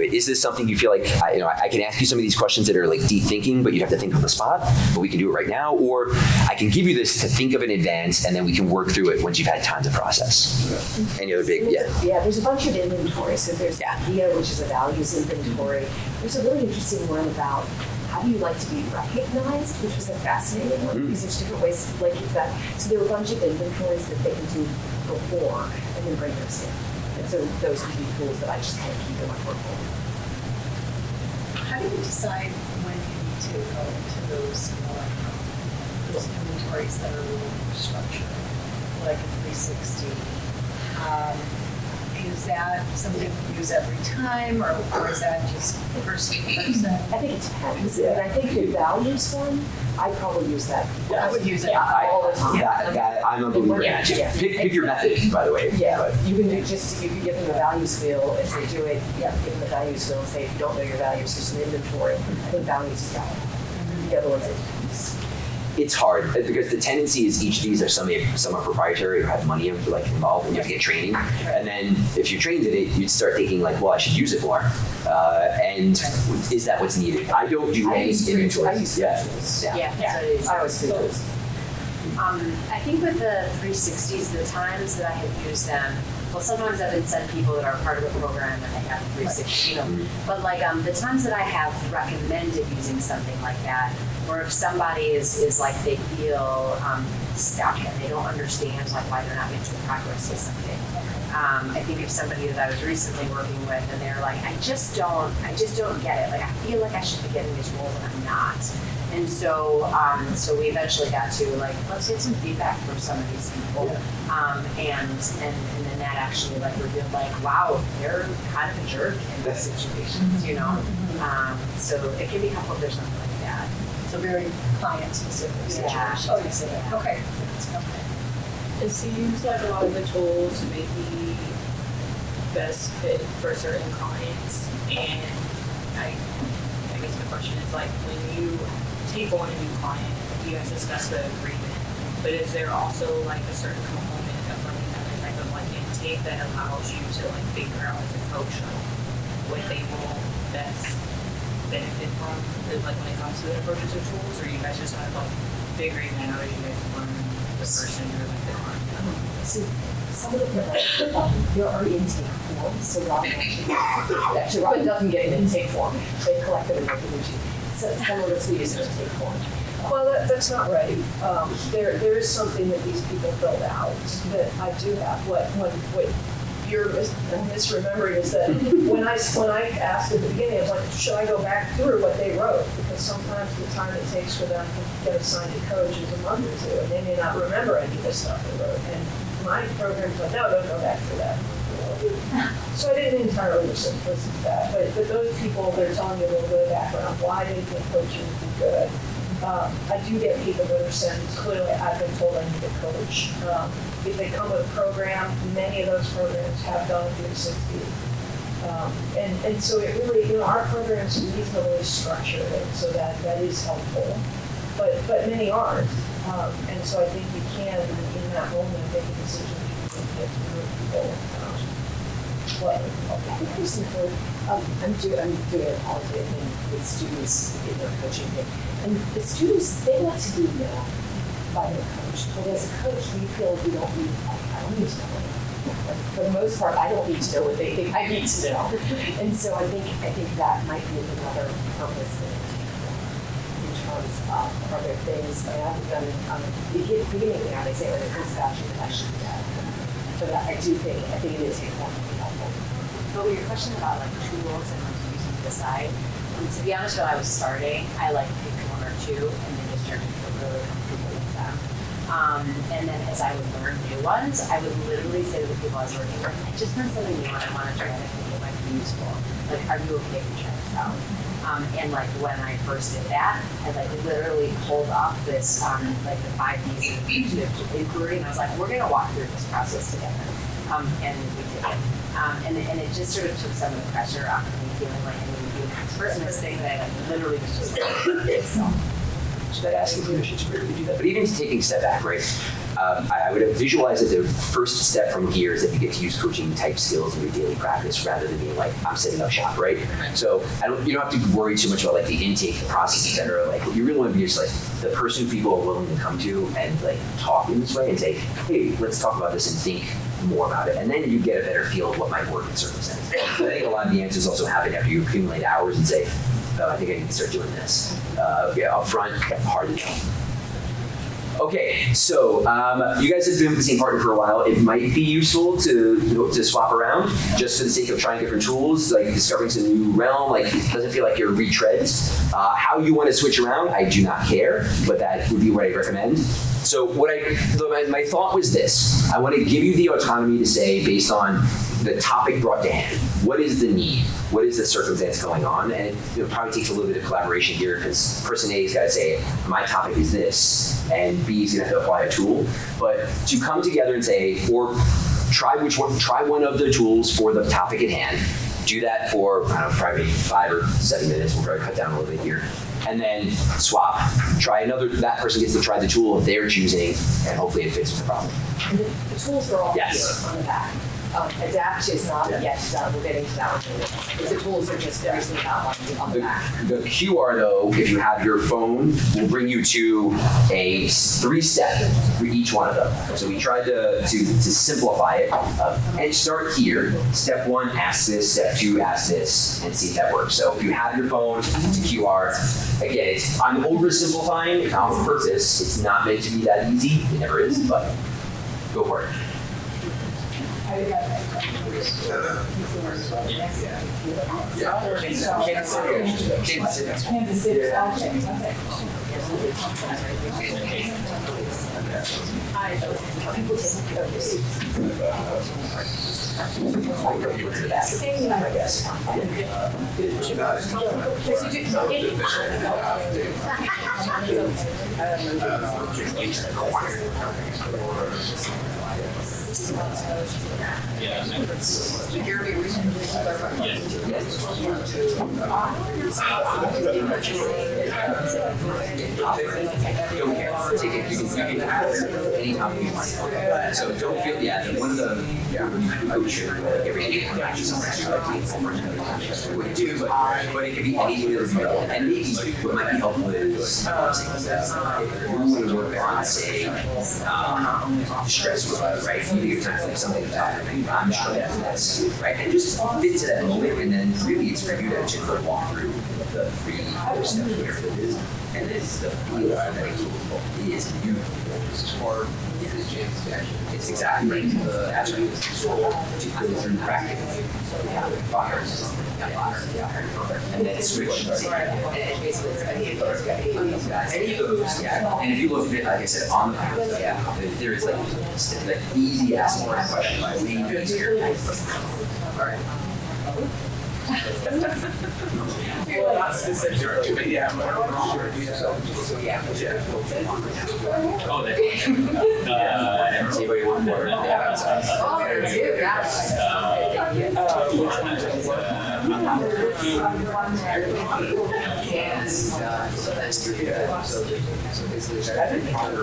Is this something you feel like? I can ask you some of these questions that are deep thinking, but you have to think on the spot. But we can do it right now, or I can give you this to think of in advance, and then we can work through it once you've had time to process. Any other big, Yeah, there's a bunch of inventory. So there's VIA, which is a values inventory. There's a really interesting one about how do you like to be recognized, which was a fascinating one, because there's different ways to use that. So there are a bunch of inventories that they can do before and then bring those in. And so those would be tools that I just kind of keep in my portfolio. How do you decide when you need to go into those inventories that are a little more structured, like a 360? Is that something you use every time, or is that just person to person? I think it depends. And I think the values one, I probably use that. I would use it all the time. I'm a believer in that. Pick your method, by the way. Yeah, you can you can give them the values wheel and say do it. Yeah, give them the values wheel and say if you don't know your values, here's some inventory. I think values is valid. The other one's It's hard because the tendency is each of these are some are proprietary or have money involved, and you have to get training. And then if you're trained in it, you'd start thinking well, I should use it more. And is that what's needed? I don't do any inventory. I use I always do those. I think with the 360s, the times that I have used them, well, sometimes I've been sent people that are part of a program and they have 360, but the times that I have recommended using something like that, or if somebody is like they feel stuck and they don't understand why they're not making progress with something. I think of somebody that I was recently working with, and they're like, I just don't get it. I feel like I should be getting this role, and I'm not. And so we eventually got to let's get some feedback from some of these people, and then that actually revealed wow, they're kind of a jerk in these situations, So it can be helpful if there's something like that. So very client specific situation. Yeah. Okay. It seems like a lot of the tools may be best fit for certain clients, and I guess the question is like, when you take on a new client, you guys discuss the agreement, but is there also like a certain component of like another type of like intake that allows you to like figure out as a coach like what they will best benefit from, like when it comes to the approaches of tools, or you guys just kind of like figuring that out as you guys learn the person you're like the client? So some of them there are intake forms, so Robin actually Robin doesn't get an intake form. They collect them and make them into. So some of us we use an intake form. Well, that's not right. There is something that these people filled out that I do have. What you're misremembering is that when I asked at the beginning, I was like, should I go back through what they wrote? Because sometimes the time it takes for them to get assigned a coach is a month or two, and they may not remember any of the stuff they wrote. And my program's like, no, don't go back through that. So I didn't entirely listen to that, but those people, they're telling you a little bit of background, why they think coaching would be good. I do get people that are saying, clearly I've been told I need a coach. If they come with a program, many of those programs have done 360. And so it really, our program's reasonably structured, and so that is helpful. But many aren't. And so I think you can, in that moment, make a decision to get through people. I'm doing a holiday thing with students in their coaching thing. And the students, they want to be known by their coach. But as a coach, we feel we don't need, I don't need to know them. For the most part, I don't need to know what they think I need to know. And so I think that might be another purpose in terms of other things. I haven't done beginning now, they say when it comes back to that I should do that. But I think it is important to be helpful. But with your question about like tools and like using to decide, to be honest, when I was starting, I like picked one or two and then just started to feel really comfortable with them. And then as I would learn new ones, I would literally say to the people I was working with, I just learned something new and I want to try it. I think it might be useful. Like, are you okay if we try this out? And like when I first did that, I like literally pulled up this like the 5 Ds of inquiry, and I was like, we're gonna walk through this process together. And we did it. And it just sort of took some of the pressure off of me feeling like I needed to be an expert in this thing that I like literally was just so. Should I ask you permission to do that? But even taking a step back, right? I would visualize that the first step from here is that you get to use coaching type skills in your daily practice rather than being like, I'm setting up shop, right? So you don't have to worry too much about like the intake, the process, et cetera. Like what you really want to be is like the person who people are willing to come to and like talk in this way and say, hey, let's talk about this and think more about it. And then you get a better feel of what might work in circumstances. So I think a lot of the answers also happen after you accumulate hours and say, oh, I think I need to start doing this. Up front, hard to tell. Okay, so you guys have been with the same partner for a while. It might be useful to swap around just for the sake of trying different tools, like discovering some new realm. Like it doesn't feel like you're retreads. How you want to switch around, I do not care, but that would be what I recommend. So my thought was this: I want to give you the autonomy to say, based on the topic brought to hand, what is the need? What is the circumstance going on? And it probably takes a little bit of collaboration here because person A has got to say, my topic is this, and B is going to have to apply a tool. But to come together and say, or try one of the tools for the topic at hand. Do that for, I don't know, probably 5 or 7 minutes. We'll probably cut down a little bit here. And then swap. Try another, that person gets to try the tool of their choosing, and hopefully it fits with the problem. And the tools are all here on the back. Adapt is not yet done. We're getting to that one in a minute. The tools are just recently outlined on the back. The QR, though, if you have your phone, will bring you to a 3-step for each one of them. So we tried to simplify it and start here. Step 1, ask this. Step 2, ask this, and see if that works. So if you have your phone, it's a QR. Again, I'm oversimplifying on purpose. It's not meant to be that easy. It never is, but go for it. Don't care. Take it. You can have it anytime you want. So don't feel, one of the, I would share every day when I do something would do, but it could be anything that was relevant. And maybe what might be helpful is if you want to work on, say, stress, right? You're trying to think something bad, I'm struggling with this, right? And just fit to that moment, and then really it's for you to just walk through the 3 steps, whatever it is. And it's the feel that it is beautiful. It's exactly right. That's right. To go through practically. And then switch. And any of those, And if you look at it, like I said, on the there is like easy asking a question, like way easier. All right. Well, not specific, but yeah. Oh, that's Anybody want more? Oh, there too, So that's true. So basically, I think part of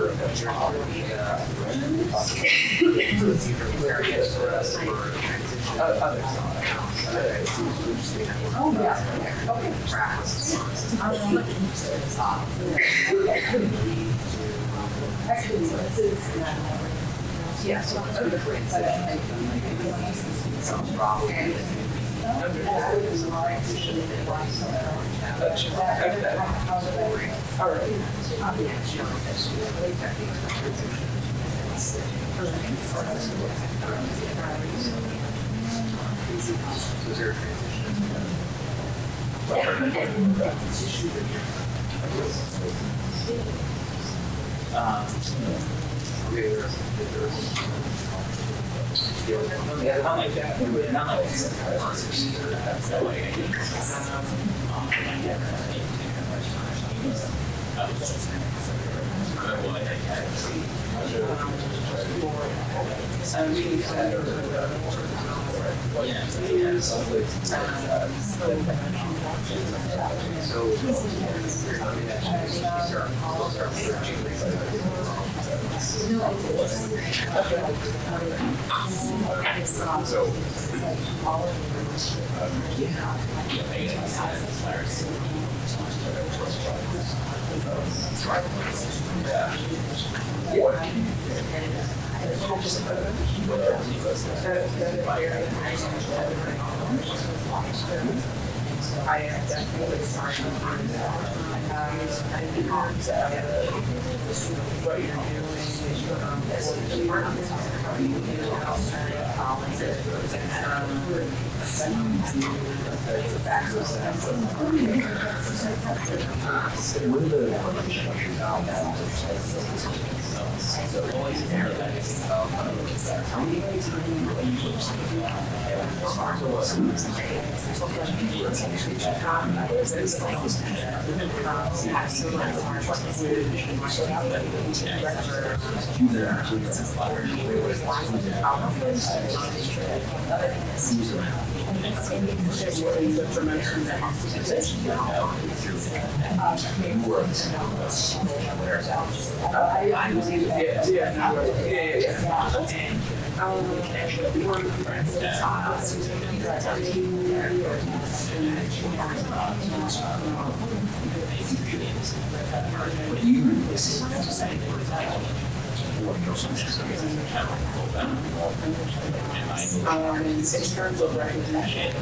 In terms of recognition,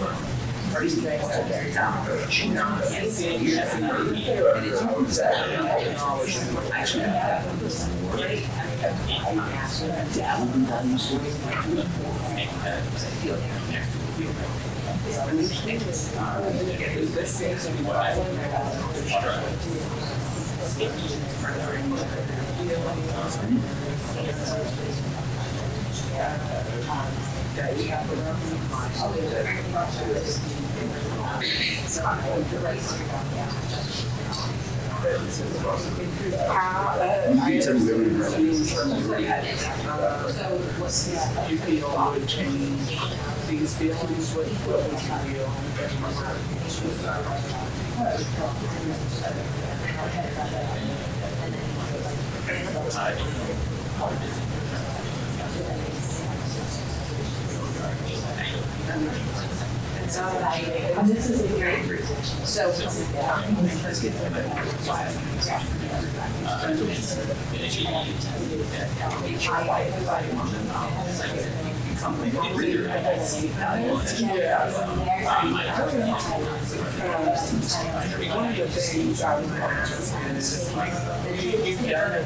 are you saying that they're not approaching not seeing you as an and it's always that knowledge actually this seems to be what I you feel would change these feelings? What would you feel? This is a great presentation. So, One of the things I would imagine is like you've done it.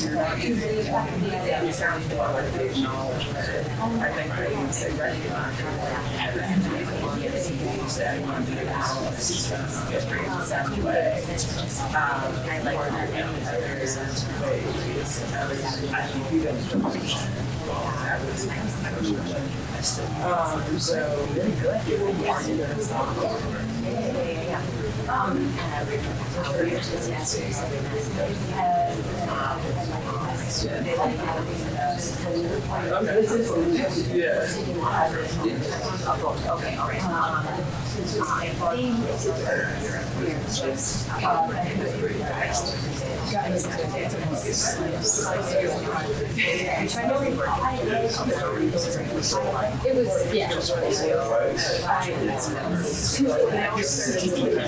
You're not using it. It sounds more like the acknowledgement. I think that you say recognize that you want to do analysis in some way. I like that. I think you guys don't understand. So really good. It will be easier to stop. it was, yeah. What are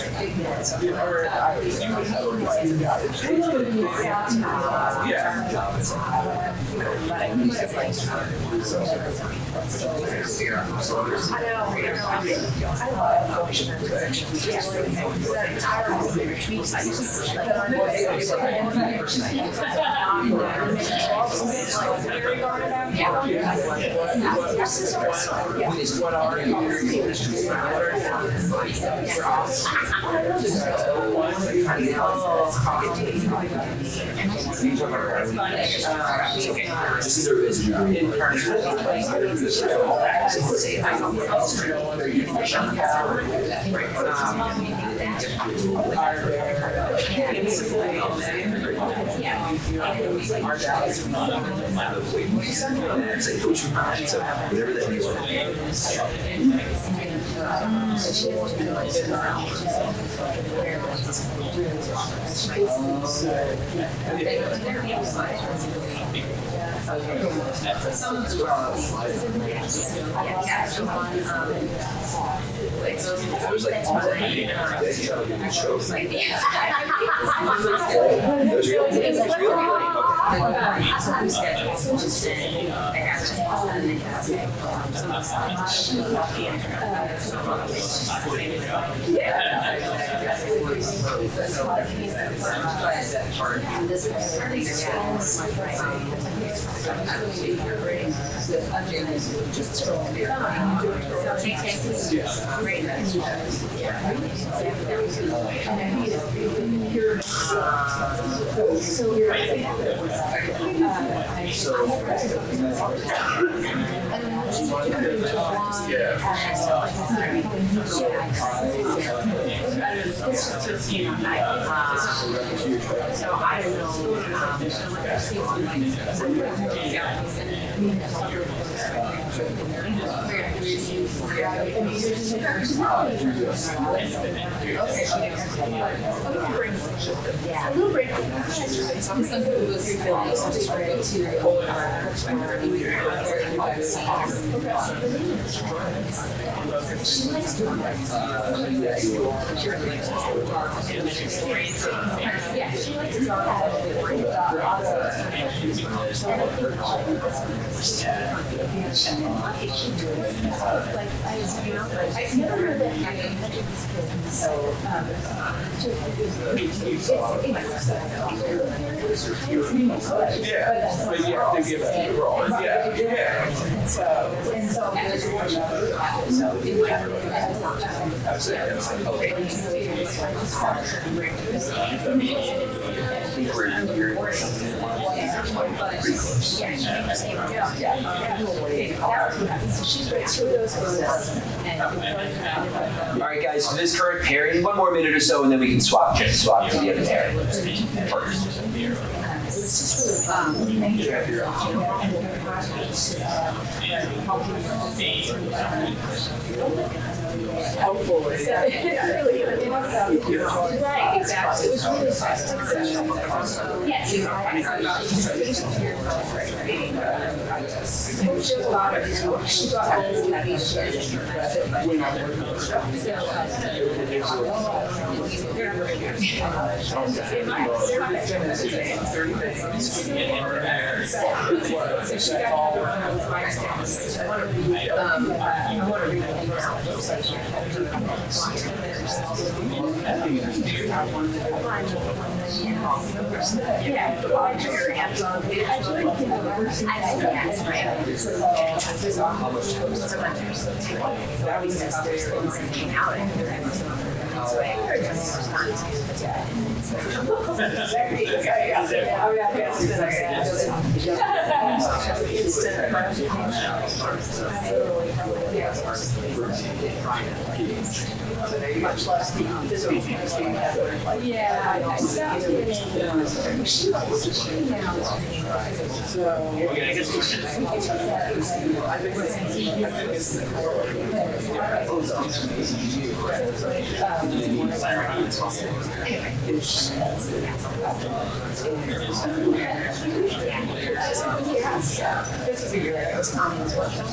you? Whatever that means. I was like, So I don't know. Yeah, a little break. Some people go through feelings. I'm just ready to hold it yeah, she likes to talk about it. I've never heard that happening. So, yeah, but you have to give it a roll. Yeah, All right, guys, for this current pairing, one more minute or so, and then we can swap to the other pairing. Helpful. Right, exactly. It was really fast. Yes. Much less the physical yeah, I stopped getting this is a year I was on this workshop.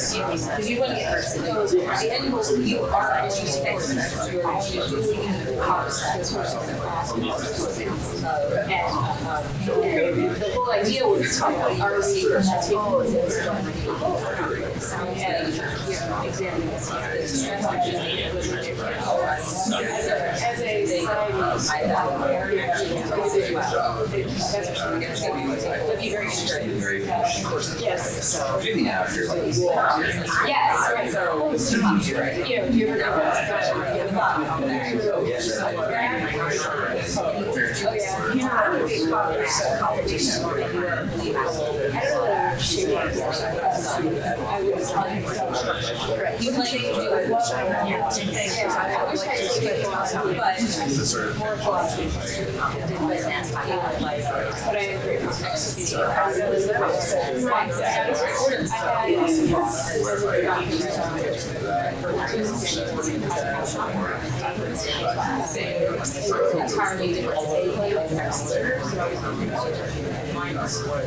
Because you want to get hurt. You are actually the whole idea was are we examining this as a society, be very interesting. Yes. Maybe after, like, yes, right. So, you know, do you ever go entirely different defines what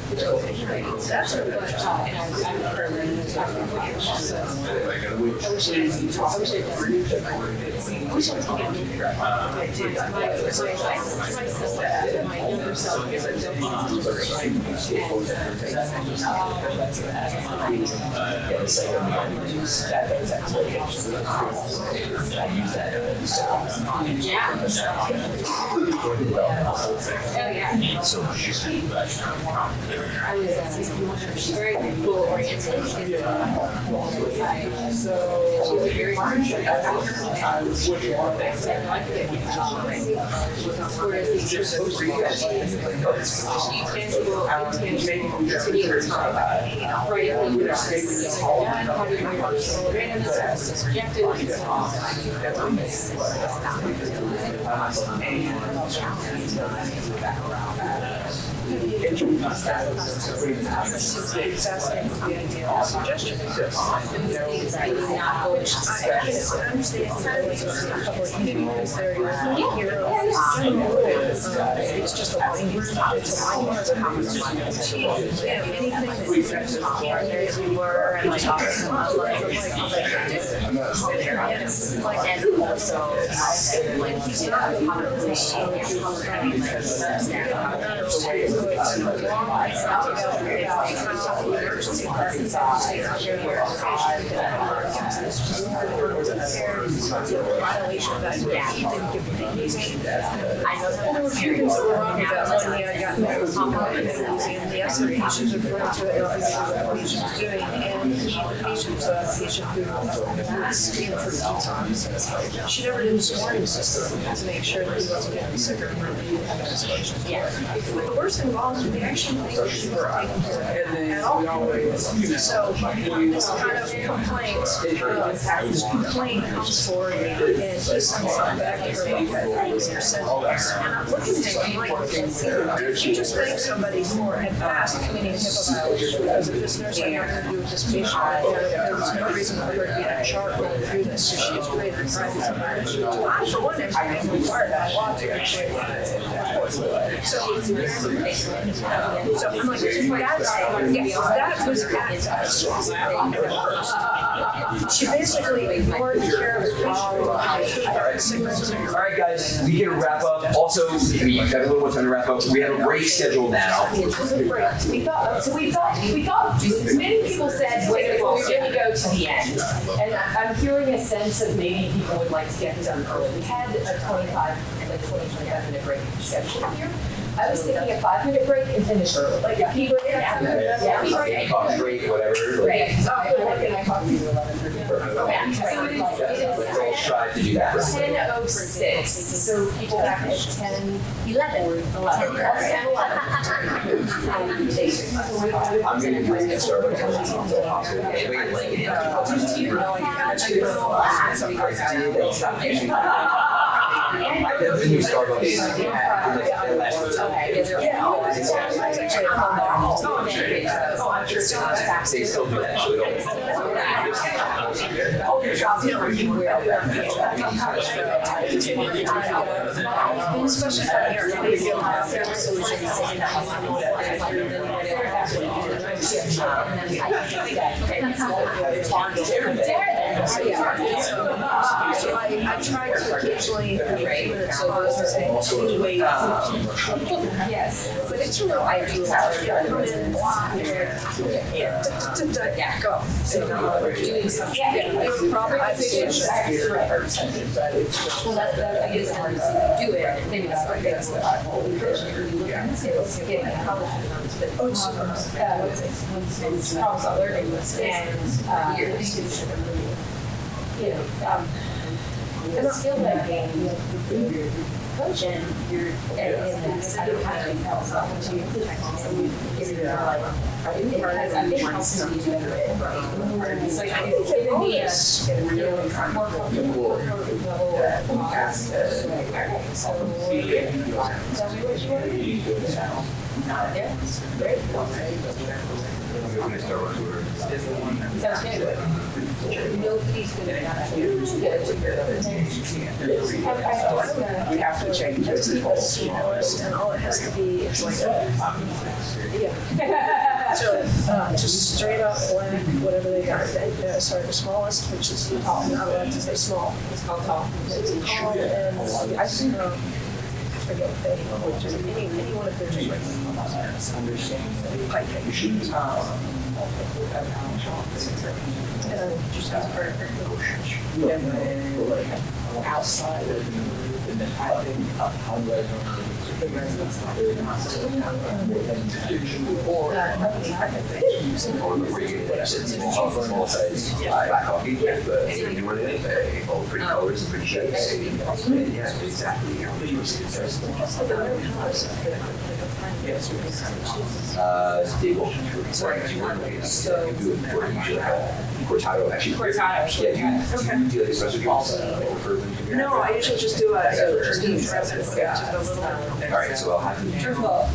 That's really good. and I'm currently I was very goal oriented. So she was very whereas the tangible, intangible, continuous time, right? How do you randomness, subjective, Suggestion. I understand it's just a line. It's a line. It's a conversation. Anything that we were and like and also when he's not a conversation. She never did the scoring system to make sure that he wasn't getting sicker from But the worst thing of all is we actually think she was taken care of at all. So this kind of complaint comes forward and he sends something back to her and I'm looking at him like, if you just thank somebody for at best committing HIPAA violation, because if this nurse had nothing to do with this patient, there was no reason for her to be that chart going through this, so she has created a private environment. I, for one, am required by law to actually so I'm like, that was access. She basically ignored the care of the patient. All right, guys, we can wrap up. Also, we have a little more time to wrap up. We have a break scheduled now. We thought, many people said, wait, we're going to go to the end. And I'm hearing a sense of maybe people would like to get it done early. We had a 25 minute break scheduled here. I was thinking a 5-minute break and finish early. Like a pee break? Yeah. Coffee break, whatever. Right. So I coffee to 11:30. So it is. Let's all strive to do that. 10:06. So people back at 10:11. 11. I'm going to try to get started until possible. Anybody like it? I did the new Starbucks they still do that, so we don't. Especially here. I tried to occasionally yes, but it's real ideal. Go. Doing something. Yeah, probably I think it's well, that I guess how you do it. I think it's like that's what I it's problem learning list and it's still like coaching, you're I don't have to tell someone to I think helps me do it right. So I think it's given me a more comfortable so tell me what you want to do. Yeah, great. gonna start with whoever. Sounds good. Nobody's gonna We have to change I just need a smallest, and all it has to be is like, so, just straight up blank, whatever they got. Sorry, the smallest, which is tall, not allowed to say small. It's called tall. It's tall, and I think, I forget what they, which is any one of their just like, piping. And just as part of outside of the Black coffee, but anything with it, all pretty colors and pretty shapes. Yeah, exactly. Stable. Sorry, do you want to do it for usually cortado? Actually, Cortado. Yeah, do you like espresso drinks over? No, I usually just do a just a little. All right, so I'll have you. First of all, I was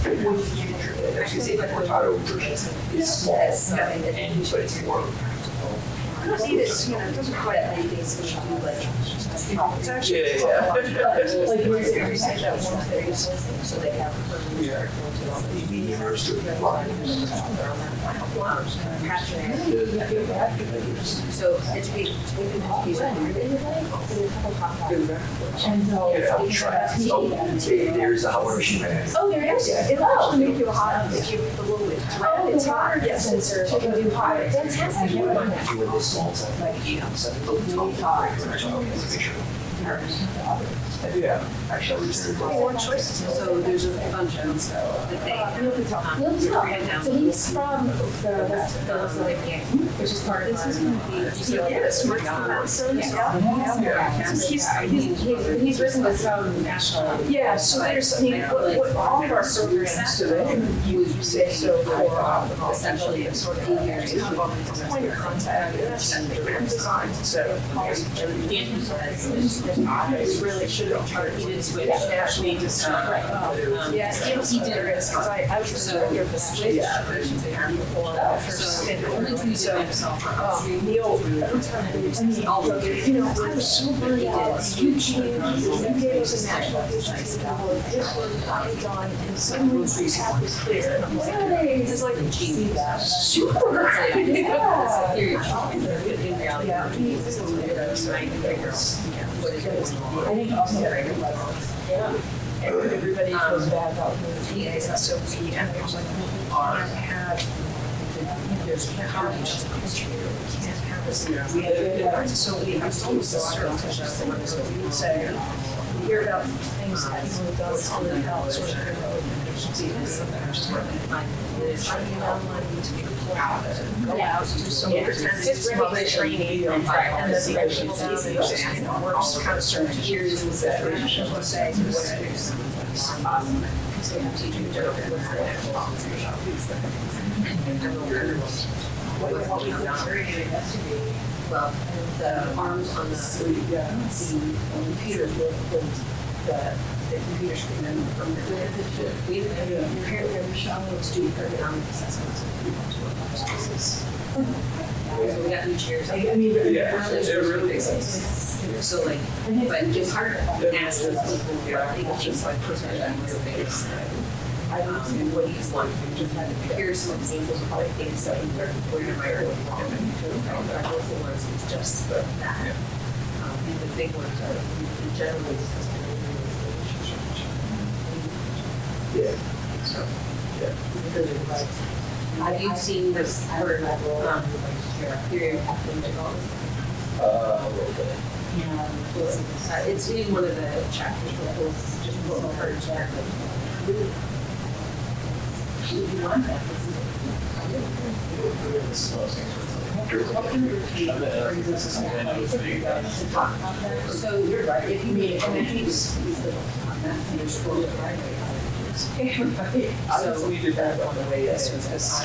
gonna say the cortado version is small, but it's more. I don't need it, it doesn't quite make things do like. It's actually. Like, That one thing, so they have. Medium roast or so education. there's a hot water machine right next. Oh, there is? It'll actually make you hot if you, the little, it's hot, yes, it's, you can do hot. Fantastic. If you were this small, it's like, you know, something picture. Yeah. Actually, More choices, so there's a bunch of them, that they. So he's from the West which is part of Yes, what's the He's risen with some national. Yeah, so there's, I mean, what all of our programs today, you would say so for essentially it's sort of point of contact, and that's designed instead of policy. It really should have tried, he did switch nationally to yes, he did, because I was the director of the state before Neil, every time they used to I was so burned out. You gave us a national business this was I done, and suddenly the path was clear. And I'm like, hey, it's like super. I think also everybody feels bad about the that's so key, and there's like you can't have there's college history. We can't have this. We have so we have so certain so we would say we hear about things that people have done on the house or go out to do some pretend training and then works kind of certain years in that relationship, let's say, Well, the arms on the computer the computer screen from the we student ergonomic assessments so we got new chairs. I mean, really big so like, but it's hard to ask people just like put that on your face. What do you want? Here's some examples of like things that where you might really want the ones is just that. And the big ones are generally so have you seen this theory of academic A little bit. it's in one of the chapters but it's just a little hard to you want that. So you're right. If you mean it, So we did that on the way this was because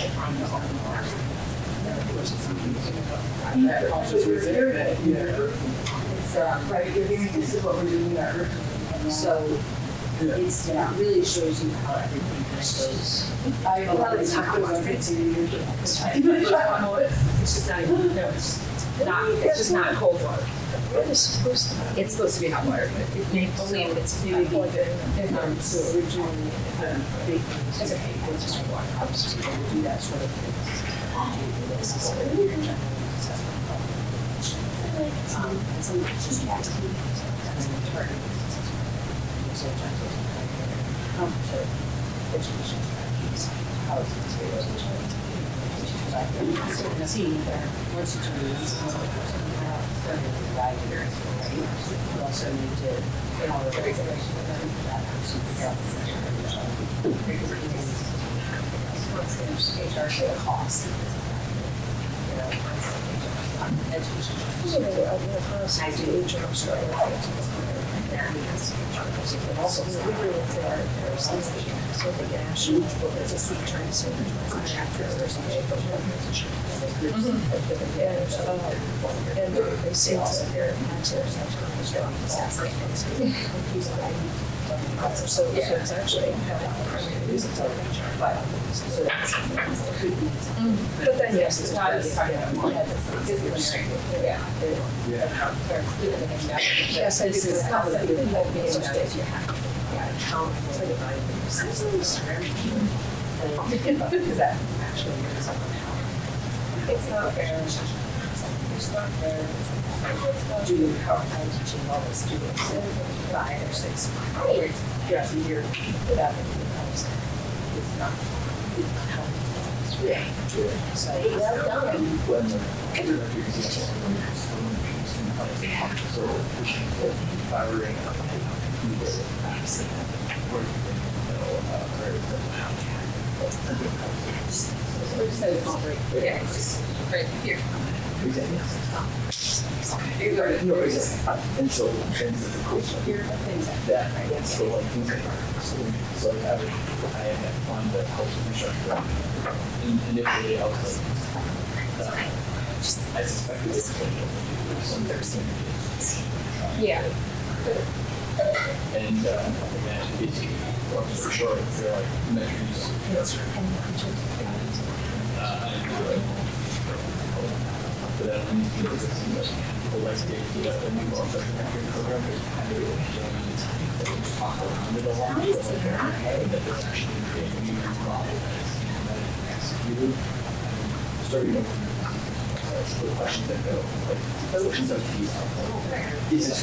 Right, you're hearing this is what we're doing in our so it's, it really shows you how everything those. Well, it's not good. It's just not even, no, it's just not cold water. It's supposed to be hot water, but it may only if it's maybe So originally, it's okay, it's just water. do that sort of thing. Education strategies, how it's materials and see there, once you turn it into another person, evaluators, right? You also need to, in all of the regulations, that person figure out the once there's HR say a cost, you know, education. I do HR struggle. Also, we really there are some so they get actually to see trying to serve contractors or something. And they say also they're so it's actually primary reasons of HR, but so that's but then yes, it's not as disciplinary. Yeah. Yes, this is how the you have account for the value of because that actually is it's not fair. It's not fair. Do you how I'm teaching all the students 5 or 6 hours throughout the year without any it's not yeah. So well done. When the firing right here. And so the course Here are things that so like things like so like I had fun that helps restructure. Initially I was like I suspected this some Thursday. Yeah. And basically for sure they're like measures but then when you do this the light stage a new program is kind of talk around it a lot that there's actually a new problem that's executed starting the questions that go like the questions of these is this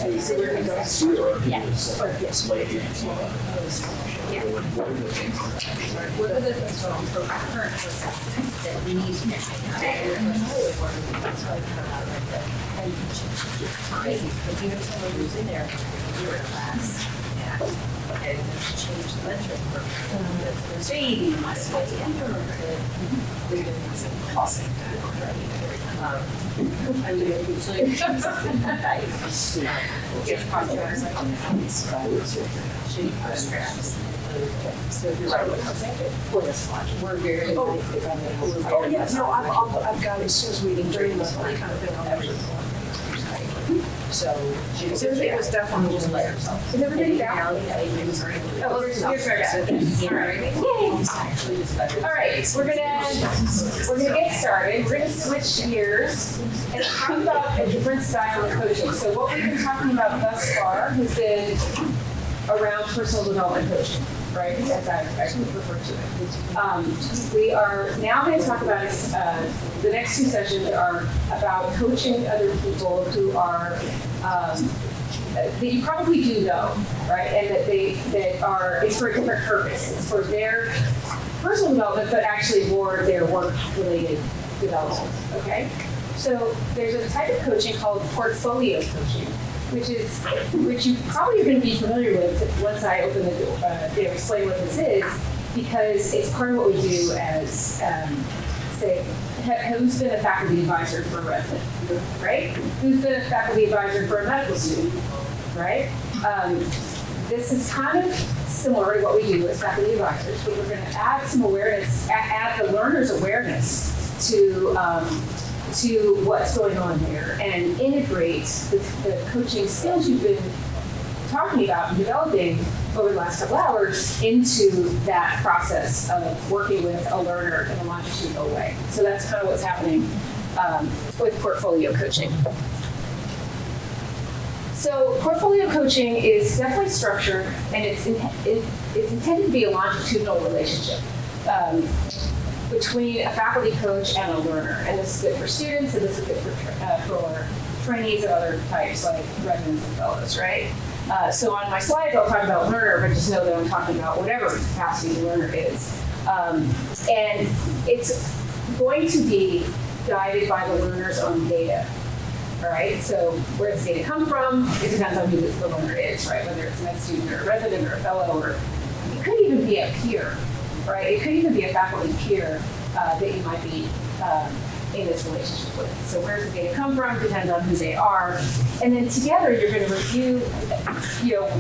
or yes like what are the things What are the things from current that we need to make? If you have someone who's in there, you're in class, and change the mentoring program. There's baby, they're doing some costing. I'm doing usually get projects like on so you're right. We're very. Oh yes, no, I've got it. So reading during the kind of been on everything. So it was definitely just like herself. is everybody down? Oh, here's all right, we're gonna get started. We're gonna switch gears and talk about a different style of coaching. So what we've been talking about thus far has been around personal development coaching, right? As I refer to it. We are now going to talk about the next 2 sessions are about coaching other people who are that you probably do know, right? And that are it's for a different purpose. It's for their personal development, but actually more their work-related development. Okay. So there's a type of coaching called portfolio coaching, which you probably are going to be familiar with once I open the door, explain what this is, because it's part of what we do as, say, who's been a faculty advisor for a resident, right? Who's been a faculty advisor for a medical student, right? This is kind of similar to what we do as faculty advisors, but we're going to add some awareness, add the learner's awareness to what's going on there and integrate the coaching skills you've been talking about and developing over the last couple hours into that process of working with a learner in a longitudinal way. So that's kind of what's happening with portfolio coaching. So portfolio coaching is definitely structured, and it's intended to be a longitudinal relationship between a faculty coach and a learner. And this is good for students, and this is good for trainees of other types like residents and fellows, right? So on my slides, I'll talk about learner, but just know that I'm talking about whatever capacity the learner is. And it's going to be guided by the learner's own data. All right, so where does data come from? It depends on who the learner is, right? Whether it's a med student or a resident or a fellow, or it could even be a peer, right? It could even be a faculty peer that you might be in this relationship with. So where does the data come from? Depends on who they are. And then together you're going to review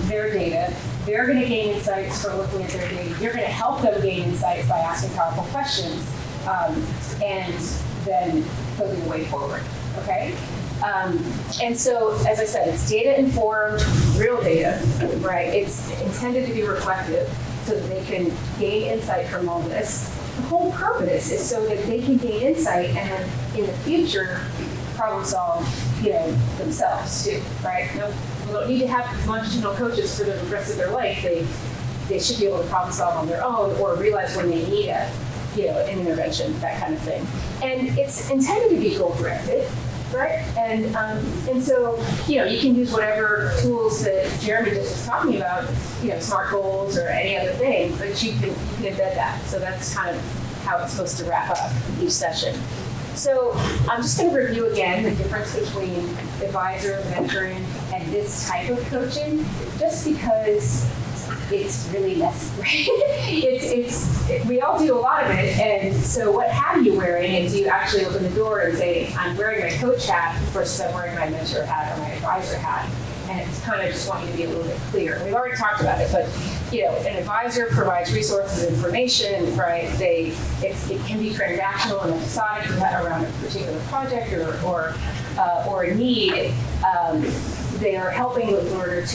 their data. They're going to gain insights from looking at their data. You're going to help them gain insights by asking powerful questions and then building a way forward, okay? And so, as I said, it's data-informed, real data, right? It's intended to be reflective so that they can gain insight from all this. The whole purpose is so that they can gain insight and then in the future problem solve, themselves too, right? No, we don't need to have longitudinal coaches for the rest of their life. They should be able to problem solve on their own or realize when they need an intervention, that kind of thing. And it's intended to be goal-directed. Right, and so you can use whatever tools that Jeremy just was talking about, SMART goals or any other thing, but you can embed that. So that's kind of how it's supposed to wrap up each session. So I'm just going to review again the difference between advisor, mentoring, and this type of coaching, just because it's really necessary. We all do a lot of it, and so what hat are you wearing? And do you actually open the door and say, I'm wearing my coach hat versus I'm wearing my mentor hat or my advisor hat? And it's kind of just want you to be a little bit clear. We've already talked about it, but an advisor provides resources and information, right? It can be transactional and episodic around a particular project or a need. They are helping the learner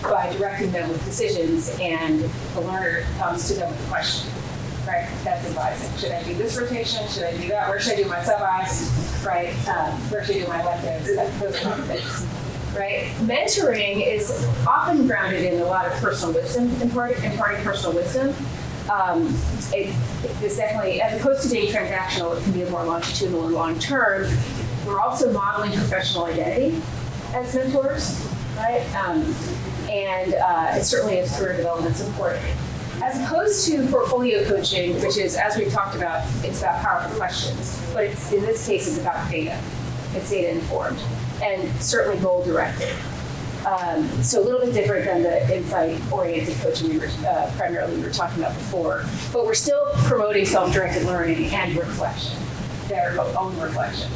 by directing them with decisions, and the learner comes to them with a question, right? That's advising. Should I do this rotation? Should I do that? Where should I do my sub-Is, right? Where should I do my electives? Those kind of things, right? Mentoring is often grounded in a lot of personal wisdom, imparting personal wisdom. It is definitely, as opposed to being transactional, it can be more longitudinal and long-term. We're also modeling professional identity as mentors, right? And it certainly is career development support. As opposed to portfolio coaching, which is, as we've talked about, it's about powerful questions, but in this case, it's about data. It's data informed and certainly goal directed. So a little bit different than the insight-oriented coaching we were talking about before, but we're still promoting self-directed learning and reflection, their own reflection,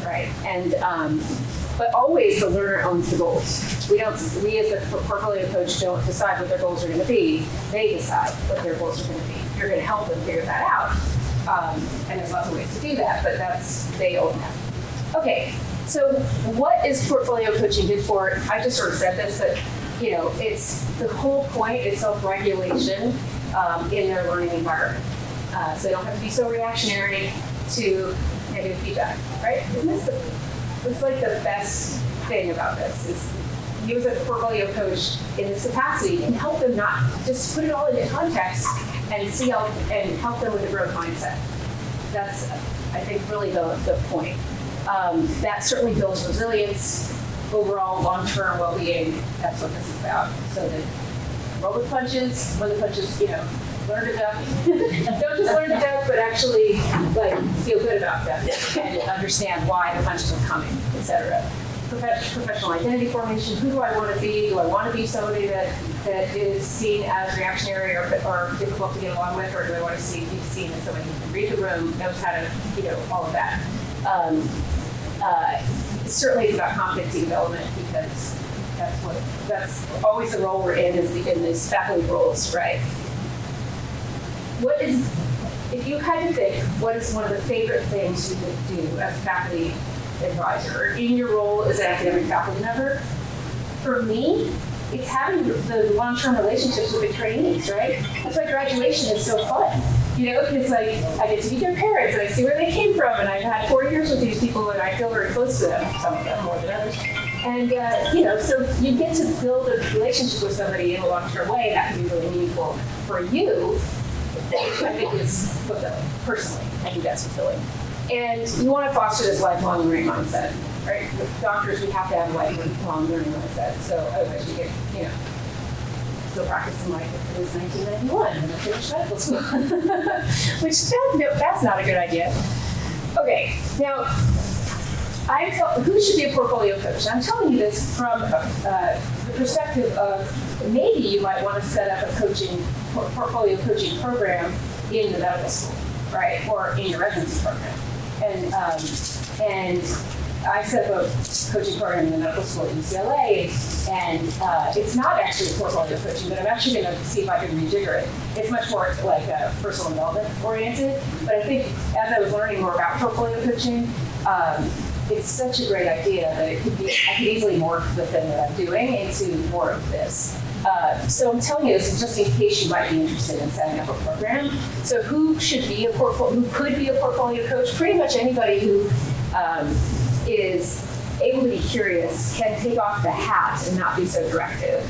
right? And but always the learner owns the goals. We as a portfolio coach don't decide what their goals are going to be. They decide what their goals are going to be. You're going to help them figure that out. And there's lots of ways to do that, but they own that. Okay, so what is portfolio coaching good for? I just sort of said this, but it's the whole point is self-regulation in their learning environment. So they don't have to be so reactionary to negative feedback, right? It's like the best thing about this is you as a portfolio coach in this capacity can help them not just put it all into context and and help them with a growth mindset. That's, I think, really the point. That certainly builds resilience, overall long-term well-being. That's what this is about. So that roll the punches, learn to duck. Don't just learn to duck, but actually feel good about them and understand why the punches are coming, etc. Professional identity formation. Who do I want to be? Do I want to be somebody that is seen as reactionary or difficult to get along with, or do I want to be seen as somebody who can read the room, knows how to, all of that. Certainly it's about competency development, because that's always the role we're in these faculty roles, right? If you had to think, what is one of the favorite things you could do as a faculty advisor or in your role as an academic faculty member? For me, it's having the long-term relationships with the trainees, right? That's why graduation is so fun. You know, because like I get to meet their parents and I see where they came from, and I've had 4 years with these people and I feel very close to them, some of them more than others. And you know, so you get to build a relationship with somebody in a long-term way that can be really meaningful for you, which I think is fulfilling. Personally, I think that's fulfilling. And you want to foster this lifelong learning mindset, right? With doctors, we have to have a lifelong learning mindset. So otherwise we get, you know, still practicing like it was 1991 when I finished medical school, which that's not a good idea. Okay, now who should be a portfolio coach? I'm telling you this from the perspective of maybe you might want to set up a portfolio coaching program in the medical school, right, or in your residency program. And I set up a coaching program in the medical school at UCLA, and it's not actually portfolio coaching, but I'm actually going to see if I can rejigger it. It's much more like personal development oriented, but I think as I was learning more about portfolio coaching, it's such a great idea that I could easily morph the thing that I'm doing into more of this. So I'm telling you this just in case you might be interested in setting up a program. So who could be a portfolio coach? Pretty much anybody who is able to be curious, can take off the hat and not be so directive.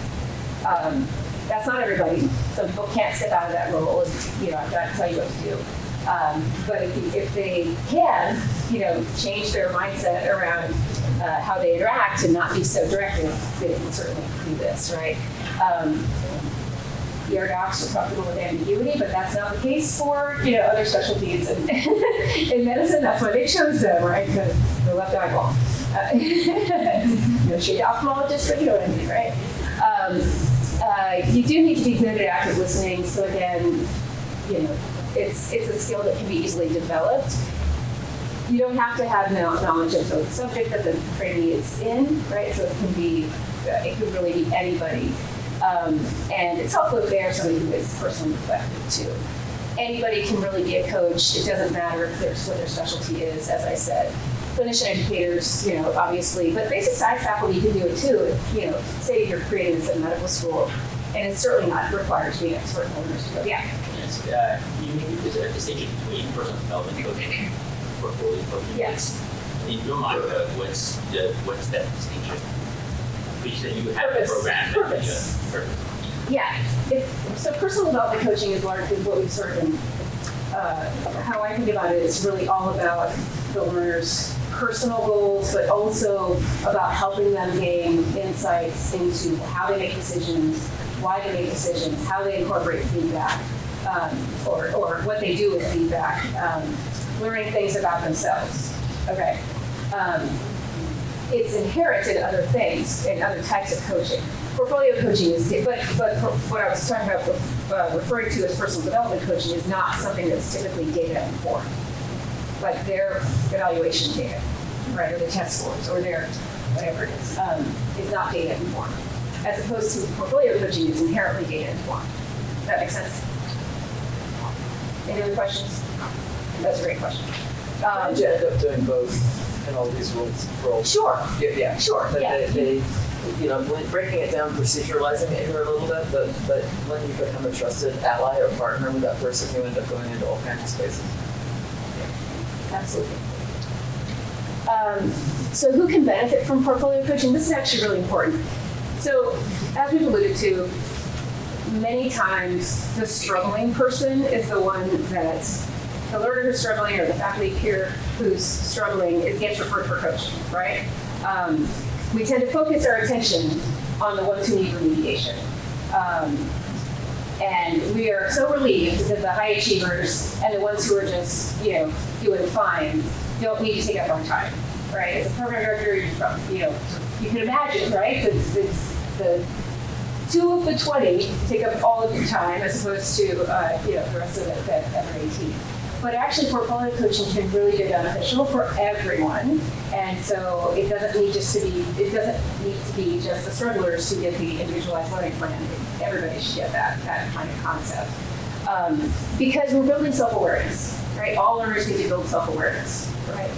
That's not everybody. Some people can't step out of that role and, you know, I've got to tell you what to do. But if they can, you know, change their mindset around how they interact and not be so directive, they can certainly do this, right? ER docs are comfortable with ambiguity, but that's not the case for, you know, other specialties in, in medicine. That's why they chose them, right? Because the left eyeball. No shade ophthalmologist, but you know what I mean, right? You do need to be good at active listening. So again, you know, it's a skill that can be easily developed. You don't have to have knowledge of the subject that the trainee is in, right? So it can really be anybody. And it's helpful if they're somebody who is personally reflective too. Anybody can really be a coach. It doesn't matter what their specialty is, as I said. Clinician educators, you know, obviously, but basic science faculty can do it too. If, you know, say you're creating this in medical school, and it's certainly not required to be an expert in learners. But yeah. Yes, is there a distinction between personal development coaching and portfolio coaching? Yes. In your mind, what's that distinction? You said you have a program. Purpose. Yeah. So personal development coaching is largely what we've sort of been, how I think about it is really all about the learner's personal goals, but also about helping them gain insights into how they make decisions, why they make decisions, how they incorporate feedback, or what they do with feedback, learning things about themselves. Okay. It's inherent in other things, in other types of coaching. Portfolio coaching is, but what I was talking about referring to as personal development coaching is not something that's typically data informed. Like their evaluation data, right, or the test scores, or their whatever it is not data informed. As opposed to portfolio coaching is inherently data informed. Does that make sense? Any other questions? That's a great question. Did you end up doing both in all these roles? Sure. Yeah. Sure. They you know, breaking it down, proceduralizing it here a little bit, but when you become a trusted ally or partner with that person, you end up going into all kinds of spaces. Absolutely. So who can benefit from portfolio coaching? This is actually really important. So as we've alluded to, many times the struggling person is the one that the learner who's struggling or the faculty peer who's struggling, it gets referred for coaching, right? We tend to focus our attention on the ones who need remediation. And we are so relieved that the high achievers and the ones who are just, you know, doing fine don't need to take up our time, right? As a program director, you know, you can imagine, right? The 2 of the 20 take up all of your time as opposed to, you know, the rest of the other 18. But actually, portfolio coaching can really be beneficial for everyone, and so it doesn't need to be just the strugglers who get the individualized learning plan. Everybody should get that kind of concept, because we're building self-awareness, right? All learners need to build self-awareness, right?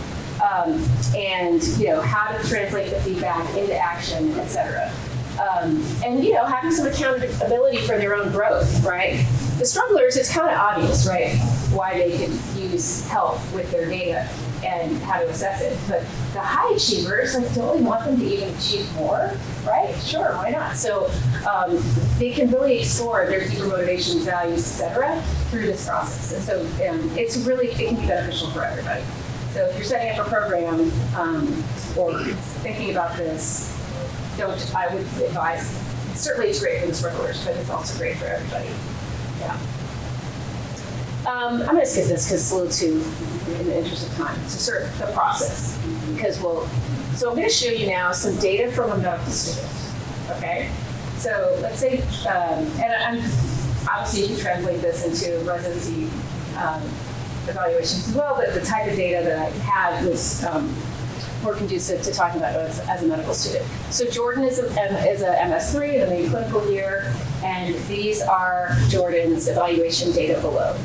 And you know how to translate the feedback into action, etc. And having some accountability for their own growth, right? The strugglers, it's kind of obvious, right, why they could use help with their data and how to assess it. But the high achievers, don't we want them to even achieve more, right? Sure, why not? So they can really explore their deeper motivations, values, etc. through this process. And so it can be beneficial for everybody. So if you're setting up a program or thinking about this, I would advise, certainly it's great for the strugglers, but it's also great for everybody. Yeah. I'm going to skip this because it's a little too, in the interest of time, to sort of the process. So I'm going to show you now some data from a medical student, okay? So let's say, and obviously you can translate this into residency evaluations as well, but the type of data that I had was more conducive to talking about it as a medical student. So Jordan is a MS3 in the main clinical year, and these are Jordan's evaluation data below.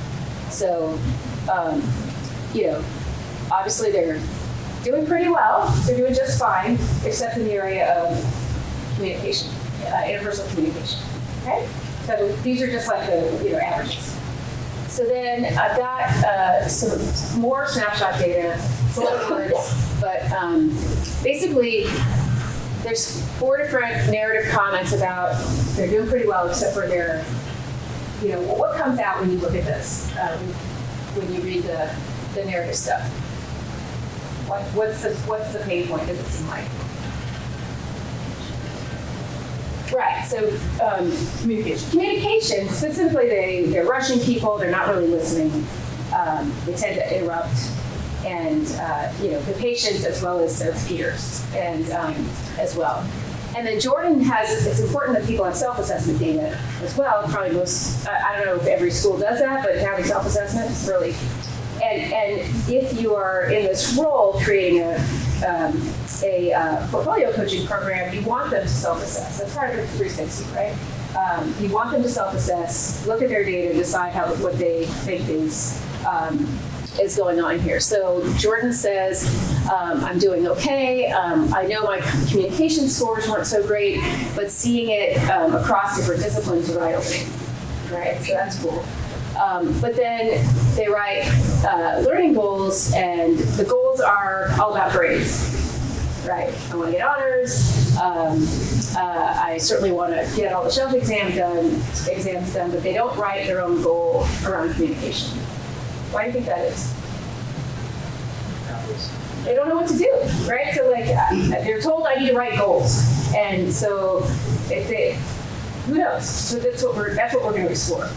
So, obviously they're doing pretty well. They're doing just fine, except in the area of communication, interpersonal communication. Okay, so these are just like the averages. So then I've got some more snapshot data. It's a lot of words, but basically there's 4 different narrative comments about they're doing pretty well, except for their, what comes out when you look at this, when you read the narrative stuff. What's the pain point, does it seem like? Right, so communication, specifically they're rushing people, they're not really listening, they tend to interrupt, and the patients as well as their peers and as well. And then Jordan it's important that people have self-assessment data as well. Probably most, I don't know if every school does that, but having self-assessment is really, and if you are in this role creating a portfolio coaching program, you want them to self-assess. That's part of the 360, right? You want them to self-assess, look at their data, decide what they think is going on here. So Jordan says, I'm doing okay. I know my communication scores weren't so great, but seeing it across different disciplines is eye-opening, right? So that's cool. But then they write learning goals, and the goals are all about grades, right? I want to get honors. I certainly want to get all the shelf exams done, but they don't write their own goal around communication. Why do you think that is? They don't know what to do, right? So they're told I need to write goals, and so who knows? So that's what we're going to explore,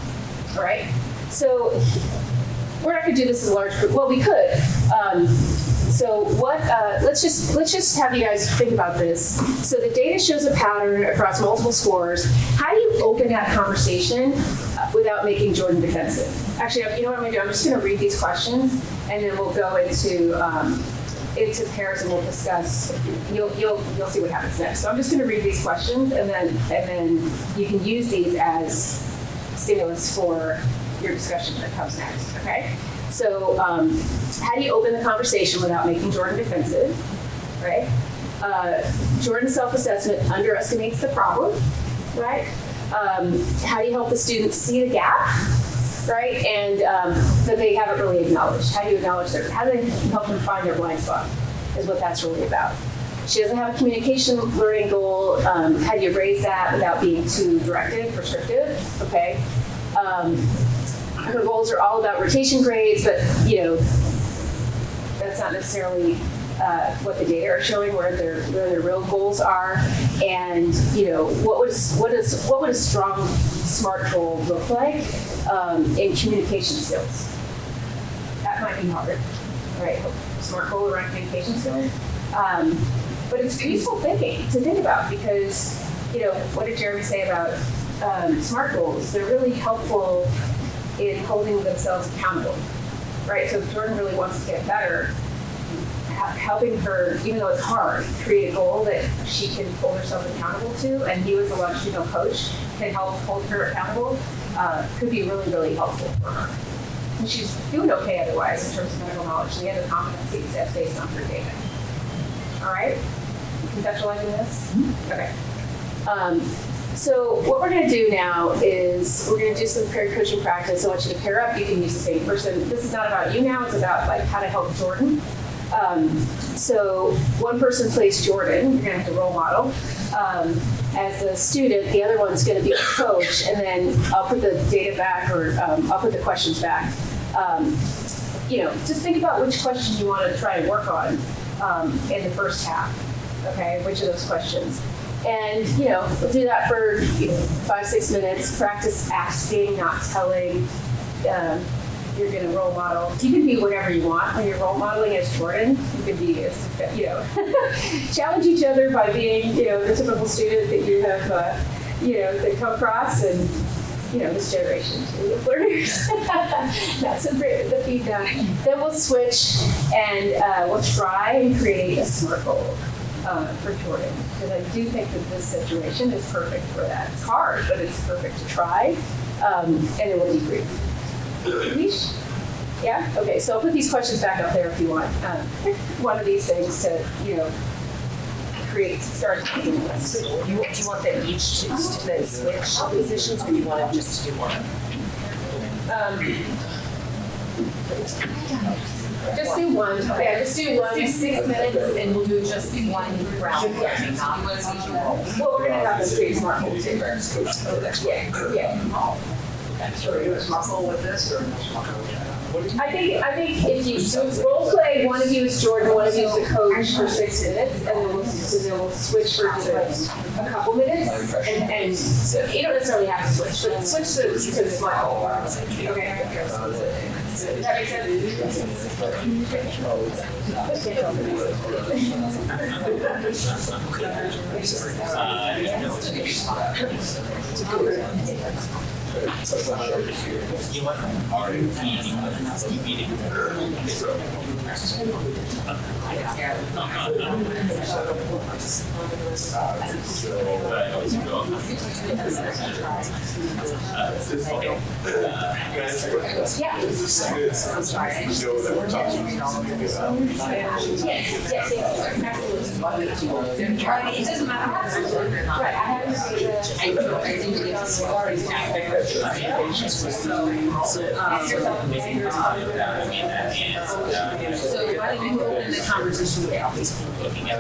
all right? So we're not going to do this as a large group. Well, we could. So let's just have you guys think about this. So the data shows a pattern across multiple scores. How do you open that conversation without making Jordan defensive? Actually, you know what I'm going to do? I'm just going to read these questions, and then we'll go into pairs and we'll discuss. You'll see what happens next. So I'm just going to read these questions, and then you can use these as stimulus for your discussion that comes next. Okay. So how do you open the conversation without making Jordan defensive, right? Jordan's self-assessment underestimates the problem, right? How do you help the students see the gap, right? And that they haven't really acknowledged. How do you acknowledge how do they help them find their blind spot is what that's really about. She doesn't have a communication learning goal. How do you raise that without being too directive, prescriptive, okay? Her goals are all about rotation grades, but that's not necessarily what the data are showing, where their real goals are, and what would a strong SMART goal look like in communication skills? That might be hard, right? SMART goal around communication skills, but it's useful thinking to think about because what did Jeremy say about SMART goals? They're really helpful in holding themselves accountable, right? So if Jordan really wants to get better, helping her, even though it's hard, create a goal that she can hold herself accountable to, and you as a longitudinal coach can help hold her accountable, could be really, really helpful for her. And she's doing okay otherwise in terms of medical knowledge. The other competencies that's based on her data. All right? Conceptualizing this? Okay. So what we're going to do now is we're going to do some paired coaching practice. I want you to pair up. You can use the same person. This is not about you now. It's about like how to help Jordan. So one person plays Jordan. You're going to have to role model as a student. The other one's going to be the coach, and then I'll put the data back, or I'll put the questions back. Just think about which question you want to try and work on in the first half. Okay, which of those questions? And we'll do that for 5-6 minutes. Practice asking, not telling. You're going to role model. You can be whatever you want when you're role modeling as Jordan. You can be, challenge each other by being, the typical student that you have, that come across, and this generation of learners. Not so great with the feedback. Then we'll switch and we'll try and create a SMART goal for Jordan, because I do think that this situation is perfect for that. It's hard, but it's perfect to try, and then we'll debrief. Yeah? Okay, so I'll put these questions back up there if you want. Pick one of these things to, start. Do you want them each to then switch positions, or do you want them just to do one? Just do one. Okay, just do one. 6 minutes, and we'll do just one round. Well, we're going to have this pretty smart goal too. Yeah. So are you going to smart goal with this, or I think if you role play, one of you is Jordan, one of you is the coach for 6 minutes, and then we'll switch for just like a couple minutes, and you don't necessarily have to switch, but switch to the smart goal. Okay. Does that make I'm sorry. I know that we're talking about. Yes, absolutely. It doesn't matter. Right, I have to say that. So why don't you open the conversation with all these people? Looking at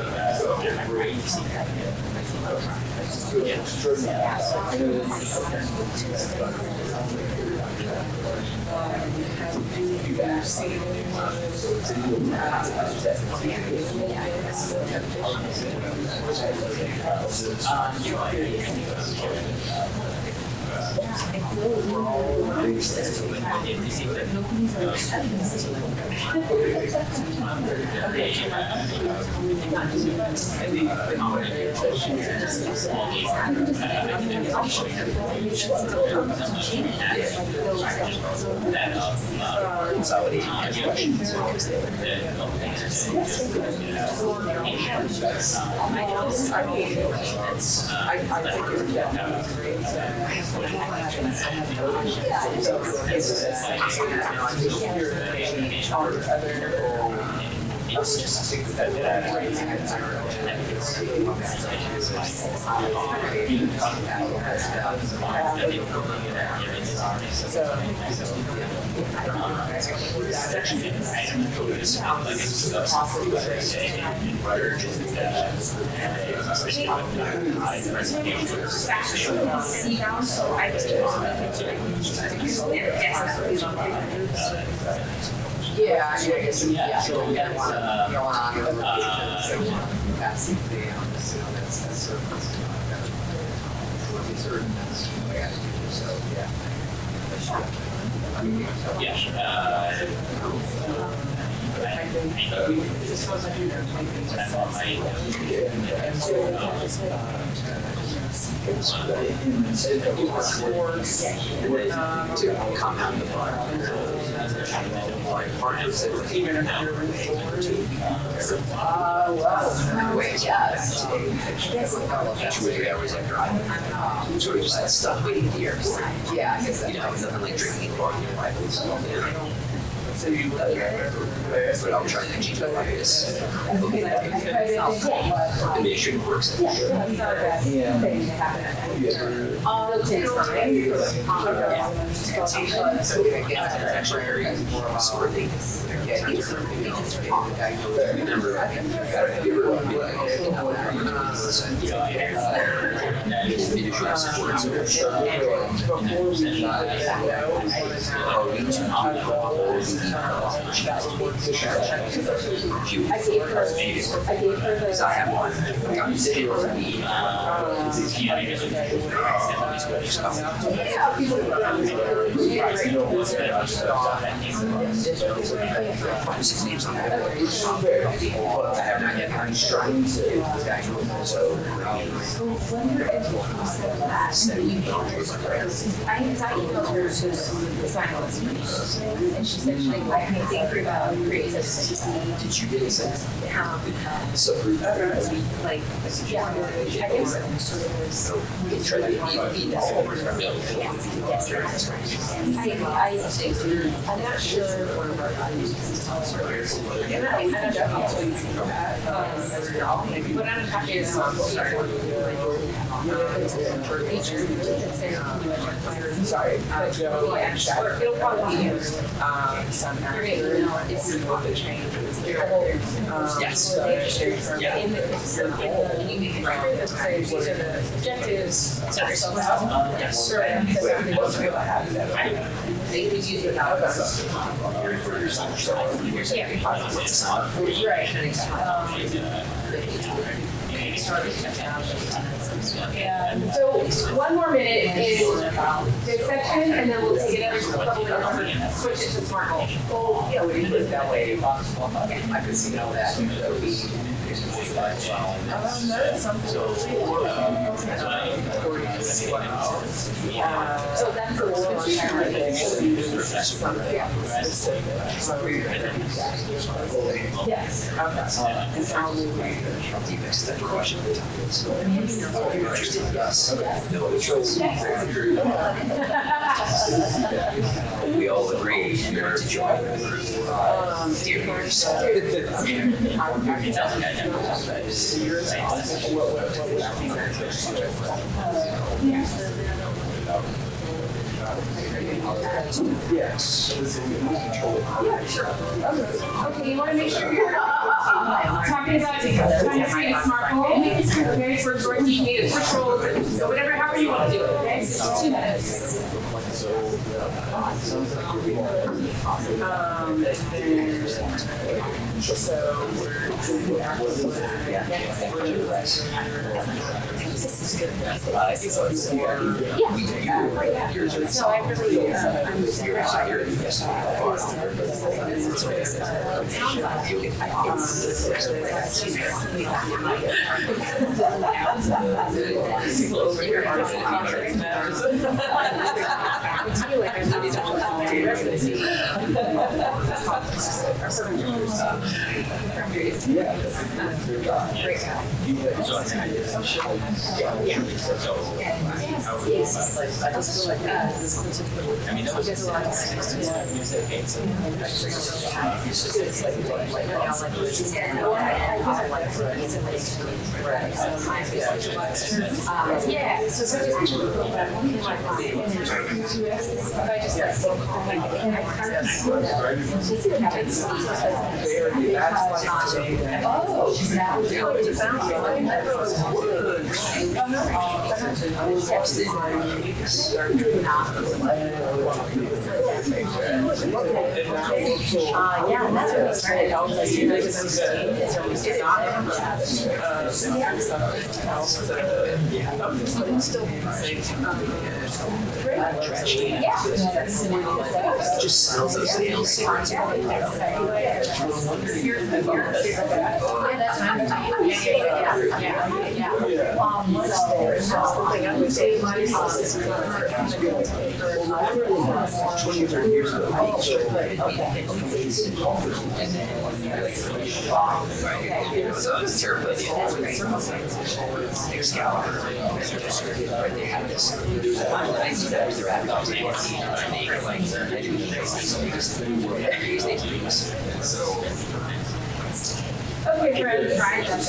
Yeah, I guess you don't want to compound the fun. Yes. 2 or 3 hours after I sort of just had stuff waiting here. Yeah, I guess that nothing like drinking water in your Bible. But I'm trying to change my practice. And make sure it works. Remember, gotta have your be like, because I have one. I'm sitting on the his name's on that. I have not yet had trying to diagnose. So I emailed her to sign on and she said she I can't think about creativity. did you get a sense? So Like, yeah, I guess so. try to eat that over from milk. Yes. I'm not sure one of our values is tell us And I'm definitely that. But I'm happy to sorry. It'll probably be used. It's the changes. Yes. In the you make it clear that these are the objectives, set yourself out. Yes. They could use it without us. So 1 more minute is this section, and then we'll take another couple minutes and switch it to SMART goal. Oh, yeah, we can put it that way if possible. I could see all that. That would be. So that's the yes. We all agree you're to join. Dear yourself. Yes. Yeah, sure. Okay, you want to make sure you're talking about trying to create a SMART goal. Okay, for short, you need a push roll, so whatever, however you want to do it. Okay, so 2 minutes. So I really, I just feel like this particular. I mean, that was There's a lot of Yeah, so just yeah, that's what we started. I was like, you guys Just smells those nail cigarettes. Yeah. would say my policy. 20 or 30 years ago. It's terrible idea. Excalibur. They have this. I see that was their advertising. Okay, friends.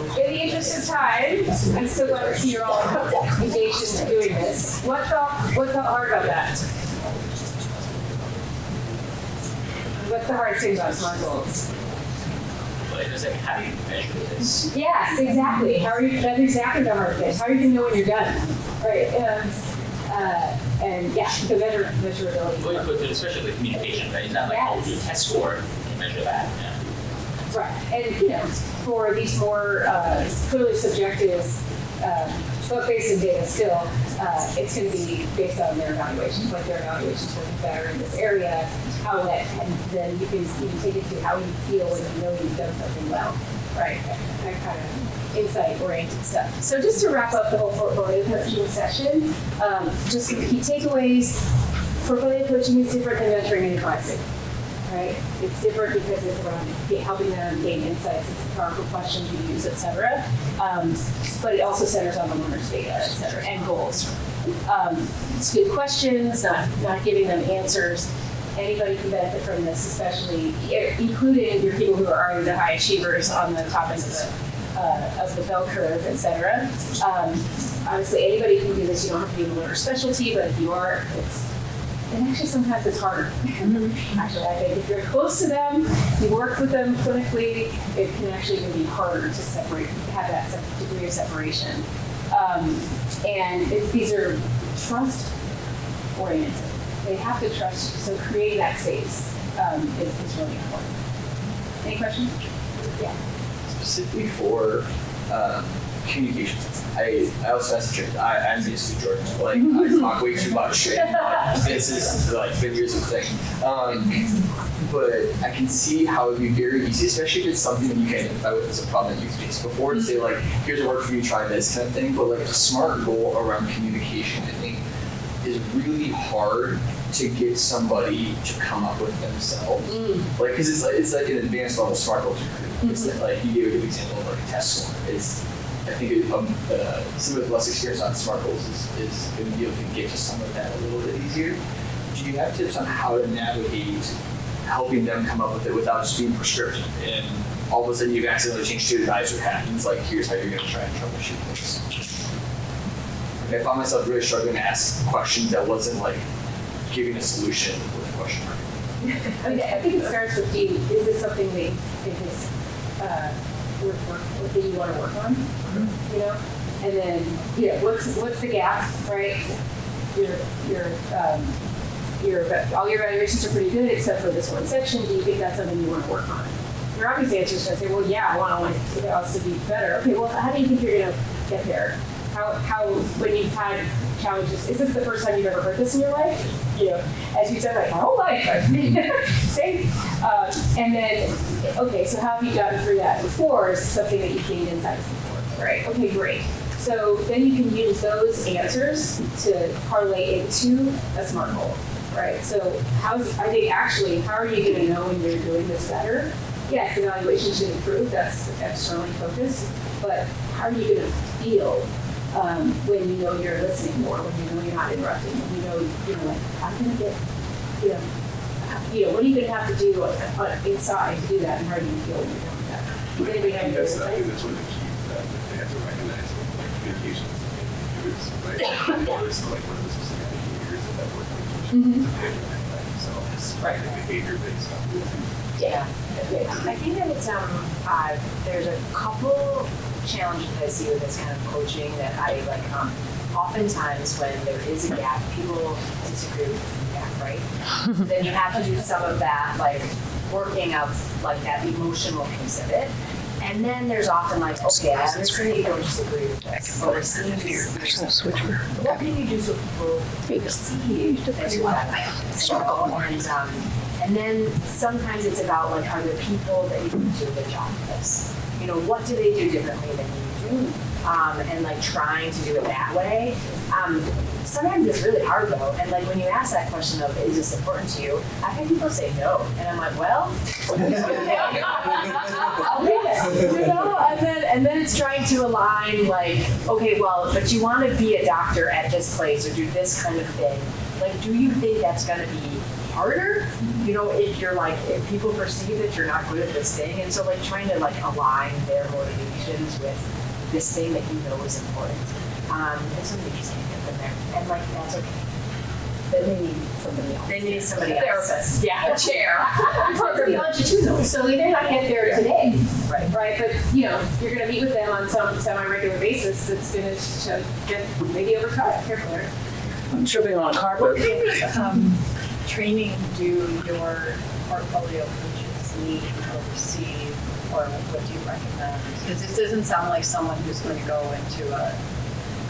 In the interest of time, I'm so glad to see you're all engaged in doing this. What felt hard about that? What's the hardest thing about SMART goals? But it's like, how do you measure this? Yes, exactly. That's exactly the hard thing. How are you going to know when you're done? Right. And yeah, the measurability. But especially with communication, right? It's not like, oh, your test score, you can measure that. Yeah. Right. And, for these more clearly subjective, but based in data still, it's going to be based on their evaluations, like their evaluations will be better in this area, how that, and then you can take it to how you feel when you know you've done something well, right? That kind of insight-oriented stuff. So just to wrap up the whole portfolio coaching session, just some key takeaways. Portfolio coaching is different than mentoring and advising. Right? It's different because it's around helping them gain insights, it's the powerful questions you use, et cetera. But it also centers on the learner's data, et cetera, and goals. It's good questions, not giving them answers. Anybody can benefit from this, especially including your people who are already the high achievers on the top end of the bell curve, et cetera. Obviously, anybody can do this. You don't have to be in a learner specialty, but if you are, and actually sometimes it's harder. Actually, I think if you're close to them, you work with them clinically, it can actually even be harder to separate, have that degree of separation. And these are trust oriented. They have to trust, so creating that space is really important. Any questions? Yeah. Specifically for communications. I also message I'm used to Jordan. Like I talk way too much. And this is like been years of thing. But I can see how it would be very easy, especially if it's something that you can identify with as a problem that you've faced before, to say like, here's a work for you, try this kind of thing. But like a SMART goal around communication, I think, is really hard to get somebody to come up with themselves. Like, because it's like an advanced level SMART goals. It's like you gave a good example of like a test score. I think somebody with less experience on SMART goals is going to be able to get to some of that a little bit easier. Do you have tips on how to navigate helping them come up with it without just being prescriptive? And all of a sudden you've accidentally changed to advisor hat, and it's like, here's how you're going to try and troubleshoot this. I found myself really struggling to ask questions that wasn't like giving a solution with a question mark. I mean, I think it starts with is this something that you think is that you want to work on, and then what's the gap, right? All your evaluations are pretty good except for this one section. Do you think that's something you want to work on? Your obvious answer is going to say, well, yeah, I want us to be better. Okay, well, how do you think you're going to get there? How when you've had challenges, is this the first time you've ever heard this in your life? As you said, like my whole life, same. And then, okay, so how have you gotten through that before? Is something that you gained insights before, right? Okay, great. So then you can use those answers to parlay into a SMART goal, right? So how are you going to know when you're doing this better? Yes, evaluation should improve. That's externally focused, but how are you going to feel when you know you're listening more, when you know you're not interrupting, when you know, like, I'm going to get, what are you going to have to do inside to do that, and how do you feel when you're doing that? Anybody have those insights? That's one of the keys that they have to recognize when communication is right. It's like one of the specific behaviors of that work communication. They have to recognize themselves. Right. Behavior-based stuff. Yeah. I think that it's there's a couple challenges that I see with this kind of coaching that I like. Oftentimes, when there is a gap, people disagree with the gap, right? Then you have to do some of that, like working of like that emotional piece of it. And then there's often like, okay, I understand you don't disagree with this, but it seems what can you do so people perceive that you have that? And then sometimes it's about like, are there people that you can do a good job with this? you know, what do they do differently than you do? And like trying to do it that way. Sometimes it's really hard though, and like when you ask that question of, is this important to you? I've had people say no, and I'm like, well, I'll leave it, you know? And then it's trying to align like, okay, well, but you want to be a doctor at this place or do this kind of thing. Like, do you think that's going to be harder? You know, if you're like, if people perceive that you're not good at this thing, and so like trying to like align their motivations with this thing that you know is important. And somebody just can't get them there. And like, that's okay. Then they need somebody else. They need somebody else. Therapist. Yeah, a chair. Program longitudinal, so they may not get there today, Right. right? But you know, you're going to meet with them on some semi-regular basis. That's going to get maybe over time. Careful. I'm tripping on a carpet. Training do your portfolio coaches need to oversee, or what do you recommend? Because this doesn't sound like someone who's going to go into a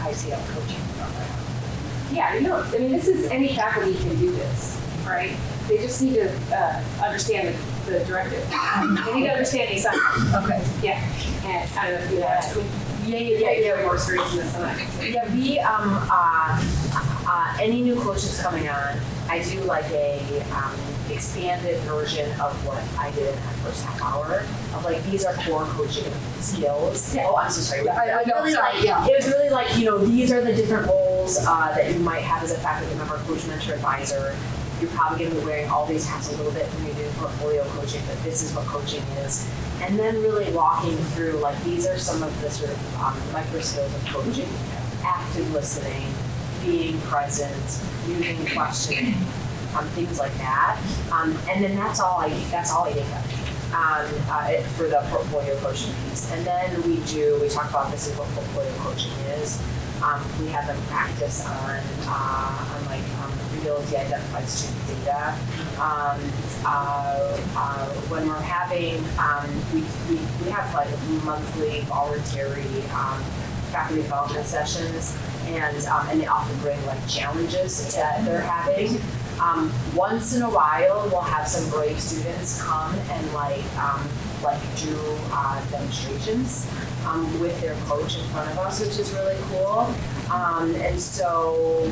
ICL coaching program. Yeah, you know, I mean, this is, any faculty can do this, right? They just need to understand the directive. They need to understand the assignment. Okay. Yeah. And I don't know if you have. Yeah. More experience in this than I. Yeah, we any new coaches coming on, I do like a expanded version of what I did in that first half hour of like, these are core coaching skills. Yeah. Oh, I'm so sorry. I know, really sorry, like, yeah. It was really like, you know, these are the different roles that you might have as a faculty member, coach, mentor, advisor. You're probably going to be wearing all these hats a little bit when you're doing portfolio coaching, but this is what coaching is. And then really walking through, like, these are some of the sort of micro skills of coaching. Active listening, being present, using questioning, things like that. And then that's all I did for the portfolio coaching piece. And then we talk about this is what portfolio coaching is. We have them practice on readability identified student data. When we're having, we have like monthly voluntary faculty development sessions, and they often bring like challenges that they're having. Once in a while, we'll have some brave students come and do demonstrations with their coach in front of us, which is really cool. And so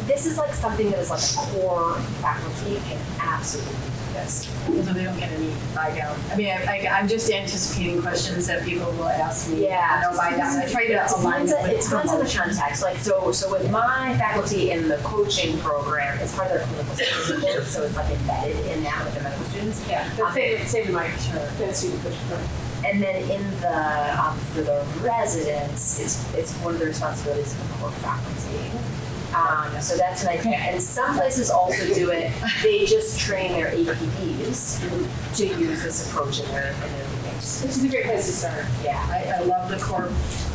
this is like something that is like a core faculty can absolutely do this. So they don't get any buy down. I mean, I'm just anticipating questions that people will ask me. Yeah. No buy down. I try to align it with it depends on the context. Like, so with my faculty in the coaching program, it's part of their clinical skills, so it's like embedded in that with the medical students. Yeah, same in my student coaching program. And then in the for the residents, it's one of the responsibilities of the core faculty. So that's nice. And some places also do it. They just train their APPs to use this approach in their meetings. Which is a great place to start. Yeah. I love the core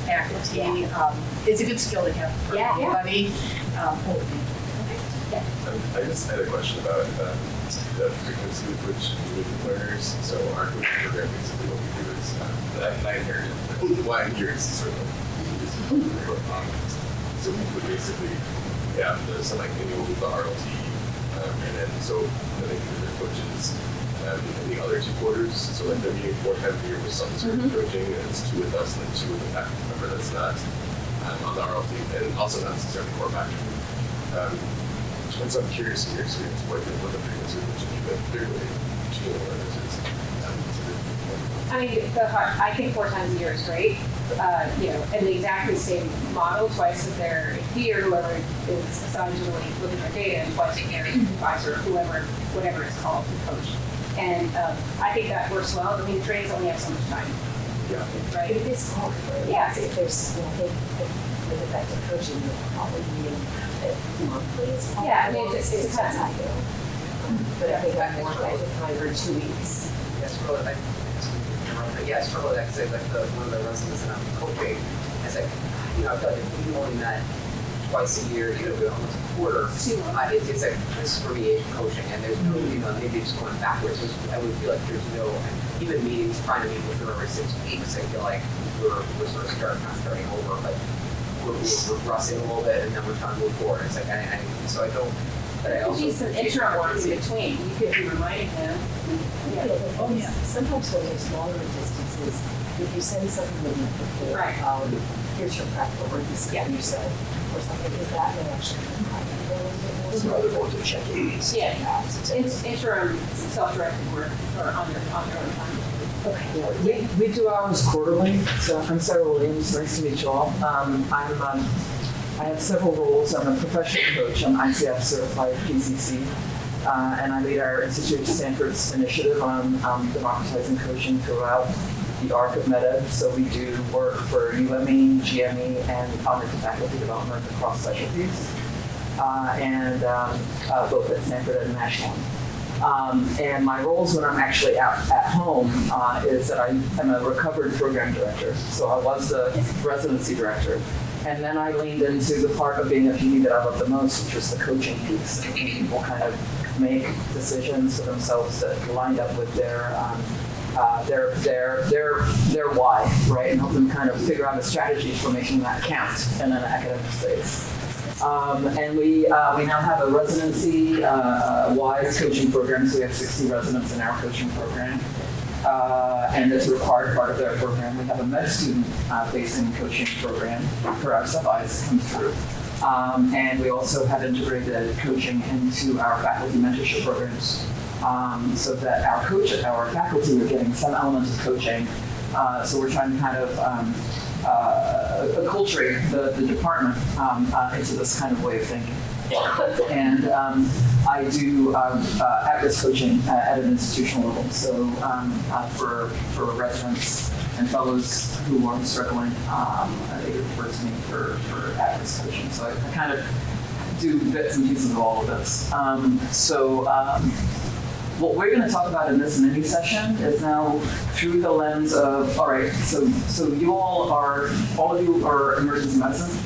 faculty. Yeah. It's a good skill to have for everybody. I just had a question about the frequency with which you meet learners. So our coaching program, basically what we do is, I inherited why I'm here is sort of so we would basically have the semi-annual with the RLT, and then so then they do their coaches in the other 2 quarters. So like they're meeting 4 times a year with some sort of coaching, and it's 2 with us and then 2 with the faculty member that's not on the RLT, and also not necessarily core faculty. And so I'm curious in your experience what the frequency of which you've been clearly teaching learners is. I mean, I think 4 times a year is great. In the exactly same model, twice with their AD or whoever is assigned to really look at their data, and twice with their advisor, whatever it's called, the coach. And I think that works well. I mean, the trainings only have so much time. Yeah. Right? If it's hard, Yeah. if there's, I think with effective coaching, you're probably needing monthly. Yeah, I mean, it's depends how you do. But I think I'm more like every 2 weeks. Yes, for that. Yes, for that, because like one of the residents that I'm coaching, I said, I feel like if we only met twice a year, almost a quarter, it's like, this is for me coaching, and there's no, maybe just going backwards. I would feel like there's no, even meetings, trying to meet with them every 6 weeks, I feel like we're sort of starting over, but we're regressing a little bit, and then we're trying to move forward. It's like, so I don't, But I There could also be some interim ones in between. You could be reminding them. Sometimes when there's longer distances, if you send something that you before, Right. here's your practical work, this is what you said, or something, is that will actually come a little bit more? Other forms of check-ins. Yeah, it's interim self-directed work or on their own time. Okay. We do ours quarterly, so I'm Sarah Williams, nice to meet you all. I have several roles. I'm a professional coach, I'm ICF certified PCC, and I lead our Institute Stanford's initiative on democratizing coaching throughout the arc of MedEd. So we do work for UME, GME, and augmented faculty development across specialties, and both at Stanford and nationally. And my roles when I'm actually out at home is that I am a recovered program director. So I was the residency director. And then I leaned into the part of being a PE that I love the most, which was the coaching piece. And people kind of make decisions for themselves that lined up with their why, right? And help them kind of figure out a strategy for making that count in an academic space. And we now have a residency wise coaching program, so we have 60 residents in our coaching program. And it's a required part of their program. We have a med student facing coaching program for our sub-Is come through. And we also have integrated coaching into our faculty mentorship programs so that our faculty are getting some element of coaching. So we're trying to kind of acculturate the department into this kind of way of thinking. And I do at-risk coaching at an institutional level. So for residents and fellows who are struggling, they refer to me for at-risk coaching. So I kind of do bits and pieces of all of this. What we're going to talk about in this mini session is now through the lens of, all right, so all of you are emergency medicine.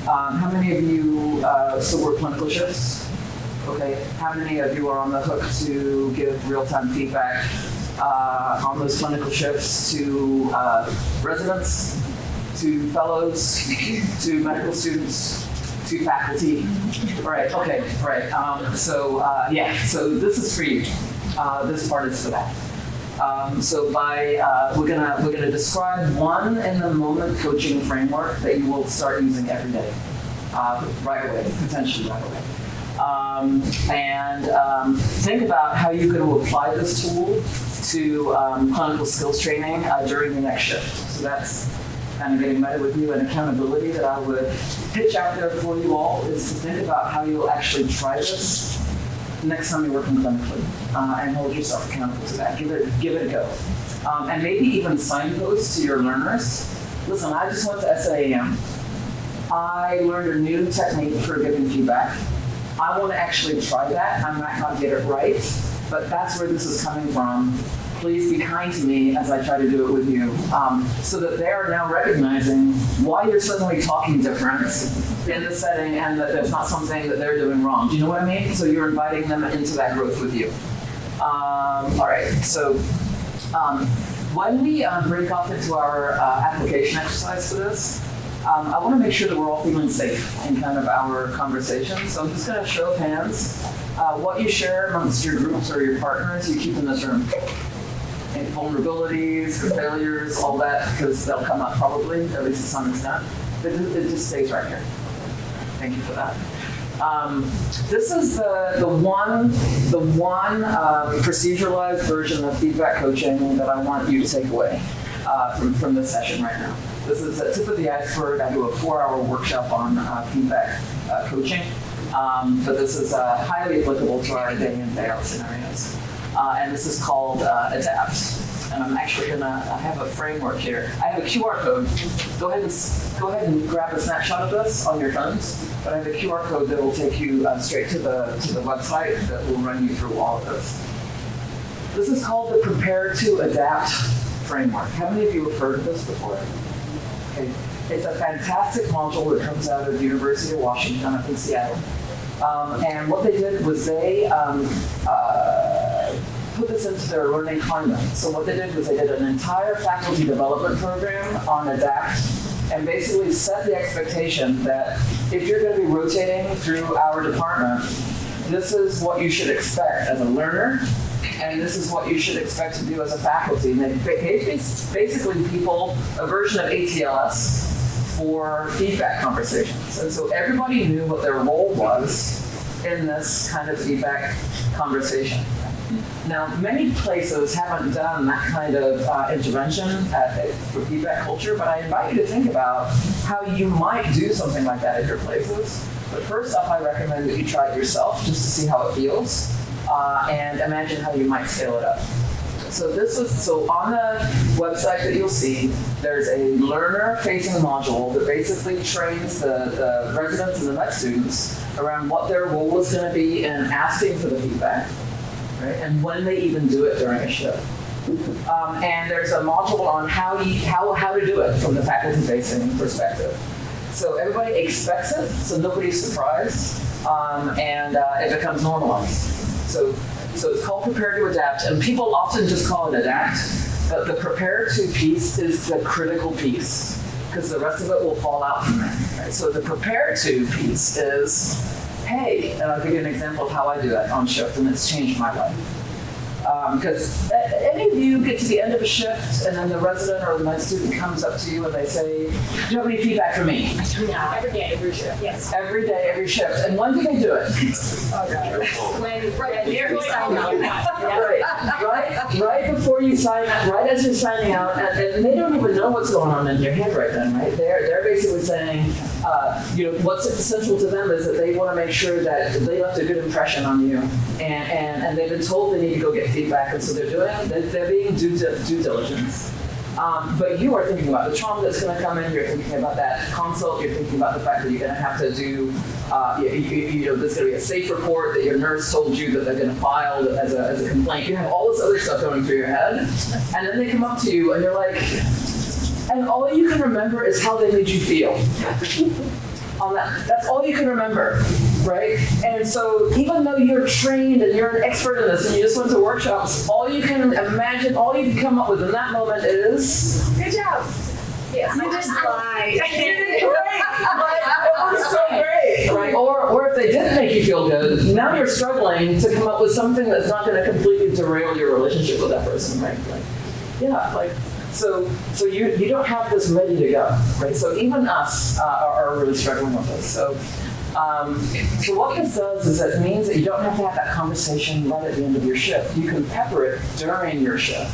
How many of you still work clinical shifts? Okay. How many of you are on the hook to give real-time feedback on those clinical shifts to residents, to fellows, to medical students, to faculty? Right. Okay. Right. So this is for you. This part is for that. We're gonna describe one in the moment coaching framework that you will start using every day, right away, potentially right away. Think about how you're going to apply this tool to clinical skills training during the next shift. So that's kind of getting meta with you, and accountability that I would pitch out there for you all is to think about how you'll actually try this next time you're working clinically, and hold yourself accountable to that. Give it a go. And maybe even signpost to your learners. Listen, I just went to SAEM. I learned a new technique for giving feedback. I want to actually try that. I might not get it right, but that's where this is coming from. Please be kind to me as I try to do it with you, so that they are now recognizing why you're suddenly talking different in the setting and that there's not something that they're doing wrong. Do you know what I mean? So you're inviting them into that growth with you. All right, so when we break off into our application exercise for this, I want to make sure that we're all feeling safe in kind of our conversation. So I'm just going to show of hands. What you share amongst your groups or your partners, you keep in this room. And vulnerabilities, or failures, all that, because they'll come up probably, at least to some extent. But it just stays right here. Thank you for that. This is the one proceduralized version of feedback coaching that I want you to take away from this session right now. This is the tip of the iceberg. I do a 4-hour workshop on feedback coaching, but this is highly applicable to our day in, day out scenarios. And this is called ADAPT. And I'm actually I have a framework here. I have a QR code. Go ahead and grab a snapshot of this on your phones. But I have a QR code that will take you straight to the website that will run you through all of this. This is called the Prepare to Adapt framework. How many of you have heard of this before? Okay. It's a fantastic module that comes out of the University of Washington up in Seattle. And what they did was they put this into their learning climate. So what they did was they did an entire faculty development program on ADAPT and basically set the expectation that if you're going to be rotating through our department, this is what you should expect as a learner, and this is what you should expect to do as a faculty. And they gave basically people a version of ATLS for feedback conversations. And so everybody knew what their role was in this kind of feedback conversation. Now, many places haven't done that kind of intervention for feedback culture, but I invite you to think about how you might do something like that at your places. But first off, I recommend that you try it yourself just to see how it feels, and imagine how you might scale it up. So on the website that you'll see, there's a learner-facing module that basically trains the residents and the med students around what their role is going to be in asking for the feedback, right? And when they even do it during a shift. And there's a module on how to do it from the faculty-facing perspective. So everybody expects it, so nobody's surprised, and it becomes normalized. So it's called prepare to adapt, and people often just call it adapt, but the prepare to piece is the critical piece, because the rest of it will fall out from there. Right? So the prepare to piece is, hey, and I'll give you an example of how I do that on shift, and it's changed my life. Because any of you get to the end of a shift, and then the resident or the med student comes up to you and they say, do you have any feedback for me? Yeah, every day, every shift. Yes. Every day, every shift. And when do they do it? Right before you sign up, right as you're signing out, and they don't even know what's going on in your head right then, right? They're basically saying, what's essential to them is that they want to make sure that they left a good impression on you, and they've been told they need to go get feedback, and so they're being due diligence. But you are thinking about the trauma that's going to come in, you're thinking about that consult, you're thinking about the fact that you're going to have to do, there's going to be a safe report that your nurse told you that they're going to file as a complaint. You have all this other stuff going through your head, and then they come up to you and you're like, and all you can remember is how they made you feel. That's all you can remember, right? And so even though you're trained and you're an expert in this and you just went to workshops, all you can imagine, all you can come up with in that moment is, good job. Yes, you just lied. You did great. It was so great, right? Or if they didn't make you feel good, now you're struggling to come up with something that's not going to completely derail your relationship with that person, right? So you don't have this ready to go, right? So even us are really struggling with this. So what this does is it means that you don't have to have that conversation right at the end of your shift. You can pepper it during your shift,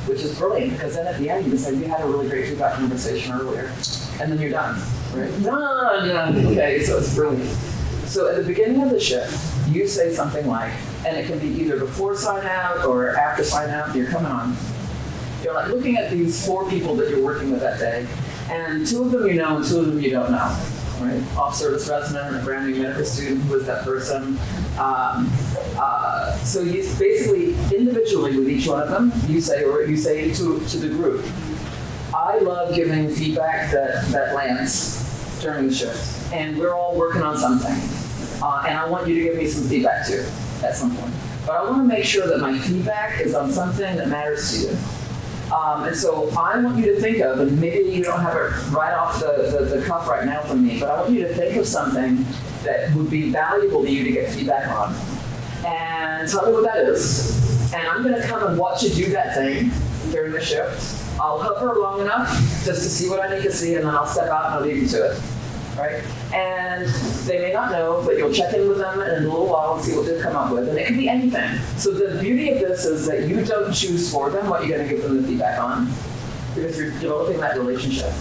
which is brilliant, because then at the end you can say, you had a really great feedback conversation earlier, and then you're done, right? Done. Okay, so it's brilliant. So at the beginning of the shift, you say something like, and it can be either before sign out or after sign out, you're coming on. You're like looking at these 4 people that you're working with that day, and 2 of them you know and 2 of them you don't know, right? Off-service resident, a brand new medical student, who is that person? So you basically, individually with each one of them, you say to the group, I love giving feedback that lands during the shift, and we're all working on something, and I want you to give me some feedback too at some point. But I want to make sure that my feedback is on something that matters to you. And so I want you to think of, and maybe you don't have it right off the cuff right now from me, but I want you to think of something that would be valuable to you to get feedback on. And tell me what that is. And I'm going to come and watch you do that thing during the shift. I'll hover long enough just to see what I need to see, and then I'll step out and I'll leave you to it. Right? And they may not know, but you'll check in with them in a little while and see what they've come up with. And it could be anything. So the beauty of this is that you don't choose for them what you're going to give them the feedback on, because you're developing that relationship.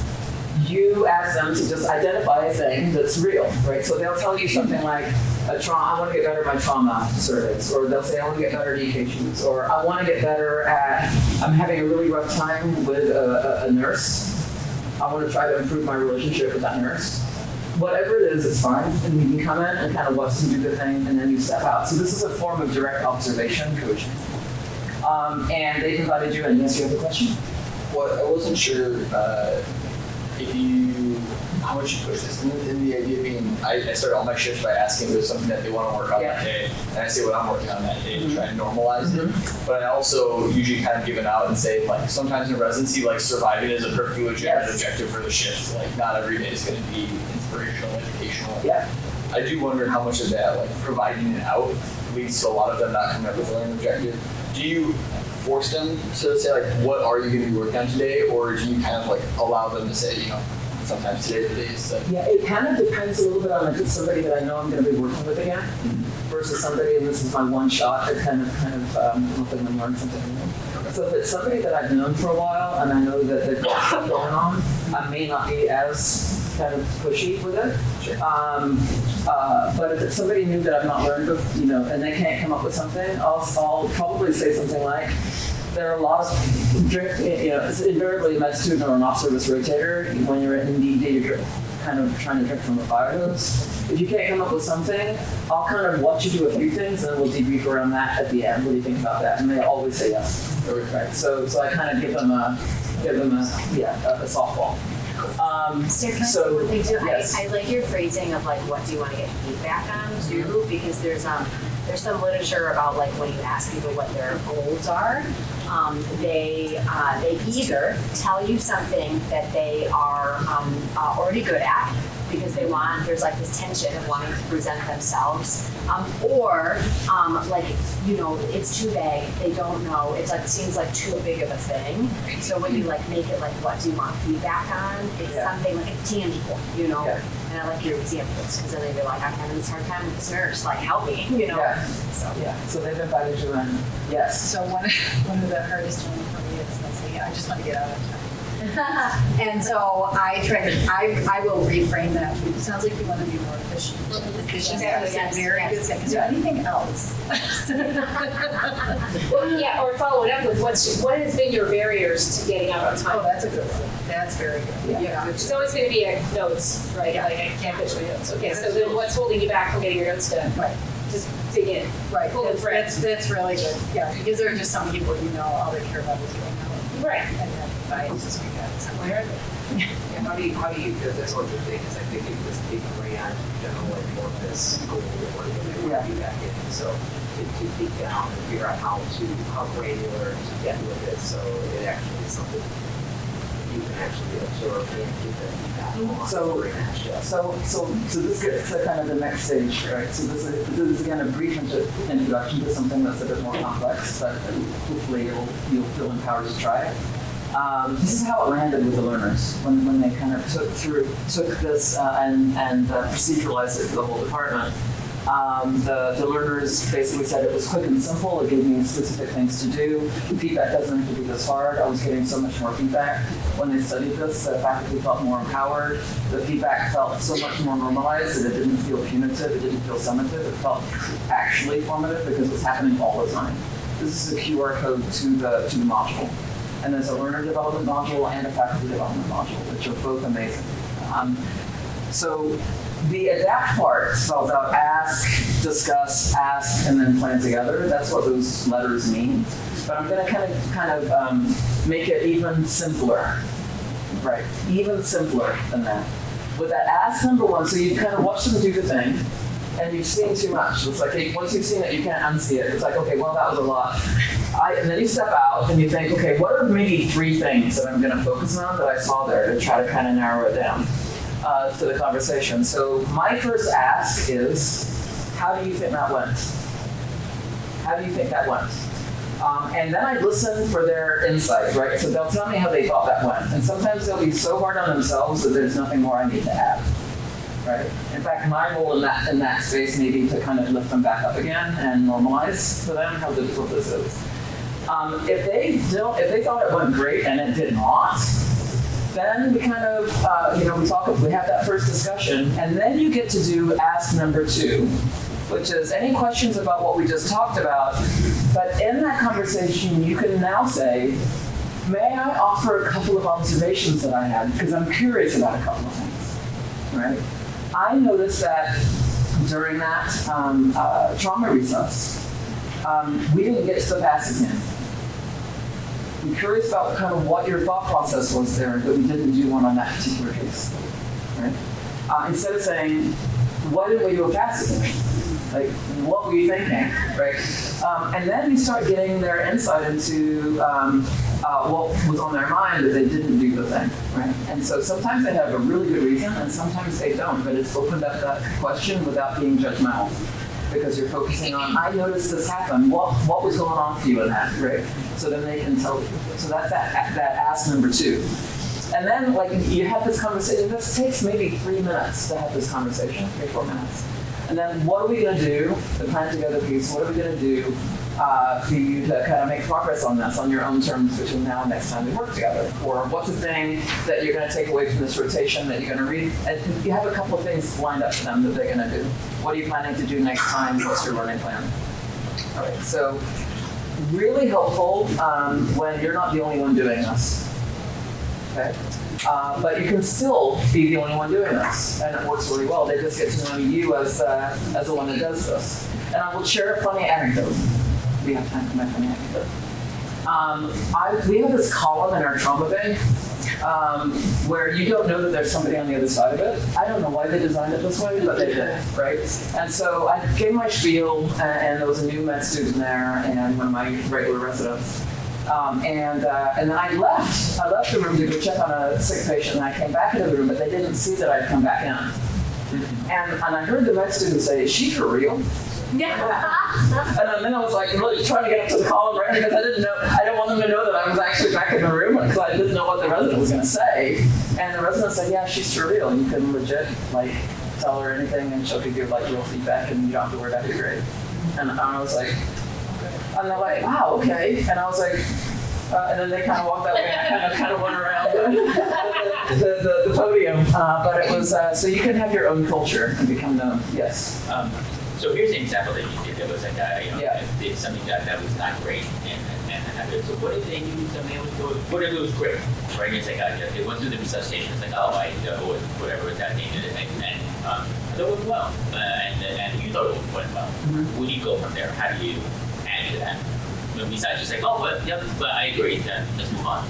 You ask them to just identify a thing that's real, right? So they'll tell you something like, I want to get better at my trauma surveys, or they'll say, I want to get better at EKGs, or I want to get better at, I'm having a really rough time with a nurse. I want to try to improve my relationship with that nurse. Whatever it is, it's fine, and you can come in and kind of watch them do the thing, and then you step out. So this is a form of direct observation coaching. And they've invited you in. Yes, you have a question? Well, I wasn't sure how much you push this. And the idea being, I start all my shifts by asking if there's something that they want to work on that day, and I say what I'm working on that day to try and normalize it. But I also usually kind of give it out and say, like, sometimes in residency, like, surviving is a perfectly legitimate objective for the shift. Like, not every day is going to be inspirational, educational. Yeah. I do wonder how much of that, like providing it out, leads to a lot of them not coming up with a learning objective. Do you force them to say like, what are you going to be working on today, or do you kind of like allow them to say, sometimes today's the day is like. Yeah, it kind of depends a little bit on if it's somebody that I know I'm going to be working with again, versus somebody, and this is my one shot at kind of helping them learn something new. So if it's somebody that I've known for a while and I know that they've got stuff going on, I may not be as kind of pushy with it. Sure. But if it's somebody new that I've not learned with, and they can't come up with something, I'll probably say something like, there are a lot of it's invariably a med student or an off-service rotator. When you're at MD, you're kind of trying to drink from a fire hose. If you can't come up with something, I'll kind of watch you do a few things, and then we'll debrief around that at the end. What do you think about that? And they always say yes. Right. So I kind of give them a softball. So what they do, yes. I like your phrasing of like, what do you want to get feedback on too, because there's some literature about like when you ask people what their goals are, they either tell you something that they are already good at, because there's like this tension of wanting to present themselves, or it's too vague, they don't know, it's like seems like too big of a thing. So when you like make it like, what do you want feedback on? It's something like it's tangible, Yeah. And I like your examples, because then they'd be like, I'm having this hard time with this nurse, like help me, Yeah. So So they've invited you in. Yes. So one of the hardest ones for me is, let's say, I just want to get out of time. And so I will reframe that. It sounds like you want to be more efficient. Efficient is a very good thing. Is there anything else? Well, yeah, or follow it up with what has been your barriers to getting out on time? Oh, that's a good one. That's very good. Yeah. It's always going to be notes, right? Like I can't finish my notes. Okay, so then what's holding you back from getting your notes done? Right. Just dig in. Right. Pull the thread. That's really good. Yeah, because there are just some people all they care about is going out. Right. And then I just we got somewhere. And how do you, because that's one of the things, I think it was taking away on general amorphous goal or whatever you back in. So to dig down and figure out how granular to get with it, so it actually is something you can actually absorb and get that feedback on. So this gets to kind of the next stage, right? So this is again a brief introduction to something that's a bit more complex, but hopefully you'll feel empowered to try it. This is how it landed with the learners when they kind of took this and proceduralized it for the whole department. The learners basically said it was quick and simple. It gave me specific things to do. Feedback doesn't have to be this hard. I was getting so much more feedback. When they studied this, the faculty felt more empowered. The feedback felt so much more normalized that it didn't feel punitive. It didn't feel summative. It felt actually formative because it was happening all the time. This is a QR code to the module. And there's a learner development module and a faculty development module, which are both amazing. So the adapt part spells out ask, discuss, ask, and then plan together. That's what those letters mean. But I'm going to kind of make it even simpler, right? Even simpler than that. With that ask number one, so you kind of watch them do the thing, and you've seen too much. It's like, hey, once you've seen it, you can't unsee it. It's like, okay, well, that was a lot. And then you step out and you think, okay, what are maybe 3 things that I'm going to focus on that I saw there to try to kind of narrow it down for the conversation. So my first ask is, how do you think that went? How do you think that went? And then I listen for their insight, right? So they'll tell me how they thought that went. And sometimes they'll be so hard on themselves that there's nothing more I need to add. Right. In fact, my role in that space may be to kind of lift them back up again and normalize for them how difficult this is. If they thought it went great and it did not, then we kind of we have that first discussion, and then you get to do ask number 2, which is any questions about what we just talked about. But in that conversation, you can now say, may I offer a couple of observations that I had, because I'm curious about a couple of things, right? I noticed that during that trauma recess, we didn't get to the pass again. I'm curious about kind of what your thought process was there, that we didn't do one on that particular case, right? Instead of saying, why didn't we do a pass again? Like, what were you thinking, right? And then you start getting their insight into what was on their mind that they didn't do the thing, right? And so sometimes they have a really good reason and sometimes they don't, but it's opened up that question without being judgmental. Because you're focusing on, I noticed this happen, what was going on for you in that, right? So then they can tell you. So that's that ask number 2. And then like you have this conversation, this takes maybe 3 minutes to have this conversation, 3-4 minutes. And then what are we gonna do, the plan together piece, what are we gonna do for you to kind of make progress on this on your own terms between now and next time we work together? Or what's the thing that you're gonna take away from this rotation that you're gonna read? And you have a couple of things lined up for them that they're gonna do. What are you planning to do next time? What's your learning plan? All right, so really helpful when you're not the only one doing this, okay? But you can still be the only one doing this, and it works really well. They just get to know you as the one that does this. And I will share a funny anecdote. We have time for my funny anecdote. We have this column in our trauma bay where you don't know that there's somebody on the other side of it. I don't know why they designed it this way, but they did, right? And so I gave my spiel, and there was a new med student there, and one of my regular residents. And then I left the room to go check on a sick patient, and I came back into the room, but they didn't see that I'd come back in. And I heard the med student say, "Is she for real?" Yeah. And then I was like really trying to get up to the column, right? Because I didn't want them to know that I was actually back in the room because I didn't know what the resident was going to say. And the resident said, "Yeah, she's for real. You can legit like tell her anything, and she'll give you like real feedback, and you don't have to worry about your grade." And I was like, and they're like, "Wow, okay." And I was like, and then they kind of walked that way. And I kind of went around the podium, but it was so you can have your own culture and become known. Yes. So here's an example that you did that was like, if something that was not great, so what if they knew something that was good? What if it was great, right? It's like, it went through the resuscitation, it's like, oh, whatever was that name, and it went well, and you thought it went well. Where do you go from there? How do you add to that? Besides just like, oh, well, yep, but I agree, then let's move on.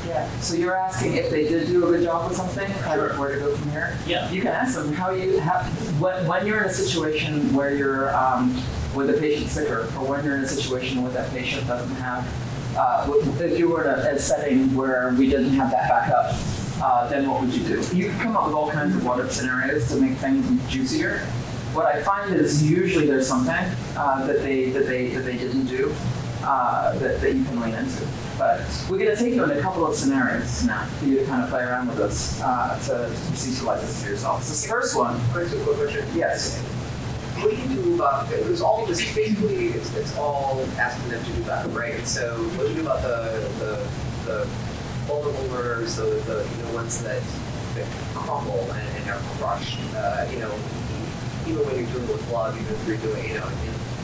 Yeah. So you're asking if they did do a good job with something, kind of where to go from here. Yeah. You can ask them when you're in a situation where you're with a patient sicker, or when you're in a situation where that patient doesn't have. If you were in a setting where we didn't have that backup, then what would you do? You can come up with all kinds of what-if scenarios to make things juicier. What I find is usually there's something that they didn't do that you can lean into. But we're going to take you in a couple of scenarios now for you to kind of play around with this to conceptualize this for yourself. So the first one. Quick question. Yes. What do you do about it? Was all this basically it's all asking them to do better, right? So what do you do about the vulnerable learners, the ones that crumble and are crushed? Even when you're doing with love, even if you're doing,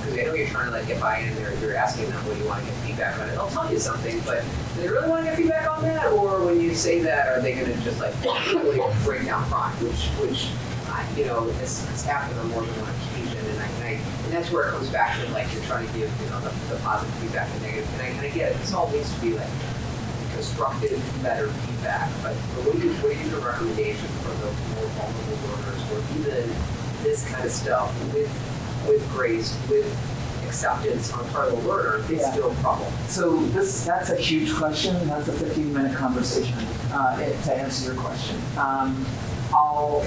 because I know you're trying to like get buy-in and you're asking them what you want to get feedback on it. They'll tell you something, but do they really want to get feedback on that? Or when you say that, are they going to just like really break down crying? Which it's happened on more than one occasion, and that's where it comes back to like you're trying to give the positive feedback and negative. And I get it. This all needs to be like constructive, better feedback. But what do you do a recommendation for the more vulnerable learners, or even this kind of stuff with grace, with acceptance on the part of the learner, they still crumble? So that's a huge question. That's a 15-minute conversation to answer your question. I'll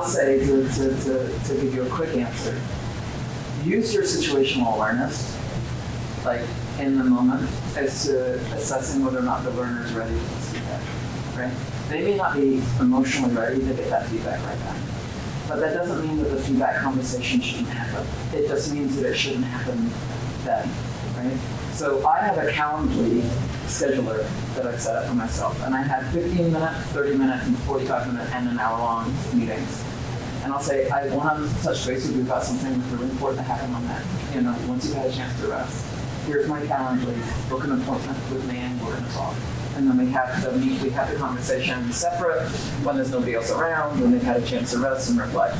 say to give you a quick answer. Use your situational awareness, like in the moment, as to assessing whether or not the learner is ready to receive that. Right? They may not be emotionally ready to get that feedback right now. But that doesn't mean that the feedback conversation shouldn't happen. It just means that it shouldn't happen then, right? So I have a Calendly scheduler that I've set up for myself, and I have 15-minute, 30-minute, and 45-minute, and an hour-long meetings. And I'll say, I want to touch base with you about something really important that happened on that. Once you've had a chance to rest, here's my Calendly, book an appointment with me, and we're going to talk. And then we have the conversation separate when there's nobody else around, when they've had a chance to rest and reflect.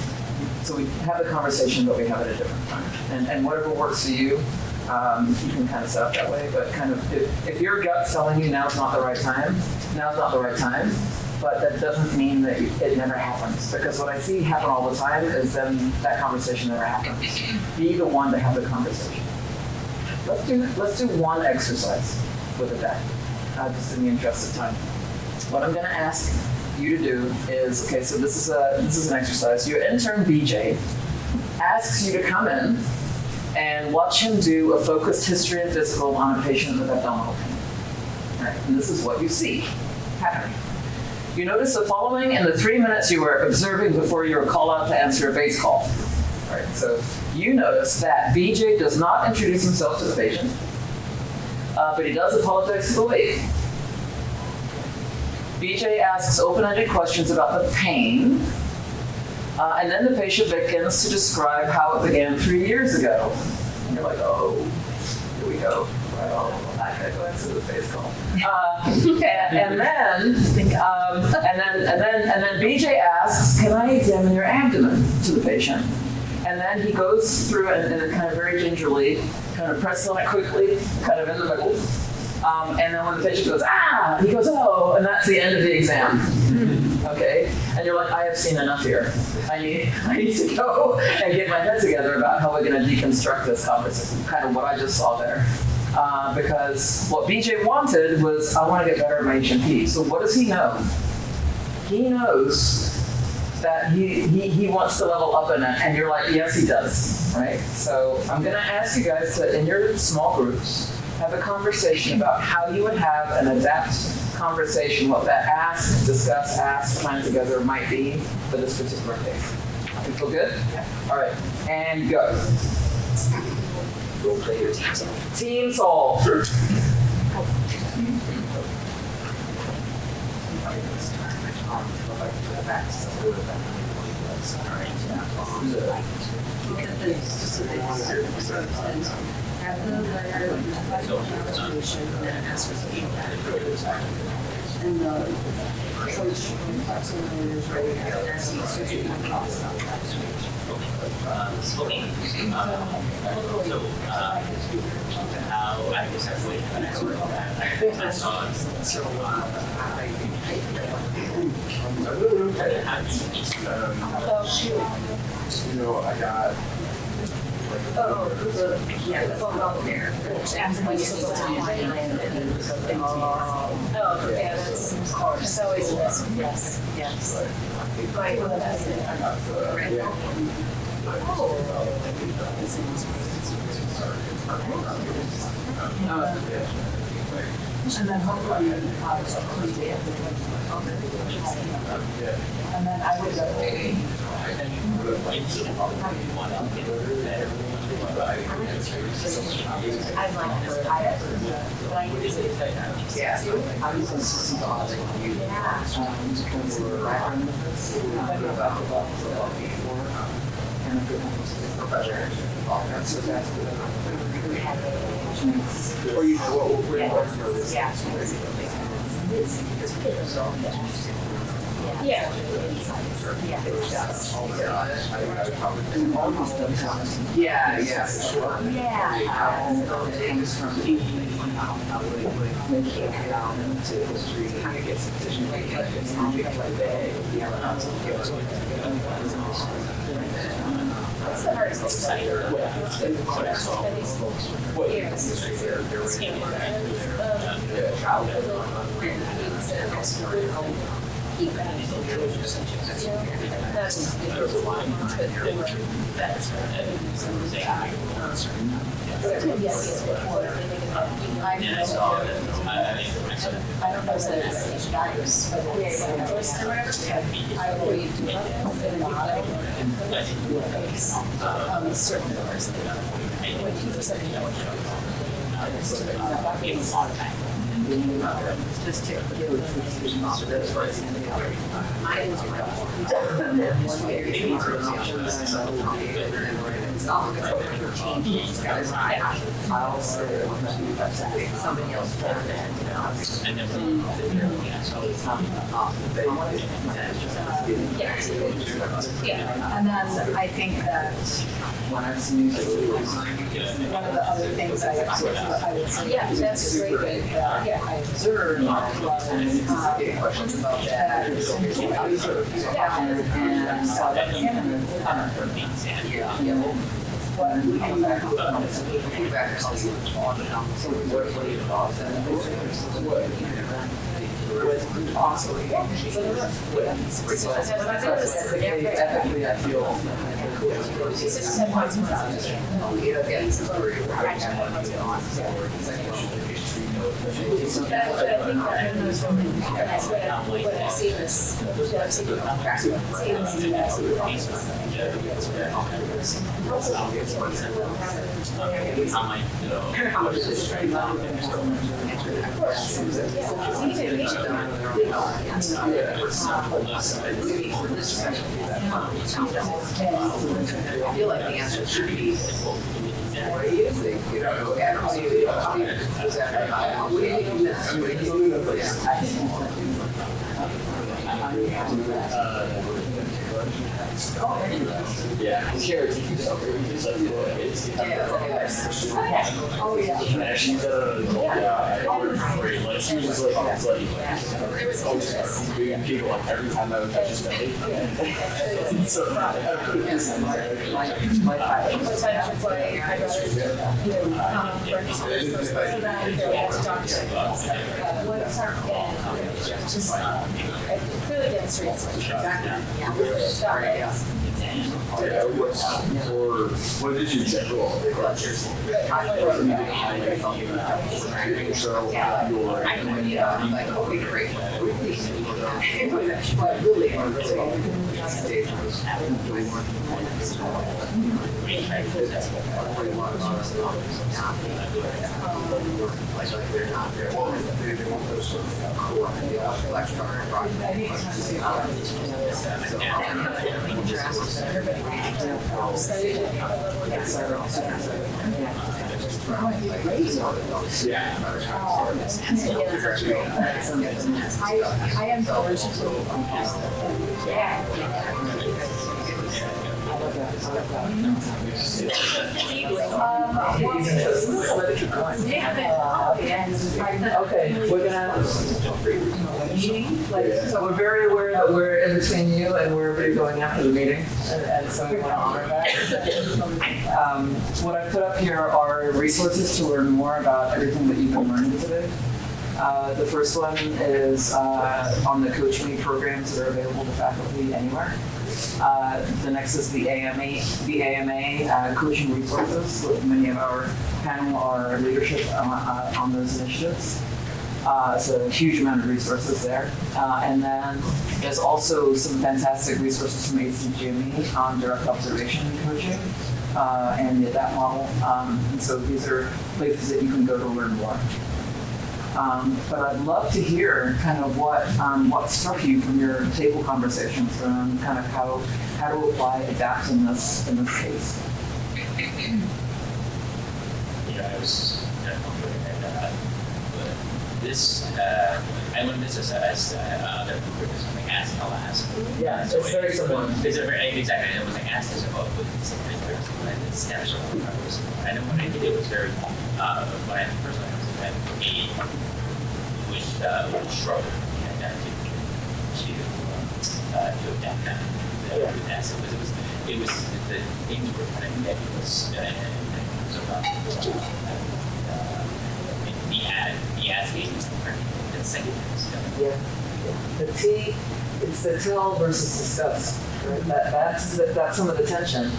So we have the conversation, but we have it at a different time. And whatever works for you, you can kind of set up that way. But kind of if your gut's telling you now's not the right time, now's not the right time. But that doesn't mean that it never happens. Because what I see happen all the time is then that conversation never happens. Be the one to have the conversation. let's do one exercise with a deck, just in the interest of time. What I'm going to ask you to do is, okay, so this is an exercise. Your intern BJ asks you to come in and watch him do a focused history and physical on a patient with abdominal pain. All right, and this is what you see happening. You notice the following in the 3 minutes you were observing before you were called out to answer a base call. All right, so you notice that BJ does not introduce himself to the patient, but he does apologize to the wait. BJ asks open-ended questions about the pain, and then the patient begins to describe how it began 3 years ago. And you're like, oh, here we go. Well, I gotta go answer the face call. And then BJ asks, can I examine your abdomen to the patient? And then he goes through it and kind of very gingerly, kind of presses on it quickly, kind of in the middle. And then when the patient goes, ah, he goes, oh, and that's the end of the exam. Okay? And you're like, I have seen enough here. I need to go and get my head together about how we're going to deconstruct this conversation, kind of what I just saw there. Because what BJ wanted was, I want to get better at my HMP. So what does he know? He knows that he wants to level up in it, and you're like, yes, he does, right? So I'm going to ask you guys to, in your small groups, have a conversation about how you would have an adapt conversation, what that ask, discuss, ask, plan together might be for this particular case. You feel good? Yeah. All right, and go. Role play your team solve. Team solve. Sure. Have the letter, conversation, and then ask for feedback. And the coach reflects on the leaders ready and ask the surgery thoughts about that. Okay. So, how I guess that's what I saw. So, You know, I got. Yeah, the phone out there. Absolutely. Oh, yeah, that's, of course, it's always a risk, yes, yes. Right, well, that's it. And then hopefully, and then I would go. I'd like to retire, but I use it. Yeah. I was assistant to you. Or you know what we're Yeah. Yeah. What's the hardest thing? I don't know if it's guys, but I will eat a lot of certain doors that when people said no, just take the mine is one way somebody else yeah, and then I think that one of the other things I would say, yeah, that's great that I observed was questions about that and saw that Feedback is something on what are your thoughts and Possibly. Ethically, I feel. I feel like the answer should be, what do you think? You know, and what do you think? What do you Yeah, because here it's just like Oh, yeah. and she's like she was like people like every time I would touch his belly. So Clearly demonstrates. what did you check for? I am Okay, we're gonna so we're very aware that we're in between you and we're going after the meeting, and so we want to honor that. What I put up here are resources to learn more about everything that you've been learning today. The first one is on the Coach Me programs that are available to faculty anywhere. The next is the AMA coaching resources. So many of our panel are leadership on those initiatives. So a huge amount of resources there. And then there's also some fantastic resources from ACGME on direct observation coaching and that model. And so these are places that you can go to learn more. But I'd love to hear kind of what struck you from your table conversations around kind of how to apply adapt in this case. Yeah, I was definitely looking at this. I learned this as other programs like ask, I'll ask. Yeah, So it's very similar. It's a very exactly. And it was like ask as about with something very similar. And the steps are very similar. I know when I did it was very when I first went I would struggle to adapt that. It was the things were kind of nebulous and so the asking and second stuff. Yeah. It's the tell versus discuss. Right? That's some of the tension.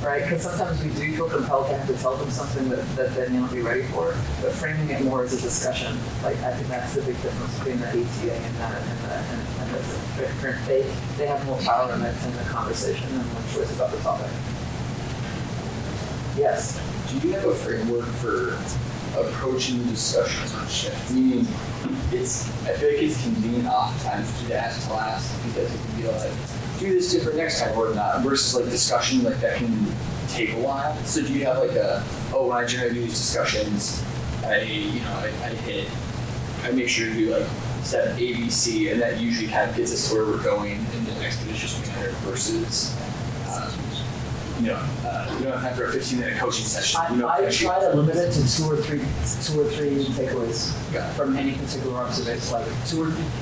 Right? Because sometimes we do feel compelled to have to tell them something that they may not be ready for, but framing it more as a discussion, like I think that's the big difference between the ATA and the they have more power in the conversation and more choice about the topic. Yes. Do you have a framework for approaching discussions on shift? Meaning, I feel like it's convenient oftentimes to ask class because it can be like, do this different next time or not, versus like discussion like that can take a while. So do you have like when I generally do these discussions, I make sure to do like step A, B, C, and that usually kind of gets us where we're going in an expeditious manner versus you don't have time for a 15-minute coaching session. I try to limit it to two or three takeaways from any particular observation. Like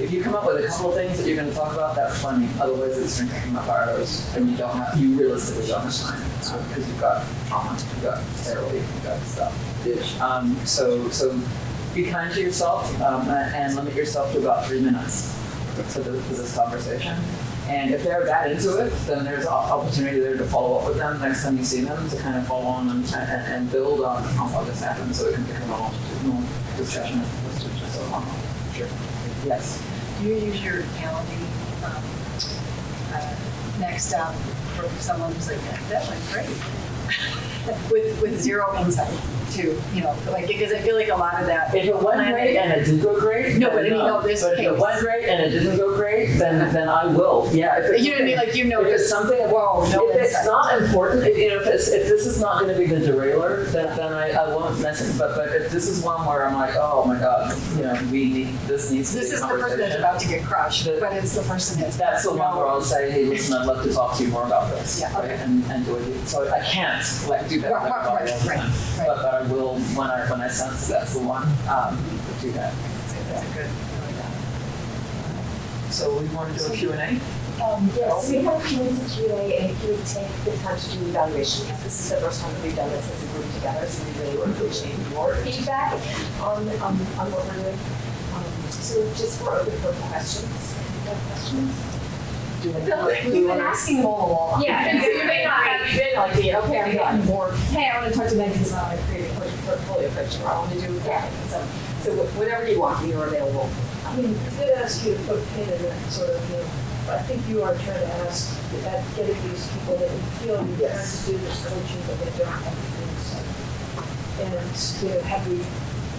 if you come up with a couple of things that you're going to talk about, that's funny. Otherwise, it's going to come up hours, and you realistically don't have time because you've got trauma, you've got therapy, you've got stuff. So be kind to yourself and limit yourself to about 3 minutes for this conversation. And if they're that into it, then there's an opportunity there to follow up with them next time you see them to kind of follow on and build on what just happened so it can become a longitudinal discussion. Sure. Yes. Do you use your Calendly next up for someone who's like, that went great? with zero insight to, because I feel like a lot of that. If it went great and it did go great, no, but I mean, no, this but case. if it went great and it didn't go great, then I will. Yeah. If You know what I mean? Like, if it's something, if it's not important, if this is not going to be the derailer, then I won't mess it. But if this is one where I'm like, oh my God, this needs to be This a is the person that's about to get crushed, but it's the person that's the one where I'll say, hey, listen, I'd love to talk to you more about this. Yeah, okay. Right? And do it. So I can't do that. Right. But I will when I sense that's the one do that. That's a good. So we want to do a Q&A? Yes, we have Q&A, and if you would take the time to do the evaluation, because this is the first time that we've done this as a group together, so we really would appreciate your feedback on what we're doing. So just for open for questions. Do you have questions? We've been asking them all along. Yeah, and so you may not have been like, okay, I'm getting bored. Hey, I want to talk to Meg because I want to create a portfolio coaching, or I want to do that. So whatever you want, we are available. I mean, I did ask you to put a pin in that sort of, I think you are trying to ask at getting these people that you feel you're trying to do this coaching, but they don't have the insight. And have we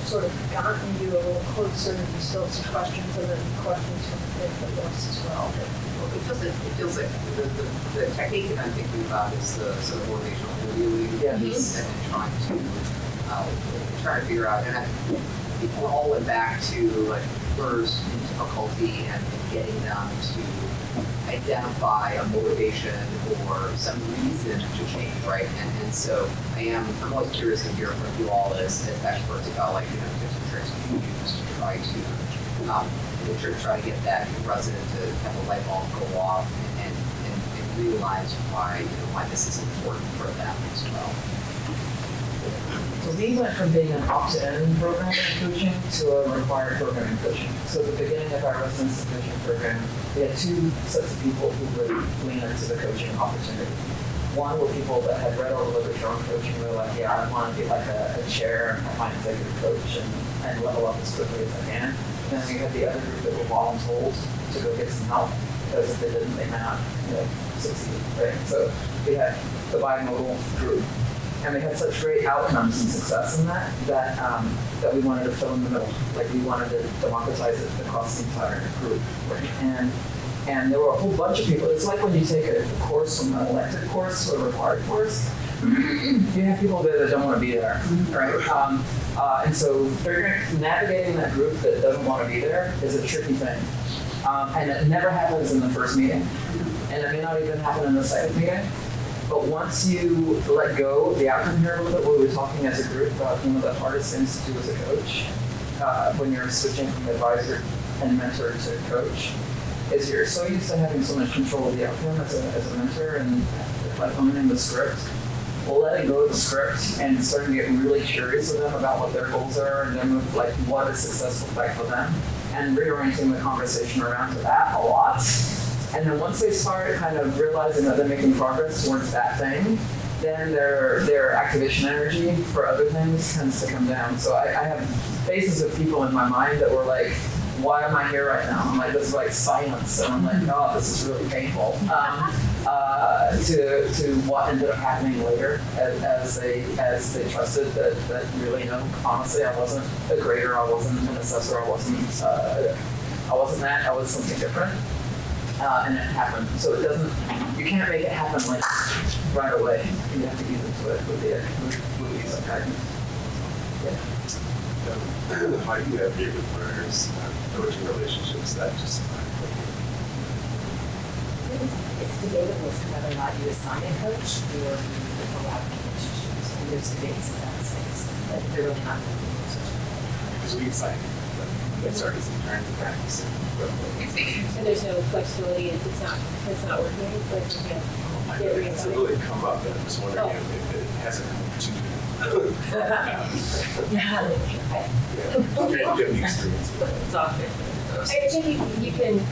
sort of gotten you a little closer, and you still have some questions, and then questions from everybody else as well? It feels like the technique that I'm thinking about is the sort of motivational interviewing piece, and then trying to figure out, and people all went back to like first difficulty and getting them to identify a motivation or some reason to change, right? And so I'm always curious to hear from you all as experts about tips and tricks you use to try to get that resident to have a light bulb go off and realize why this is important for them as well. So we went from being an opt-in program in coaching to a required program in coaching. So at the beginning of our residency coaching program, we had two sets of people who would lean into the coaching opportunity. One were people that had read all the literature on coaching. They were like, yeah, I want to be like a chair and my executive coach and level up as quickly as I can. And then we had the other group that were voluntold to go get some help because if they didn't, they may not succeed, right? So we had the bimodal group. And they had such great outcomes and success in that we wanted to fill in the middle. Like we wanted to democratize it across the entire group. Right? And there were a whole bunch of people. It's like when you take a course from an elected course to a required course. You have people there that don't want to be there, right? And so navigating that group that doesn't want to be there is a tricky thing. And it never happens in the first meeting. And it may not even happen in the second meeting. But once you let go of the outcome here a little bit, we were talking as a group about one of the hardest things to do as a coach when you're switching from advisor and mentor to coach is you're so used to having so much control of the outcome as a mentor and like owning the script. Well, letting go of the script and starting to get really curious with them about what their goals are and then like what is successful like for them and reorienting the conversation around to that a lot. And then once they start kind of realizing that they're making progress towards that thing, then their activation energy for other things tends to come down. So I have faces of people in my mind that were like, why am I here right now? I'm like, this is like silence. And I'm like, oh, this is really painful. To what ended up happening later as they trusted that really, honestly, I wasn't a grader, I wasn't an assessor, I wasn't that, I was something different. And it happened. So you can't make it happen like right away. You have to ease into it with some guidance. Yeah. How do you navigate with partners, coaching relationships that just It's it's debatable as to whether or not you assign a coach or you allow people to choose. And there's debates in that space, but they're really not going to be such a Because we assign it started some turn to practice. And there's no flexibility if it's not working, like you can't get It's reassigned. really come up, and I'm just wondering if it hasn't come to you. Okay, you have the experience. It's off there. I think you can,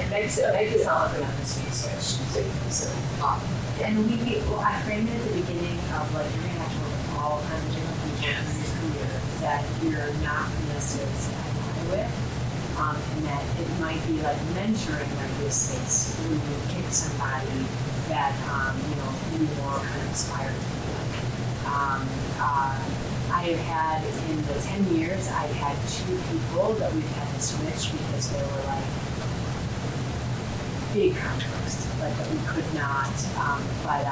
make it sound like another speech so, And I framed it at the beginning of like you're gonna have to work with all kinds of different people in your career that you're not gonna necessarily say eye with. And that it might be like mentoring like this space when you pick somebody that you more kind of inspired to be like. I have had in the 10 years I've had 2 people that we've had to switch because they were like big conflicts, like that we could not, but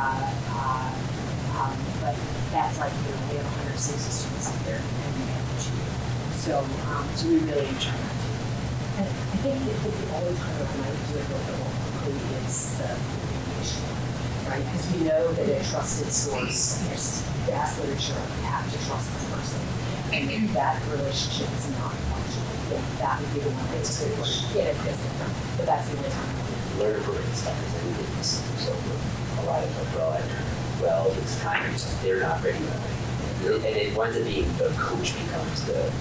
that's like, we have 160 students up there and we have to choose. So we really try not to. And I think the only time I might do it a little bit more quickly is the communication, right? Because we know that a trusted source, there's vast literature, you have to trust the person. And if that relationship is not functional, then that would be the one that's good for it is different. But that's the only time. Learn from it stuff is everything. So a lot of them, well, it's time, they're not ready. And it winds up being the coach becomes the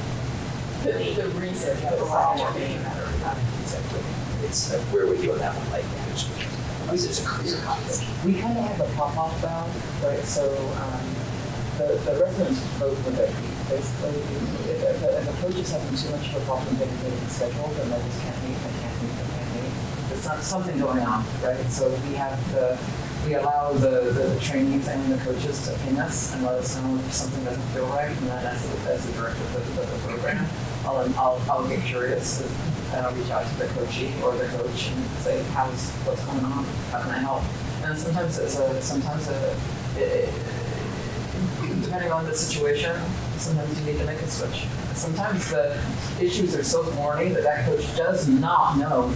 reason the problem being exactly. It's where with you on that one, like at least it's a clear conflict. We kind of have a pop-off valve, right? So the residents vote with their feet. Basically, if a coach is having too much of a problem getting the schedule, then they just can't meet, they can't meet. There's not something going on, right? So we allow the trainees and the coaches to ping us and let us know if something doesn't feel right, and then as the director of the program, I'll get curious and I'll reach out to the coachee or the coach and say, what's going on? How can I help? And sometimes depending on the situation, sometimes you need to make a switch. Sometimes the issues are so thorny that coach does not know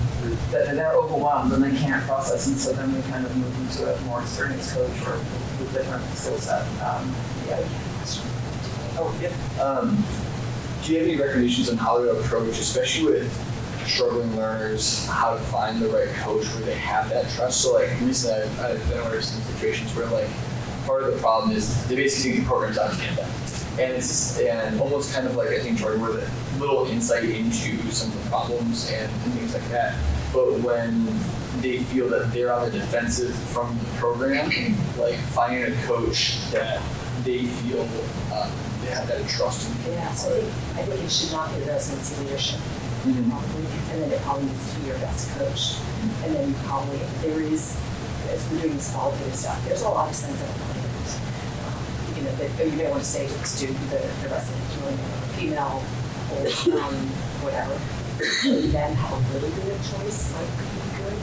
that they're overwhelmed and they can't process, and so then we kind of move into a more experienced coach or with different skill set. Do you have any recommendations on how to approach, especially with struggling learners, how to find the right coach where they have that trust? So like recently I've been aware of some situations where like part of the problem is they basically think the program's on Canada. And almost kind of like, I think, Jordan, with a little insight into some of the problems and things like that. But when they feel that they're on the defensive from the program, like finding a coach that they feel they have that trust in. Yeah, so I think it should not be residency leadership. Probably, and then it probably needs to be your best coach. And then probably, there is, as we're doing this qualitative stuff, there's a lot of sensitive players. You may want to say to the student, the resident, female, or whatever. Then have a really good choice might be good.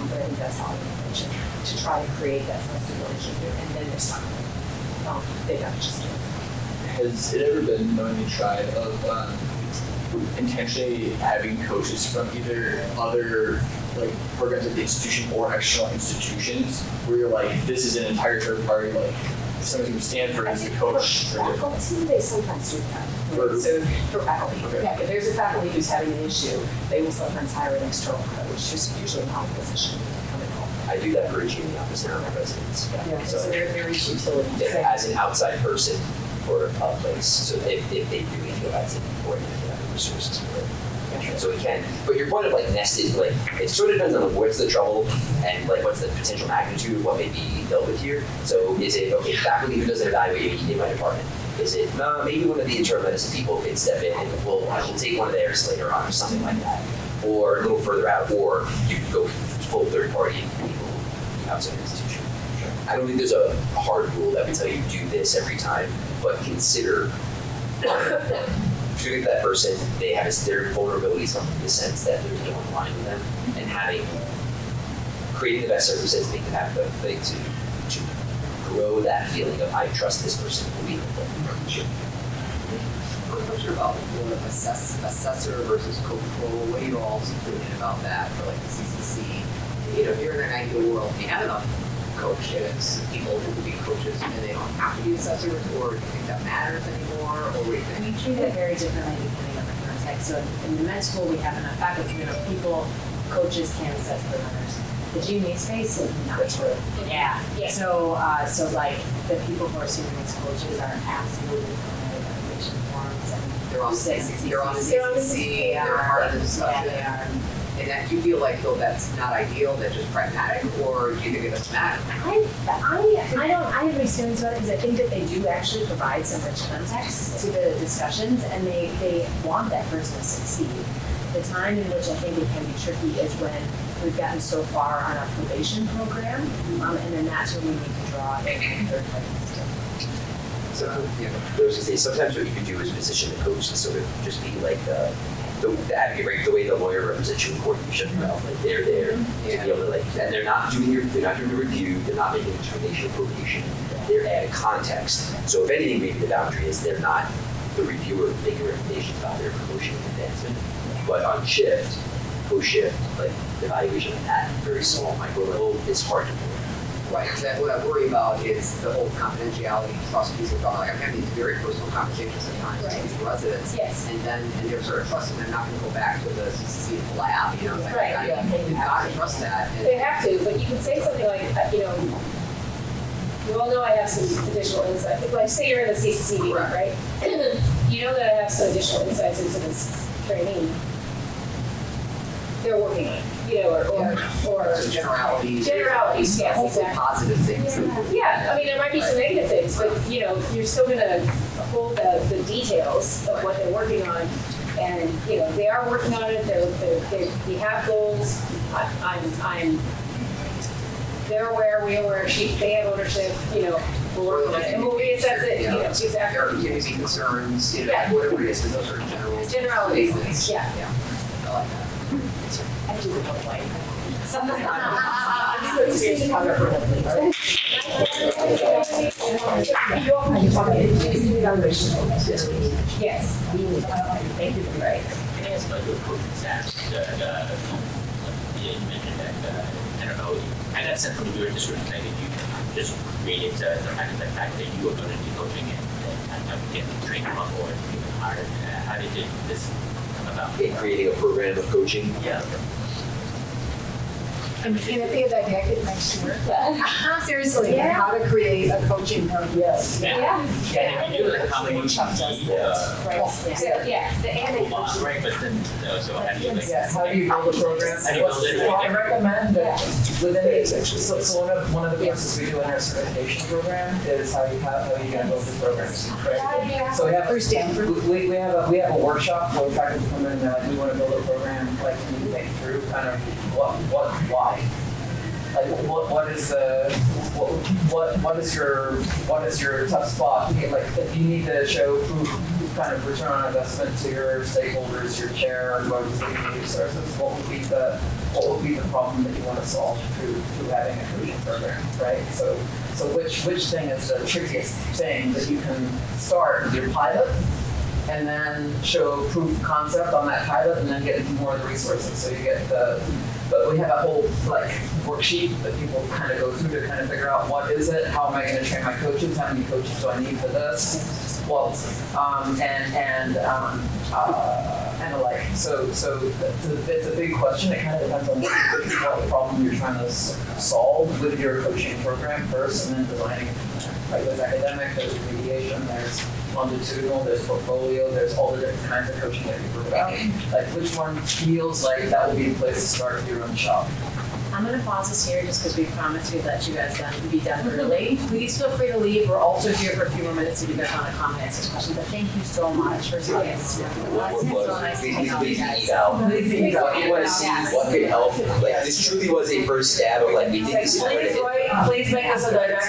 But I think that's how I would approach it, to try to create that trusted relationship, and then they're stuck with it. They have to just do it. Has it ever been knowingly tried of intentionally having coaches from either other like programs at the institution or external institutions where you're like, this is an entire third party, like somebody from Stanford as a coach? Faculty, they sometimes do that. So for faculty, yeah, if there's a faculty who's having an issue, they will sometimes hire an external coach, who's usually not in a position to come and help. I do that for a junior office now in my residence. Yeah, so there is utility. As an outside person for a place, so if they really feel that's important, they have the resources for it. So we can, but your point of like nested, like it sort of depends on what's the trouble and like what's the potential magnitude of what may be dealt with here. So is it, okay, faculty who doesn't evaluate me in my department? Is it, maybe one of the internal medicine people can step in and we'll take one of theirs later on or something like that. Or a little further out, or you can go full third party people outside the institution. I don't think there's a hard rule that would tell you do this every time, but consider treating that person, they have their vulnerabilities in the sense that there's no one line with them, and creating the best circumstances to make them have the ability to grow that feeling of I trust this person will be helpful. Sure. Quick question about the assessor versus coach role. What are you all thinking about that for like the CCC? if you're in an ideal world, you have enough coaches, people who could be coaches, and they don't have to be assessors, or do you think that matters anymore, or what do you think? We treat it very differently depending on the context. So in the med school, we have enough faculty, people, coaches can assess the runners. The GMA space is not true. Yeah. So like the people who are super mixed coaches are absolutely familiar with evaluation forms and They're on the CCC, they're part of the discussion. Yeah, they are. And that, do you feel like, though, that's not ideal, that's just pragmatic, or do you think it doesn't matter? I have experience with it because I think that they do actually provide some rich context to the discussions, and they want that person to succeed. The time in which I think it can be tricky is when we've gotten so far on our probation program, and then that's when we need to draw in third parties. So, I was gonna say, sometimes what you can do is position the coach to sort of just be like the advocate, right? The way the lawyer represents you in court, you shut your mouth. Like they're there to be able to and they're not doing the review, they're not making a determination of probation. They're adding context. So if anything, maybe the boundary is they're not the reviewer making recommendations about their promotion and advancement. But on shift, post-shift, like evaluation at that very small micro level is hard to do. Right, because what I worry about is the whole confidentiality trust piece of like I'm having these very personal conversations sometimes with these residents. Yes. And they're sort of trusting they're not gonna go back to the CCC lab, It's like, Right, you've got to trust that. And They have to, but you can say something like, you all know I have some additional insight. Like, say you're in the CCC meeting, right? You know that I have some additional insights into this training. They're working on it, or so generalities, yes, hopefully exactly. positive things. Yeah, I mean, there might be some negative things, but you're still gonna hold the details of what they're working on. And, they are working on it, we have goals, they're aware, we're aware, they have ownership, we'll work on it, and we'll reassess it, exactly. There are community concerns, Yeah. whatever it is, because those are Generalities, statements. yeah. I like that. I do the whole way. Yes. Thank you for right. Can I ask about your coaching staff? You mentioned that, I don't know, I got sent from your description that you just created the fact that you were going to be coaching and get trained them up or get them hired. How did this come about? Creating a program of coaching. Yeah. And can it be a didactic next year? Seriously, Yeah. how to create a coaching program. Yes. Yeah. And if you do like how many you need, right? But then, so how do you like? Yeah, how do you build a program? How do you build it? Well, I recommend that within the, so one of the courses we do in our certification program is how you gonna build the programs, right? So we have For Stanford. we have a workshop where faculty come in and they're like, we want to build a program, like, can you think through kind of why? Like, what is your tough spot? Okay, like, if you need to show proof, kind of return on investment to your stakeholders, your chair, or whoever's looking at resources, what would be the problem that you want to solve through having a coaching program, right? So which thing is the trickiest thing that you can start with your pilot, and then show proof of concept on that pilot, and then get into more of the resources. So you get but we have a whole worksheet that people kind of go through to kind of figure out what is it, how am I going to train my coaches, how many coaches do I need for this, well, and the like. So it's a big question. It kind of depends on what problem you're trying to solve with your coaching program first, and then designing it from there. Like there's academic, there's remediation, there's longitudinal, there's portfolio, there's all the different kinds of coaching that you work about. Like which one feels like that would be the place to start with your own shop? I'm going to pause this here just because we promised we'd let you guys be done early. Please feel free to leave. We're also here for a few more minutes if you guys want to comment, ask a question. But thank you so much for saying this. It's so nice to hang out with you guys. Please email. If you want to see what could help, like this truly was a first stab of like we think this is Please make us a didactic